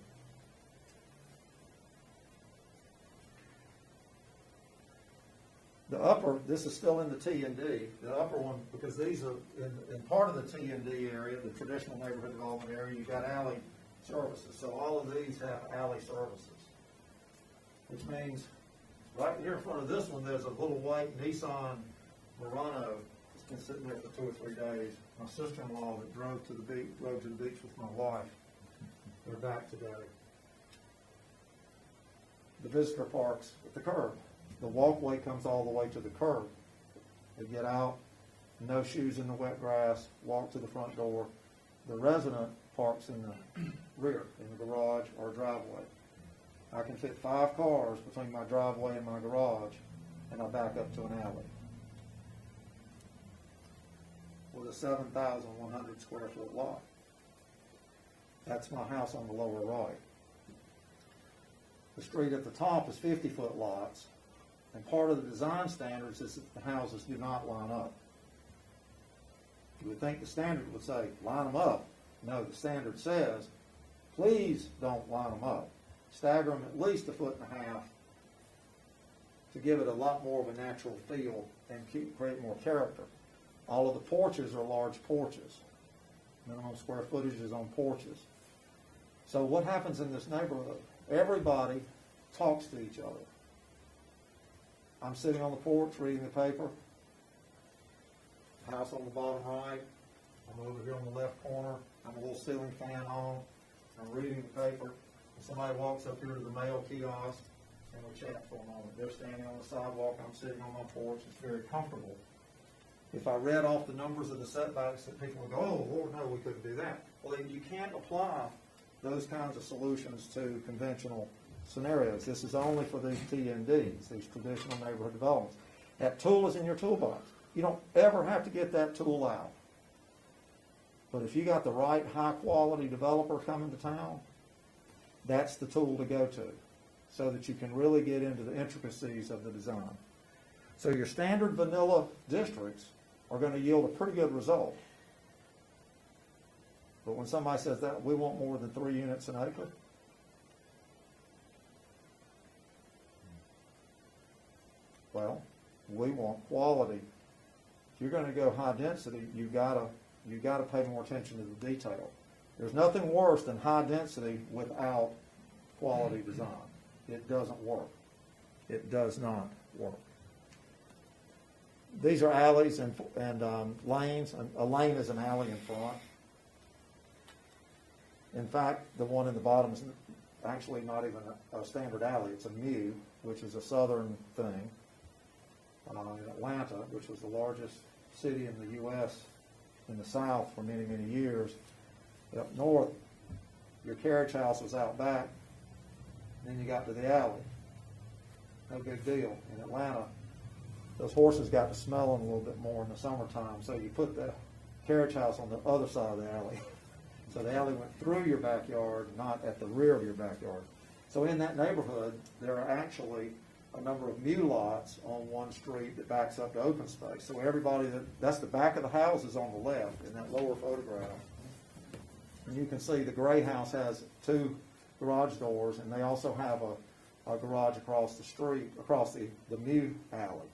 The upper, this is still in the T&D. The upper one, because these are in part of the T&D area, the traditional neighborhood development area, you've got alley services. So all of these have alley services, which means right here in front of this one, there's a little white Nissan Murano. It's been sitting there for 2 or 3 days. My sister-in-law that drove to the beach with my wife. They're back today. The visitor park's at the curb. The walkway comes all the way to the curb. They get out, no shoes in the wet grass, walk to the front door. The resident parks in the rear, in the garage or driveway. I can fit 5 cars between my driveway and my garage, and I back up to an alley. With a 7,100 square foot lot. That's my house on the lower right. The street at the top is 50-foot lots, and part of the design standards is that the houses do not line up. You would think the standard would say, line them up. No, the standard says, please don't line them up. Stagger them at least 1.5 feet to give it a lot more of a natural feel and create more character. All of the porches are large porches. Minimum square footage is on porches. So what happens in this neighborhood? Everybody talks to each other. I'm sitting on the porch reading the paper. House on the bottom right. I'm over here on the left corner. I'm a little ceiling fan on. I'm reading the paper. And somebody walks up here to the mail kiosk and we chat for a moment. They're standing on the sidewalk. I'm sitting on my porch. It's very comfortable. If I read off the numbers of the setbacks, that people would go, oh, Lord, no, we couldn't do that. Well, you can't apply those kinds of solutions to conventional scenarios. This is only for these T&Ds, these traditional neighborhood developments. That tool is in your toolbox. You don't ever have to get that tool out. But if you got the right high-quality developer coming to town, that's the tool to go to so that you can really get into the intricacies of the design. So your standard vanilla districts are going to yield a pretty good result. But when somebody says that we want more than 3 units an acre, well, we want quality. If you're going to go high density, you gotta pay more attention to the detail. There's nothing worse than high density without quality design. It doesn't work. It does not work. These are alleys and lanes. A lane is an alley in front. In fact, the one in the bottom is actually not even a standard alley. It's a mu, which is a southern thing. In Atlanta, which was the largest city in the U.S. in the South for many, many years, up north, your carriage house was out back, then you got to the alley. No big deal. In Atlanta, those horses got to smelling a little bit more in the summertime, so you put the carriage house on the other side of the alley. So the alley went through your backyard, not at the rear of your backyard. So in that neighborhood, there are actually a number of mu lots on one street that backs up to open space. So everybody, that's the back of the houses on the left in that lower photograph. And you can see the gray house has 2 garage doors, and they also have a garage across the street, across the mu alley.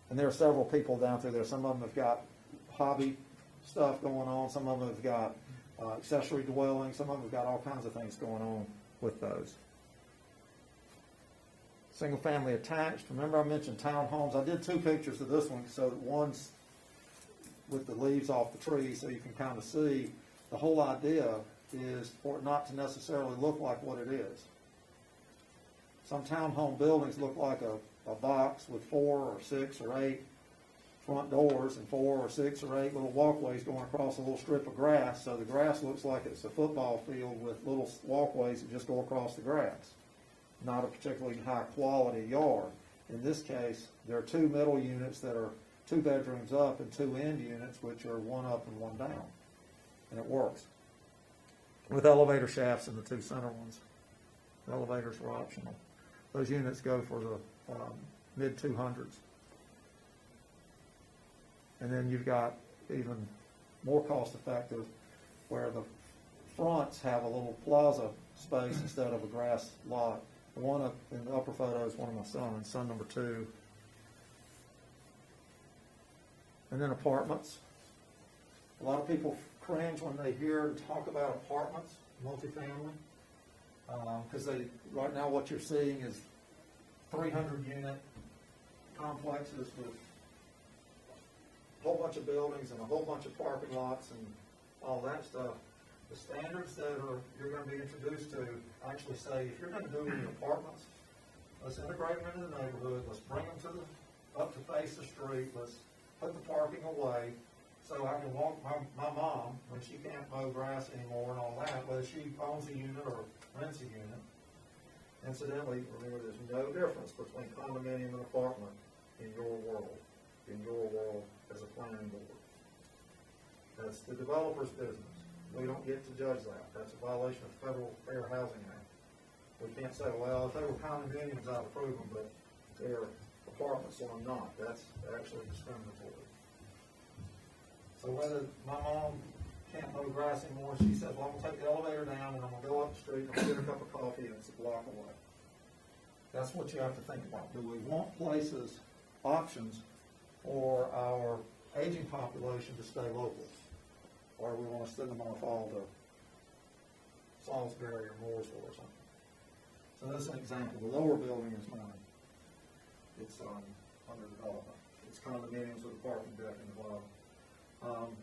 And there are several people down through there. Some of them have got hobby stuff going on. Some of them have got accessory dwellings. Some of them have got all kinds of things going on with those. Single family attached. Remember I mentioned townhomes. I did 2 pictures of this one, so that one's with the leaves off the tree so you can kind of see. The whole idea is for it not to necessarily look like what it is. Some townhome buildings look like a box with 4 or 6 or 8 front doors and 4 or 6 or 8 little walkways going across a little strip of grass. So the grass looks like it's a football field with little walkways that just go across the grass. Not a particularly high quality yard. In this case, there are 2 middle units that are 2 bedrooms up and 2 end units, which are 1 up and 1 down. And it works. With elevator shafts in the 2 center ones. The elevators were optional. Those units go for the mid-200s. And then you've got even more cost-effective where the fronts have a little plaza space instead of a grass lot. The one up in the upper photo is one of my sons, son number 2. And then apartments. A lot of people cringe when they hear talk about apartments, multifamily, because right now what you're seeing is 300-unit complexes with a whole bunch of buildings and a whole bunch of parking lots and all that stuff. The standards that you're going to be introduced to actually say, if you're going to do any apartments, let's integrate them into the neighborhood, let's bring them up to face the street, let's put the parking away, so I can walk my mom when she can't mow grass anymore and all that, whether she owns a unit or rents a unit. Incidentally, remember there's no difference between condominium and apartment in your world as a planning board. That's the developer's business. We don't get to judge that. That's a violation of Federal Fair Housing Act. We can't say, well, if they were condominiums, I'd approve them, but they're apartments, so I'm not. That's actually discriminatory. So whether my mom can't mow grass anymore, she says, well, I'm going to take the elevator down and I'm going to go up the street and I'm going to get a cup of coffee and it's a block away. That's what you have to think about. Do we want places, options for our aging population to stay local? Or do we want to send them off all to Salisbury or Mooresville or something? So this is an example. The lower building is mine. It's under development. It's condominiums with a parking deck in the bottom.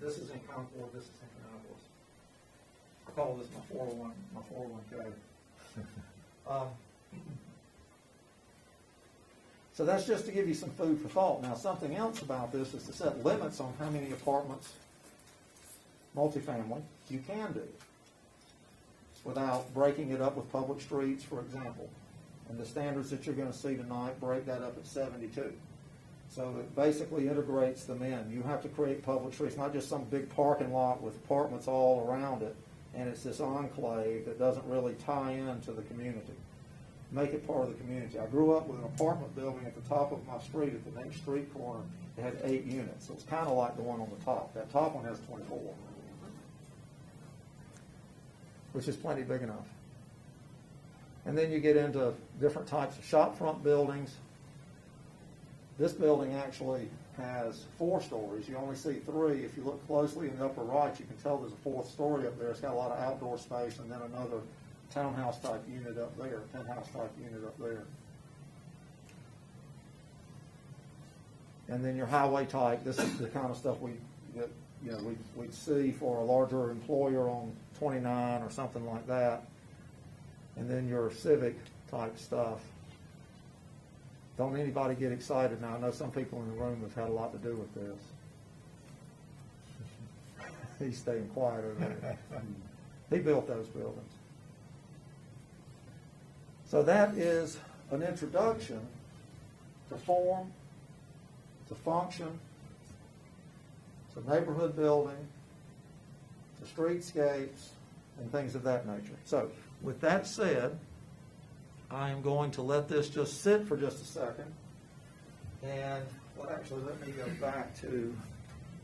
This is in Concord, this is in Kannapolis. I call this my 401k. So that's just to give you some food for thought. Now, something else about this is to set limits on how many apartments, multifamily, you can do without breaking it up with public streets, for example. And the standards that you're going to see tonight break that up at 72. So it basically integrates them in. You have to create public streets, not just some big parking lot with apartments all around it, and it's this enclave that doesn't really tie into the community. Make it part of the community. I grew up with an apartment building at the top of my street, at the next street corner. It had 8 units, so it's kind of like the one on the top. That top one has 24, which is plenty big enough. And then you get into different types of shop front buildings. This building actually has 4 stories. You only see 3. If you look closely in the upper right, you can tell there's a 4th story up there. It's got a lot of outdoor space, and then another townhouse type unit up there, penthouse type unit up there. And then your highway type, this is the kind of stuff we'd see for a larger employer on 29 or something like that. And then your civic type stuff. Don't anybody get excited now. I know some people in the room have had a lot to do with this. He's staying quiet over there. He built those buildings. So that is an introduction to form, to function, to neighborhood building, to streetscapes, and things of that nature. So, with that said, I am going to let this just sit for just a second. And, well, actually, let me go back to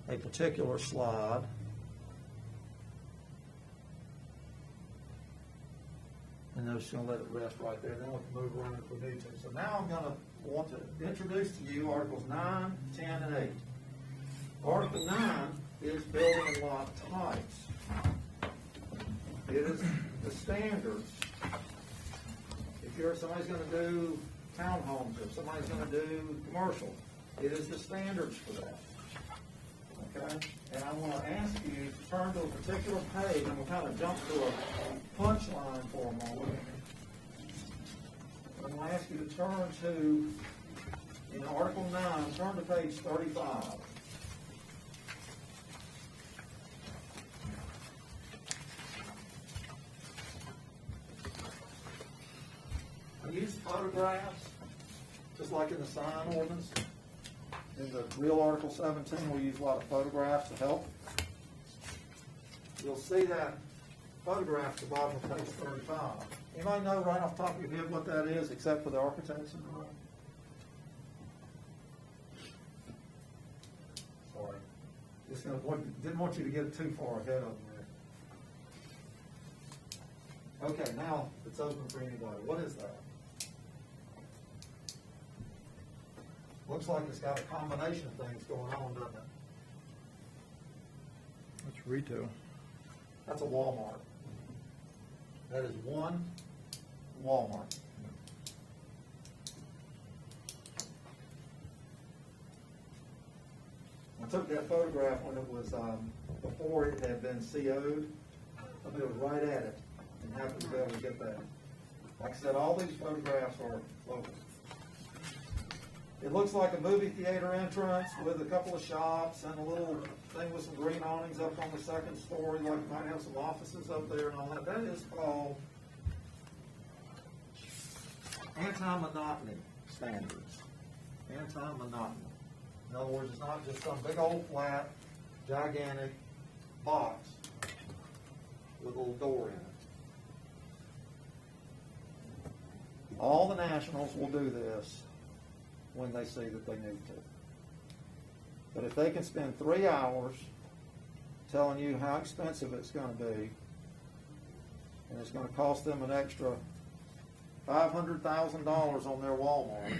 a particular slide. And I'm just going to let it rest right there. Then we can move around if we need to. So now I'm going to want to introduce to you Articles 9, 10, and 8. Article 9 is building and lot types. It is the standards. If somebody's going to do townhomes, or somebody's going to do commercial, it is the standards for that. Okay? And I want to ask you to turn to a particular page, and we'll kind of jump to a punchline for a moment. I'm going to ask you to turn to, in Article 9, turn to page 35. I use photographs, just like in the sign ordinance. In the real Article 17, we use a lot of photographs to help. You'll see that photograph at the bottom of page 35. Anybody know right off the top of your head what that is, except for the architects in the room? Sorry. Didn't want you to get too far ahead of me. Okay, now it's open for anybody. What is that? Looks like it's got a combination of things going on, doesn't it? That's retail. That's a Walmart. That is one Walmart. I took that photograph when it was, before it had been CO'd. I was right at it and happened to be able to get that. Like I said, all these photographs are local. It looks like a movie theater entrance with a couple of shops and a little thing with some green awnings up on the second story, like it might have some offices up there and all that. That is called anti-monotony standards. Anti-monotony. In other words, it's not just some big old flat, gigantic box with a little door in it. All the nationals will do this when they see that they need to. But if they can spend 3 hours telling you how expensive it's going to be, and it's going to cost them an extra $500,000 on their Walmart,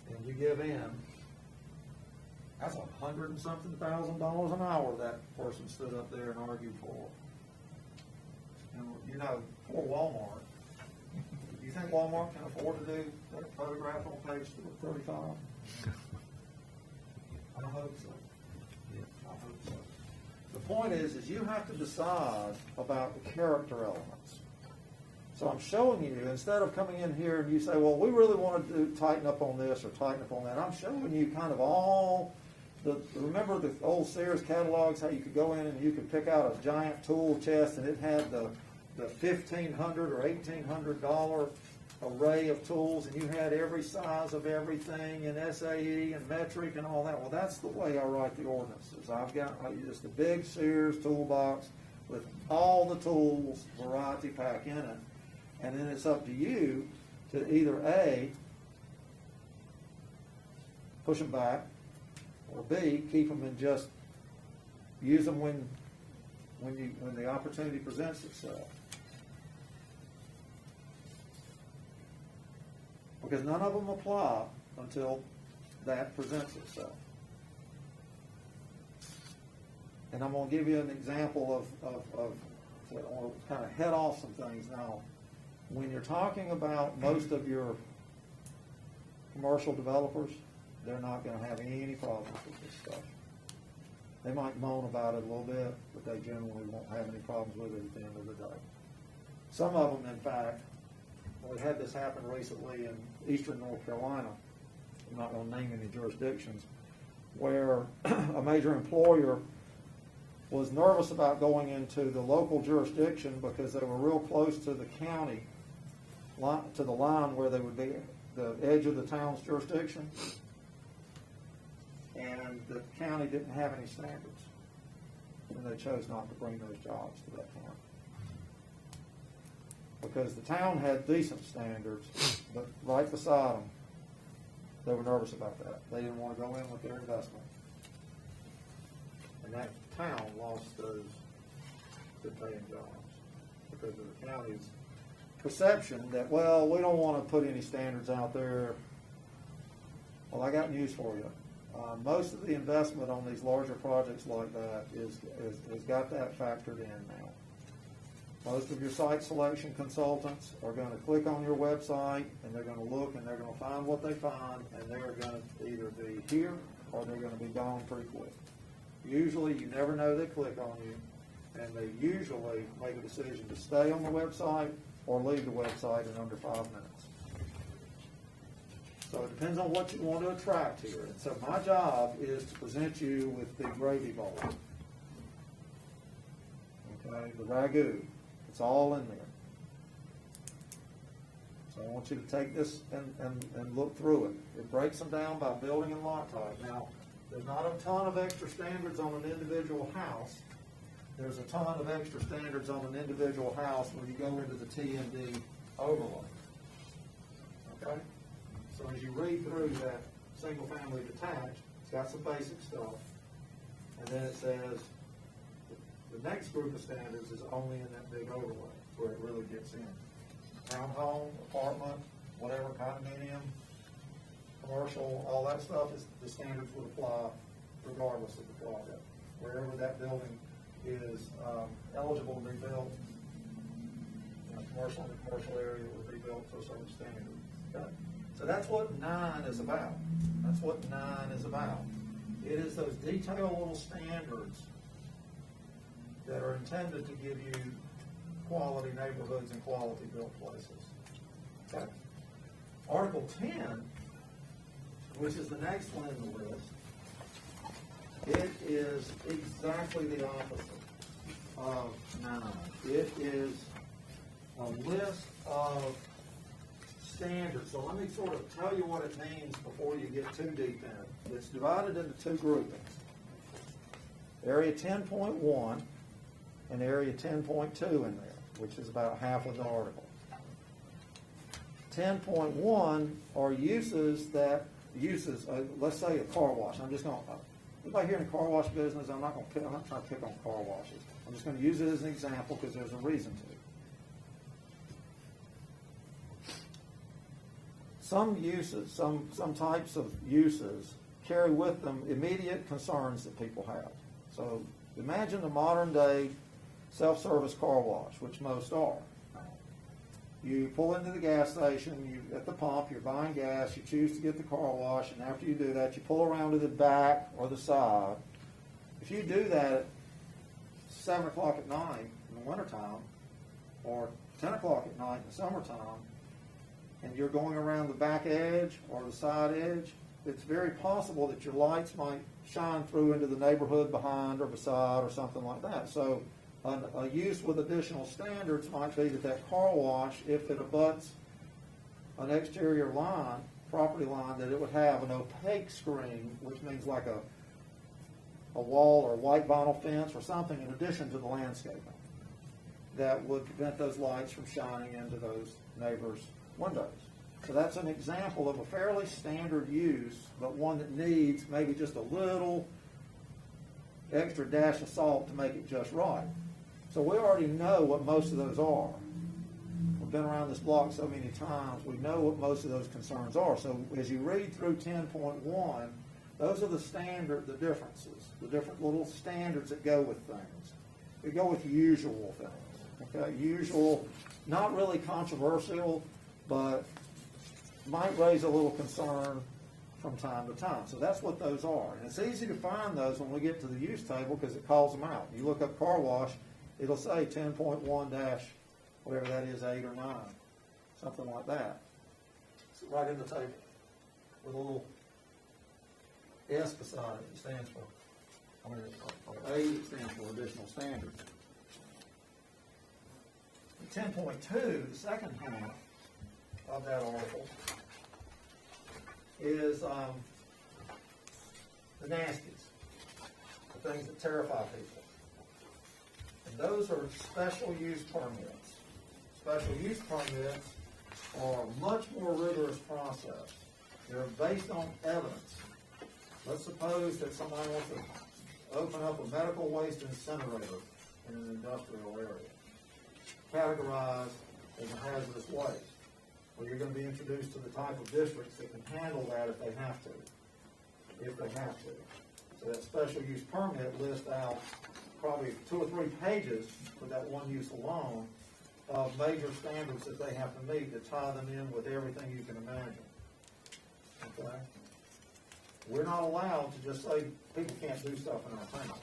and you give in, that's $100 and something thousand an hour that person stood up there and argued for. And you know, poor Walmart. Do you think Walmart can afford to do that photograph on page 35? I hope so. I hope so. The point is you have to decide about the character elements. So I'm showing you, instead of coming in here and you say, well, we really want to tighten up on this or tighten up on that, I'm showing you kind of all remember the old Sears catalogs, how you could go in and you could pick out a giant tool chest and it had the $1,500 or $1,800 array of tools, and you had every size of everything and SAE and metric and all that. Well, that's the way I write the ordinances. I've got just a big Sears toolbox with all the tools, variety pack in it, and then it's up to you to either A, push them back, or B, keep them and just use them when the opportunity presents itself. Because none of them apply until that presents itself. And I'm gonna give you an example of I want to kind of head off some things now. When you're talking about most of your commercial developers, they're not gonna have any problems with this stuff. They might moan about it a little bit, but they generally won't have any problems with it at the end of the day. Some of them, in fact, we had this happen recently in eastern North Carolina, I'm not gonna name any jurisdictions, where a major employer was nervous about going into the local jurisdiction because they were real close to the county, to the line where they would be, the edge of the town's jurisdiction. And the county didn't have any standards. And they chose not to bring those jobs to that county. Because the town had decent standards, but right beside them, they were nervous about that. They didn't want to go in with their investment. And that town lost those good paying jobs because of the county's perception that, well, we don't want to put any standards out there. Well, I got news for you. Most of the investment on these larger projects like that is got that factored in now. Most of your site selection consultants are going to click on your website and they're going to look and they're going to find what they find, and they're going to either be here or they're going to be gone pretty quick. Usually, you never know they click on you, and they usually make a decision to stay on the website or leave the website in under 5 minutes. So it depends on what you want to attract here. And so my job is to present you with the gravy bowl. Okay, the ragu. It's all in there. So I want you to take this and look through it. It breaks them down by building and lot type. Now, there's not a ton of extra standards on an individual house. There's a ton of extra standards on an individual house when you go into the TMD overlay. Okay? So as you read through that single family detached, it's got some basic stuff. And then it says the next group of standards is only in that big overlay where it really gets in. Townhome, apartment, whatever, condominium, commercial, all that stuff, is the standards would apply regardless of the project. Wherever that building is eligible to be built, commercial in the commercial area would be built to a certain standard. Okay? So that's what 9 is about. That's what 9 is about. It is those detailed little standards that are intended to give you quality neighborhoods and quality built places. Okay? Article 10, which is the next one in the list, it is exactly the opposite of 9. It is a list of standards. So let me sort of tell you what it means before you get too deep in it. It's divided into 2 groupings. Area 10.1 and Area 10.2 in there, which is about half of the article. 10.1 are uses, let's say a car wash. I'm just going to, anybody here in the car wash business, I'm not trying to pick on car washes. I'm just going to use it as an example because there's a reason to. Some uses, some types of uses carry with them immediate concerns that people have. So imagine a modern day self-service car wash, which most are. You pull into the gas station, at the pump, you're buying gas, you choose to get the car wash, and after you do that, you pull around to the back or the side. If you do that at 7 o'clock at night in the wintertime, or 10 o'clock at night in the summertime, and you're going around the back edge or the side edge, it's very possible that your lights might shine through into the neighborhood behind or beside or something like that. So a use with additional standards might be that car wash, if it abuts an exterior line, property line, that it would have an opaque screen, which means like a wall or white vinyl fence or something in addition to the landscaping that would prevent those lights from shining into those neighbors' windows. So that's an example of a fairly standard use, but one that needs maybe just a little extra dash of salt to make it just right. So we already know what most of those are. We're we've been around this block so many times, we know what most of those concerns are. So as you read through 10.1, those are the differences, the different little standards that go with things. We go with usual things, okay? Usual, not really controversial, but might raise a little concern from time to time. So that's what those are. And it's easy to find those when we get to the use table because it calls them out. You look up car wash, it'll say 10.1 dash, whatever that is, 8 or 9, something like that. It's right in the table with a little S beside it. It stands for, or A, it stands for additional standards. 10.2, the second half of that article, is the nasties, the things that terrify people. And those are special use permits. Special use permits are a much more rigorous process. They're based on evidence. Let's suppose that somebody wants to open up a medical waste incinerator in an industrial area, categorized as a hazardous waste. Well, you're going to be introduced to the type of districts that can handle that if they have to. So that special use permit lists out probably 2 or 3 pages for that one use alone of major standards that they have to meet to tie them in with everything you can imagine. Okay? We're not allowed to just say people can't do stuff in our town.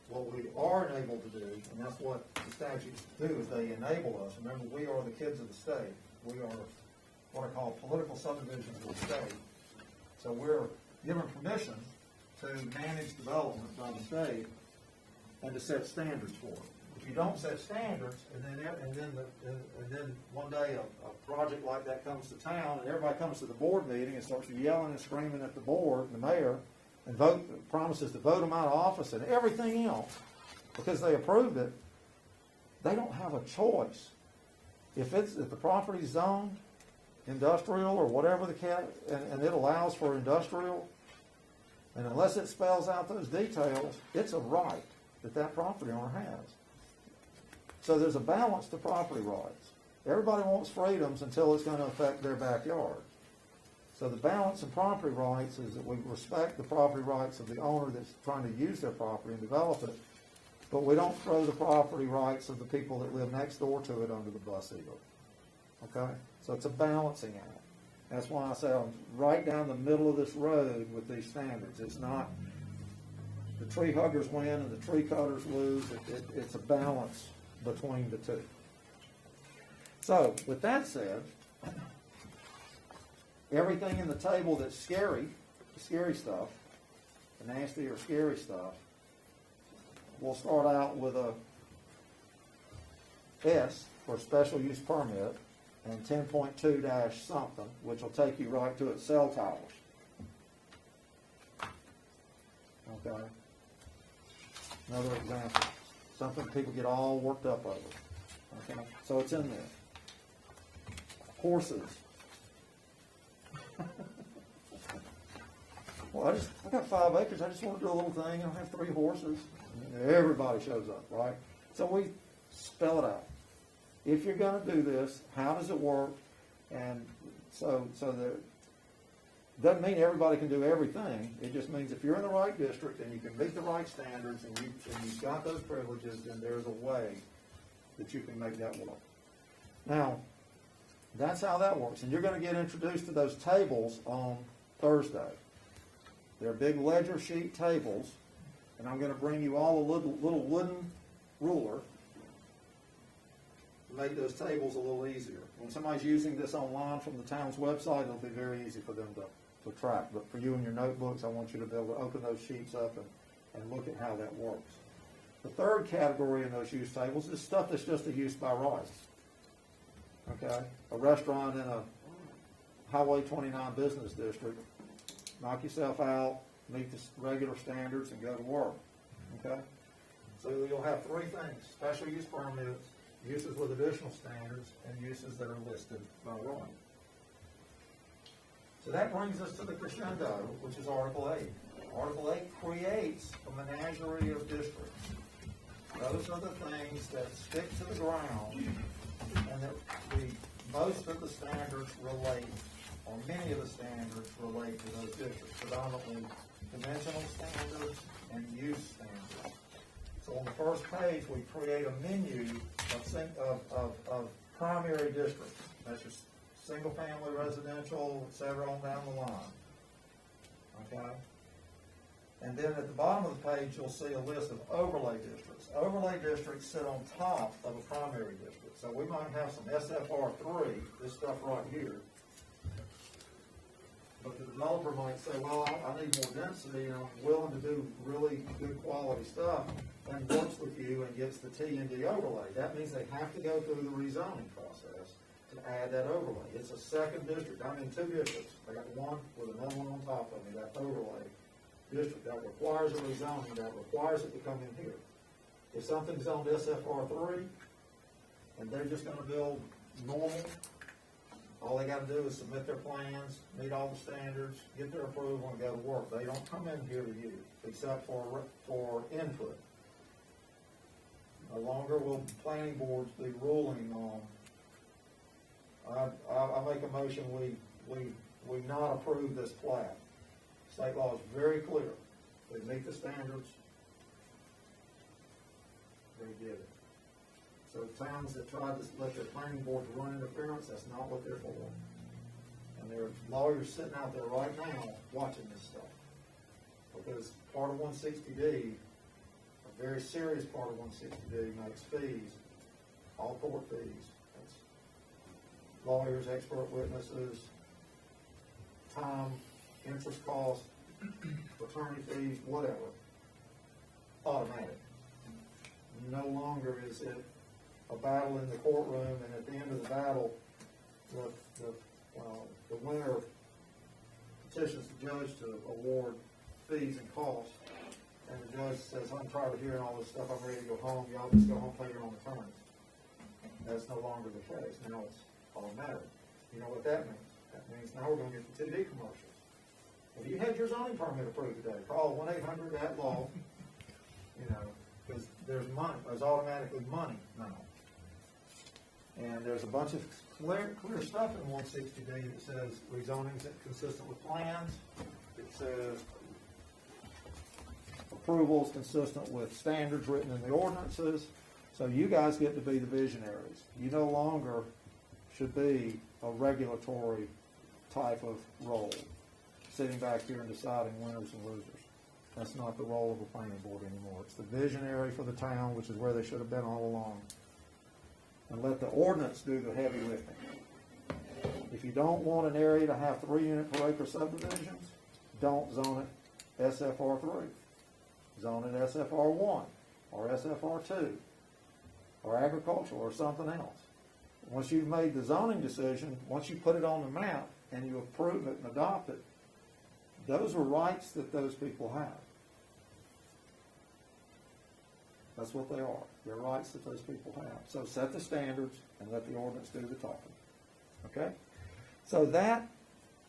What we are enabled to do, and that's what the statutes do, is they enable us. Remember, we are the kids of the state. We are what I call political subdivisions of the state. So we're given permission to manage development by the state and to set standards for it. If you don't set standards, and then one day a project like that comes to town, and everybody comes to the board meeting and starts yelling and screaming at the board, the mayor, and promises to vote them out of office and everything else because they approved it, they don't have a choice. If the property's zoned industrial or whatever and it allows for industrial, and unless it spells out those details, it's a right that property owner has. So there's a balance to property rights. Everybody wants freedoms until it's going to affect their backyard. So the balance in property rights is that we respect the property rights of the owner that's trying to use their property and develop it, but we don't throw the property rights of the people that live next door to it under the bus either. Okay? So it's a balancing act. That's why I say I'm right down the middle of this road with these standards. It's not the tree huggers win and the tree cutters lose. It's a balance between the two. So, with that said, everything in the table that's scary, the scary stuff, the nasty or scary stuff, we'll start out with a S for special use permit and 10.2 dash something, which will take you right to it, cell towers. Okay? Another example. Something people get all worked up over. Okay? So it's in there. Horses. Well, I got 5 acres. I just want to do a little thing. I'll have 3 horses. And everybody shows up, right? So we spell it out. If you're going to do this, how does it work? And so that doesn't mean everybody can do everything. It just means if you're in the right district and you can meet the right standards and you've got those privileges, then there's a way that you can make that work. Now, that's how that works. And you're going to get introduced to those tables on Thursday. They're big ledger sheet tables, and I'm going to bring you all a little wooden ruler to make those tables a little easier. When somebody's using this online from the town's website, it'll be very easy for them to track. But for you and your notebooks, I want you to be able to open those sheets up and look at how that works. The third category in those use tables is stuff that's just a use by right. Okay? A restaurant in a Highway 29 business district, knock yourself out, meet the regular standards, and go to work. Okay? So you'll have 3 things: special use permits, uses with additional standards, and uses that are listed by right. So that brings us to the crescendo, which is Article 8. Article 8 creates a menagerie of districts. Those are the things that stick to the ground and and most of the standards relate, or many of the standards relate to those districts, predominantly dimensional standards and use standards. So on the first page, we create a menu of primary districts. That's your single-family residential, et cetera, on down the line. Okay? And then at the bottom of the page, you'll see a list of overlay districts. Overlay districts sit on top of a primary district. So we might have some SFR3, this stuff right here. But the developer might say, well, I need more density, and I'm willing to do really good quality stuff, and works with you and gets the T and D overlay. That means they have to go through the rezoning process to add that overlay. It's a second district. I'm in two districts. I got one with another one on top of me, that overlay district. That requires a rezoning, that requires it to come in here. If something's zoned SFR3, and they're just gonna build normal, all they gotta do is submit their plans, meet all the standards, get their approval, and go to work. They don't come in here to you, except for input. No longer will planning boards be ruling on, I make a motion, we not approve this plat. State law is very clear. They meet the standards, they get it. So towns that try to let their planning board run interference, that's not what they're for. And there are lawyers sitting out there right now watching this stuff. Because part of 160D, a very serious part of 160D, makes fees, all court fees. That's lawyers, expert witnesses, time, interest costs, attorney fees, whatever, automatic. No longer is it a battle in the courtroom, and at the end of the battle, the winner petitions the judge to award fees and costs, and the judge says, I'm tired of hearing all this stuff, I'm ready to go home, y'all just go home, pay your own attorneys. That's no longer the case. Now it's automatic. You know what that means? That means now we're gonna get the TV commercials. If you had your zoning permit approved today, call 1-800-AT-LAW, you know, because there's money, there's automatically money now. And there's a bunch of clear stuff in 160D that says rezoning's consistent with plans. It says approval is consistent with standards written in the ordinances. So you guys get to be the visionaries. You no longer should be a regulatory type of role, sitting back here and deciding winners and losers. That's not the role of the planning board anymore. It's the visionary for the town, which is where they should have been all along. And let the ordinance do the heavy lifting. If you don't want an area to have 3 unit per acre subdivisions, don't zone it SFR3. Zone it SFR1 or SFR2 or agricultural or something else. Once you've made the zoning decision, once you put it on the map and you approve it and adopt it, those are rights that those people have. That's what they are. They're rights that those people have. So set the standards and let the ordinance do the talking. Okay? So that,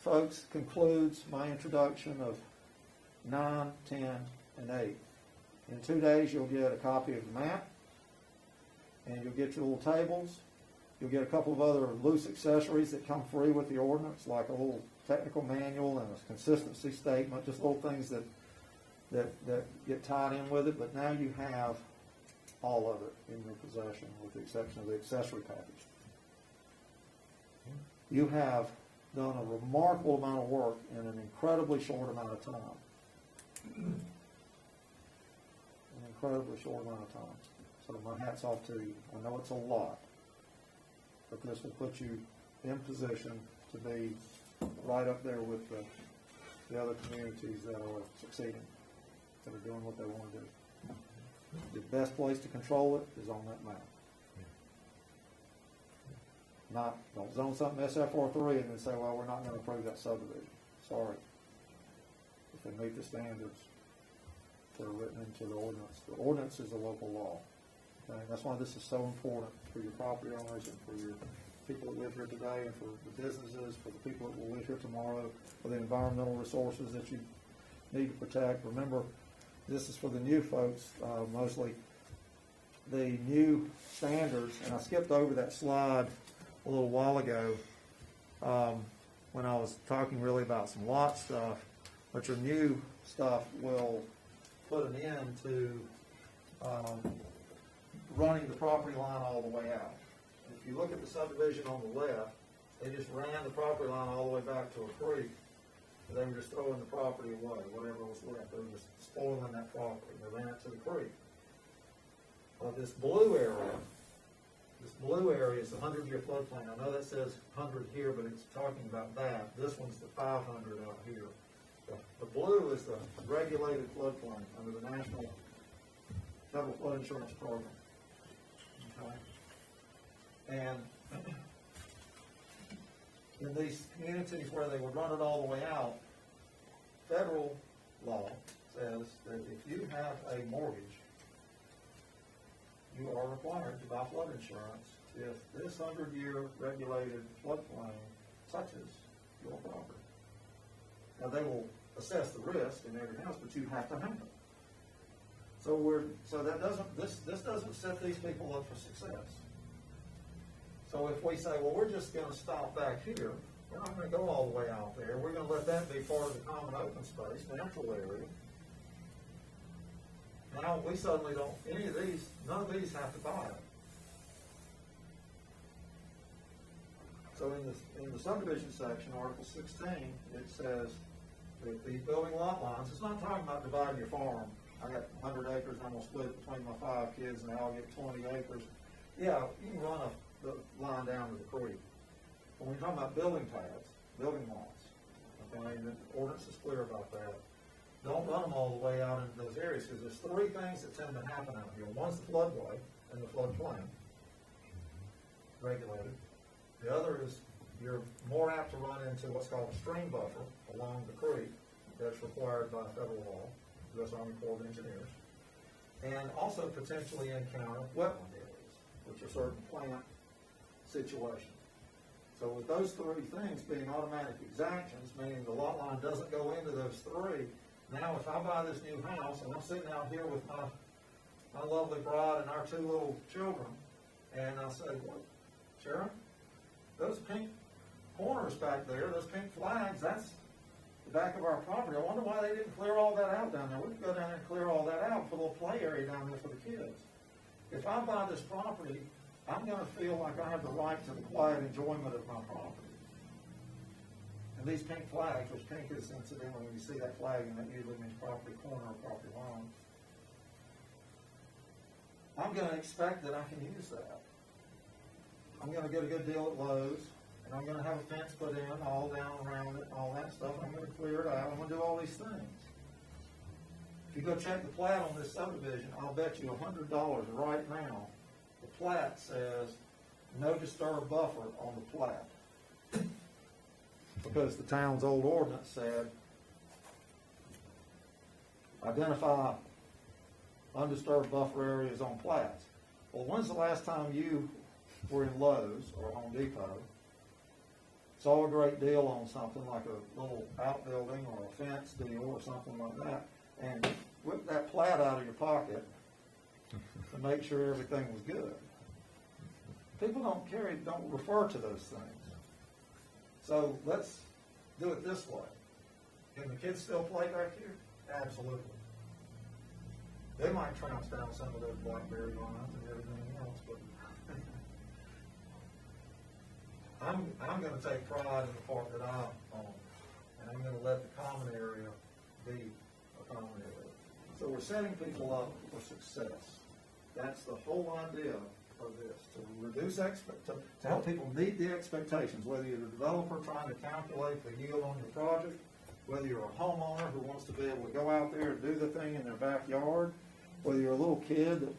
folks, concludes my introduction of 9, 10, and 8. In 2 days, you'll get a copy of the map, and you'll get your little tables. You'll get a couple of other loose accessories that come free with the ordinance, like a little technical manual and a consistency statement, just little things that get tied in with it. But now you have all of it in your possession, with the exception of the accessory package. You have done a remarkable amount of work in an incredibly short amount of time. An incredibly short amount of time. So my hat's off to you. I know it's a lot, but this will put you in position to be right up there with the other communities that are succeeding, that are doing what they want to do. The best place to control it is on that map. Don't zone something SFR3 and then say, well, we're not going to approve that subdivision. Sorry. If they meet the standards that are written into the ordinance. The ordinance is a local law. Okay? That's why this is so important for your property owners and for your people that live here today, and for the businesses, for the people that will live here tomorrow, for the environmental resources that you need to protect. Remember, this is for the new folks, mostly. the new standards, and I skipped over that slide a little while ago, when I was talking really about some lot stuff, but your new stuff will put an end to, running the property line all the way out. If you look at the subdivision on the left, they just ran the property line all the way back to a creek. They were just throwing the property away, whatever was left. They were just spoiling that property. They ran it to the creek. This blue area is the 100-year floodplain. I know that says 100 here, but it's talking about that. This one's the 500 out here. The blue is the regulated floodplain under the National Federal Flood Insurance Program. Okay? And in these communities where they would run it all the way out, federal law says that if you have a mortgage, you are required to buy flood insurance if this 100-year regulated floodplain touches your property. Now, they will assess the risk in every house, but you have to have it. So this doesn't set these people up for success. So if we say, well, we're just gonna stop back here, we're not gonna go all the way out there, we're gonna let that be part of the common open space, natural area. Now, we suddenly don't, none of these have to buy it. So in the subdivision section, Article 16, it says that the building lot lines, it's not talking about dividing your farm. I got 100 acres and I'm gonna split it between my 5 kids and they all get 20 acres. Yeah, you can run the line down to the creek. But when you're talking about building paths, building lots, okay, and the ordinance is clear about that. Don't run them all the way out into those areas, because there's 3 things that tend to happen out here. One's the floodway and the floodplain, regulated. The other is you're more apt to run into what's called a stream buffer along the creek that's required by federal law, U.S. Army Corps of Engineers, and also potentially encounter wetland areas, which are certain plant situations. So with those 3 things being automatic exactions, meaning the lot line doesn't go into those 3, now if I buy this new house and I'm sitting out here with my lovely bride and our 2 little children, and I say, what, Sharon, those pink corners back there, those pink flags, that's the back of our property. I wonder why they didn't clear all that out down there. We could go down there and clear all that out, put a little play area down there for the kids. If I buy this property, I'm going to feel like I have the right to the quiet enjoyment of my property. And these pink flags, which pink is incidentally, when you see that flag, and that usually means property corner or property line, I'm going to expect that I can use that. I'm going to get a good deal at Lowe's, and I'm going to have a fence put in all down around it, all that stuff. I'm going to clear it out. I'm going to do all these things. If you go check the plat on this subdivision, I'll bet you $100 right now. The plat says no disturb buffer on the plat. Because the town's old ordinance said, identify undisturbed buffer areas on plats. Well, when's the last time you were in Lowe's or Home Depot, saw a great deal on something like a little outbuilding or a fence deal or something like that, and whip that plat out of your pocket to make sure everything was good? People don't refer to those things. So let's do it this way. Can the kids still play back here? Absolutely. They might trounce down some of those blackberry lines and everything else, but I'm going to take pride in the part that I own, and I'm going to let the common area be a common area. So we're setting people up for success. That's the whole idea of this, to reduce to help people meet the expectations, whether you're the developer trying to calculate the yield on your project, whether you're a homeowner who wants to be able to go out there and do the thing in their backyard, whether you're a little kid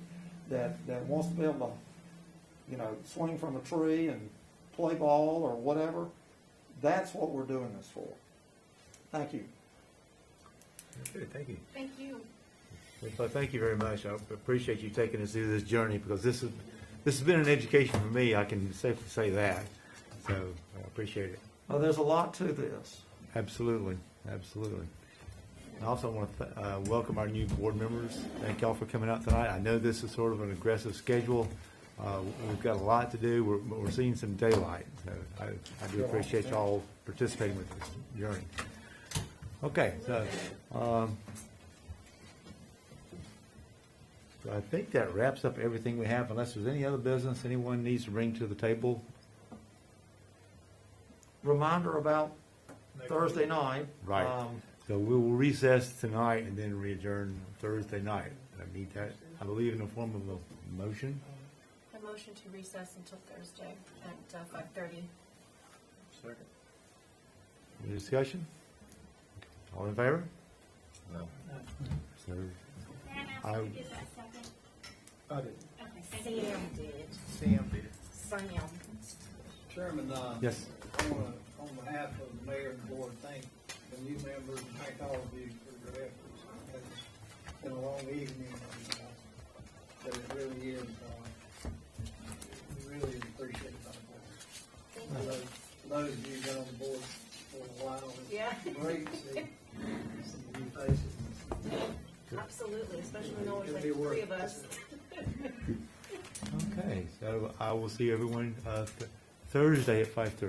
that wants to be able to, swing from a tree and play ball or whatever. That's what we're doing this for. Thank you. Good, thank you. Thank you. Well, thank you very much. I appreciate you taking us through this journey, because this has been an education for me. I can safely say that. So I appreciate it. Well, there's a lot to this. Absolutely, absolutely. I also want to welcome our new board members. Thank y'all for coming out tonight. I know this is sort of an aggressive schedule. We've got a lot to do, but we're seeing some daylight. So I do appreciate y'all participating with this journey. Okay, so I think that wraps up everything we have, unless there's any other business anyone needs to bring to the table. Reminder about Thursday night. Right. So we will recess tonight and then re-adjourn Thursday night. I need that, I believe, in the form of a motion. A motion to recess until Thursday at 5:30. Any discussion? All in favor? No. So, Can I ask, is that second? I did. Okay, thank you. Sam did. Sam did. Sam. Chairman, yes, I want to, on behalf of the mayor and the board, thank the new members and thank all of you for your efforts. It's been a long evening, but it really is, we really appreciate it on the board. Those of you who've been on the board for a while, Yeah. it's great to see some new faces. Absolutely, especially when there's It'll like be worth three it. of us. okay, so I will see everyone Thursday at 5:30.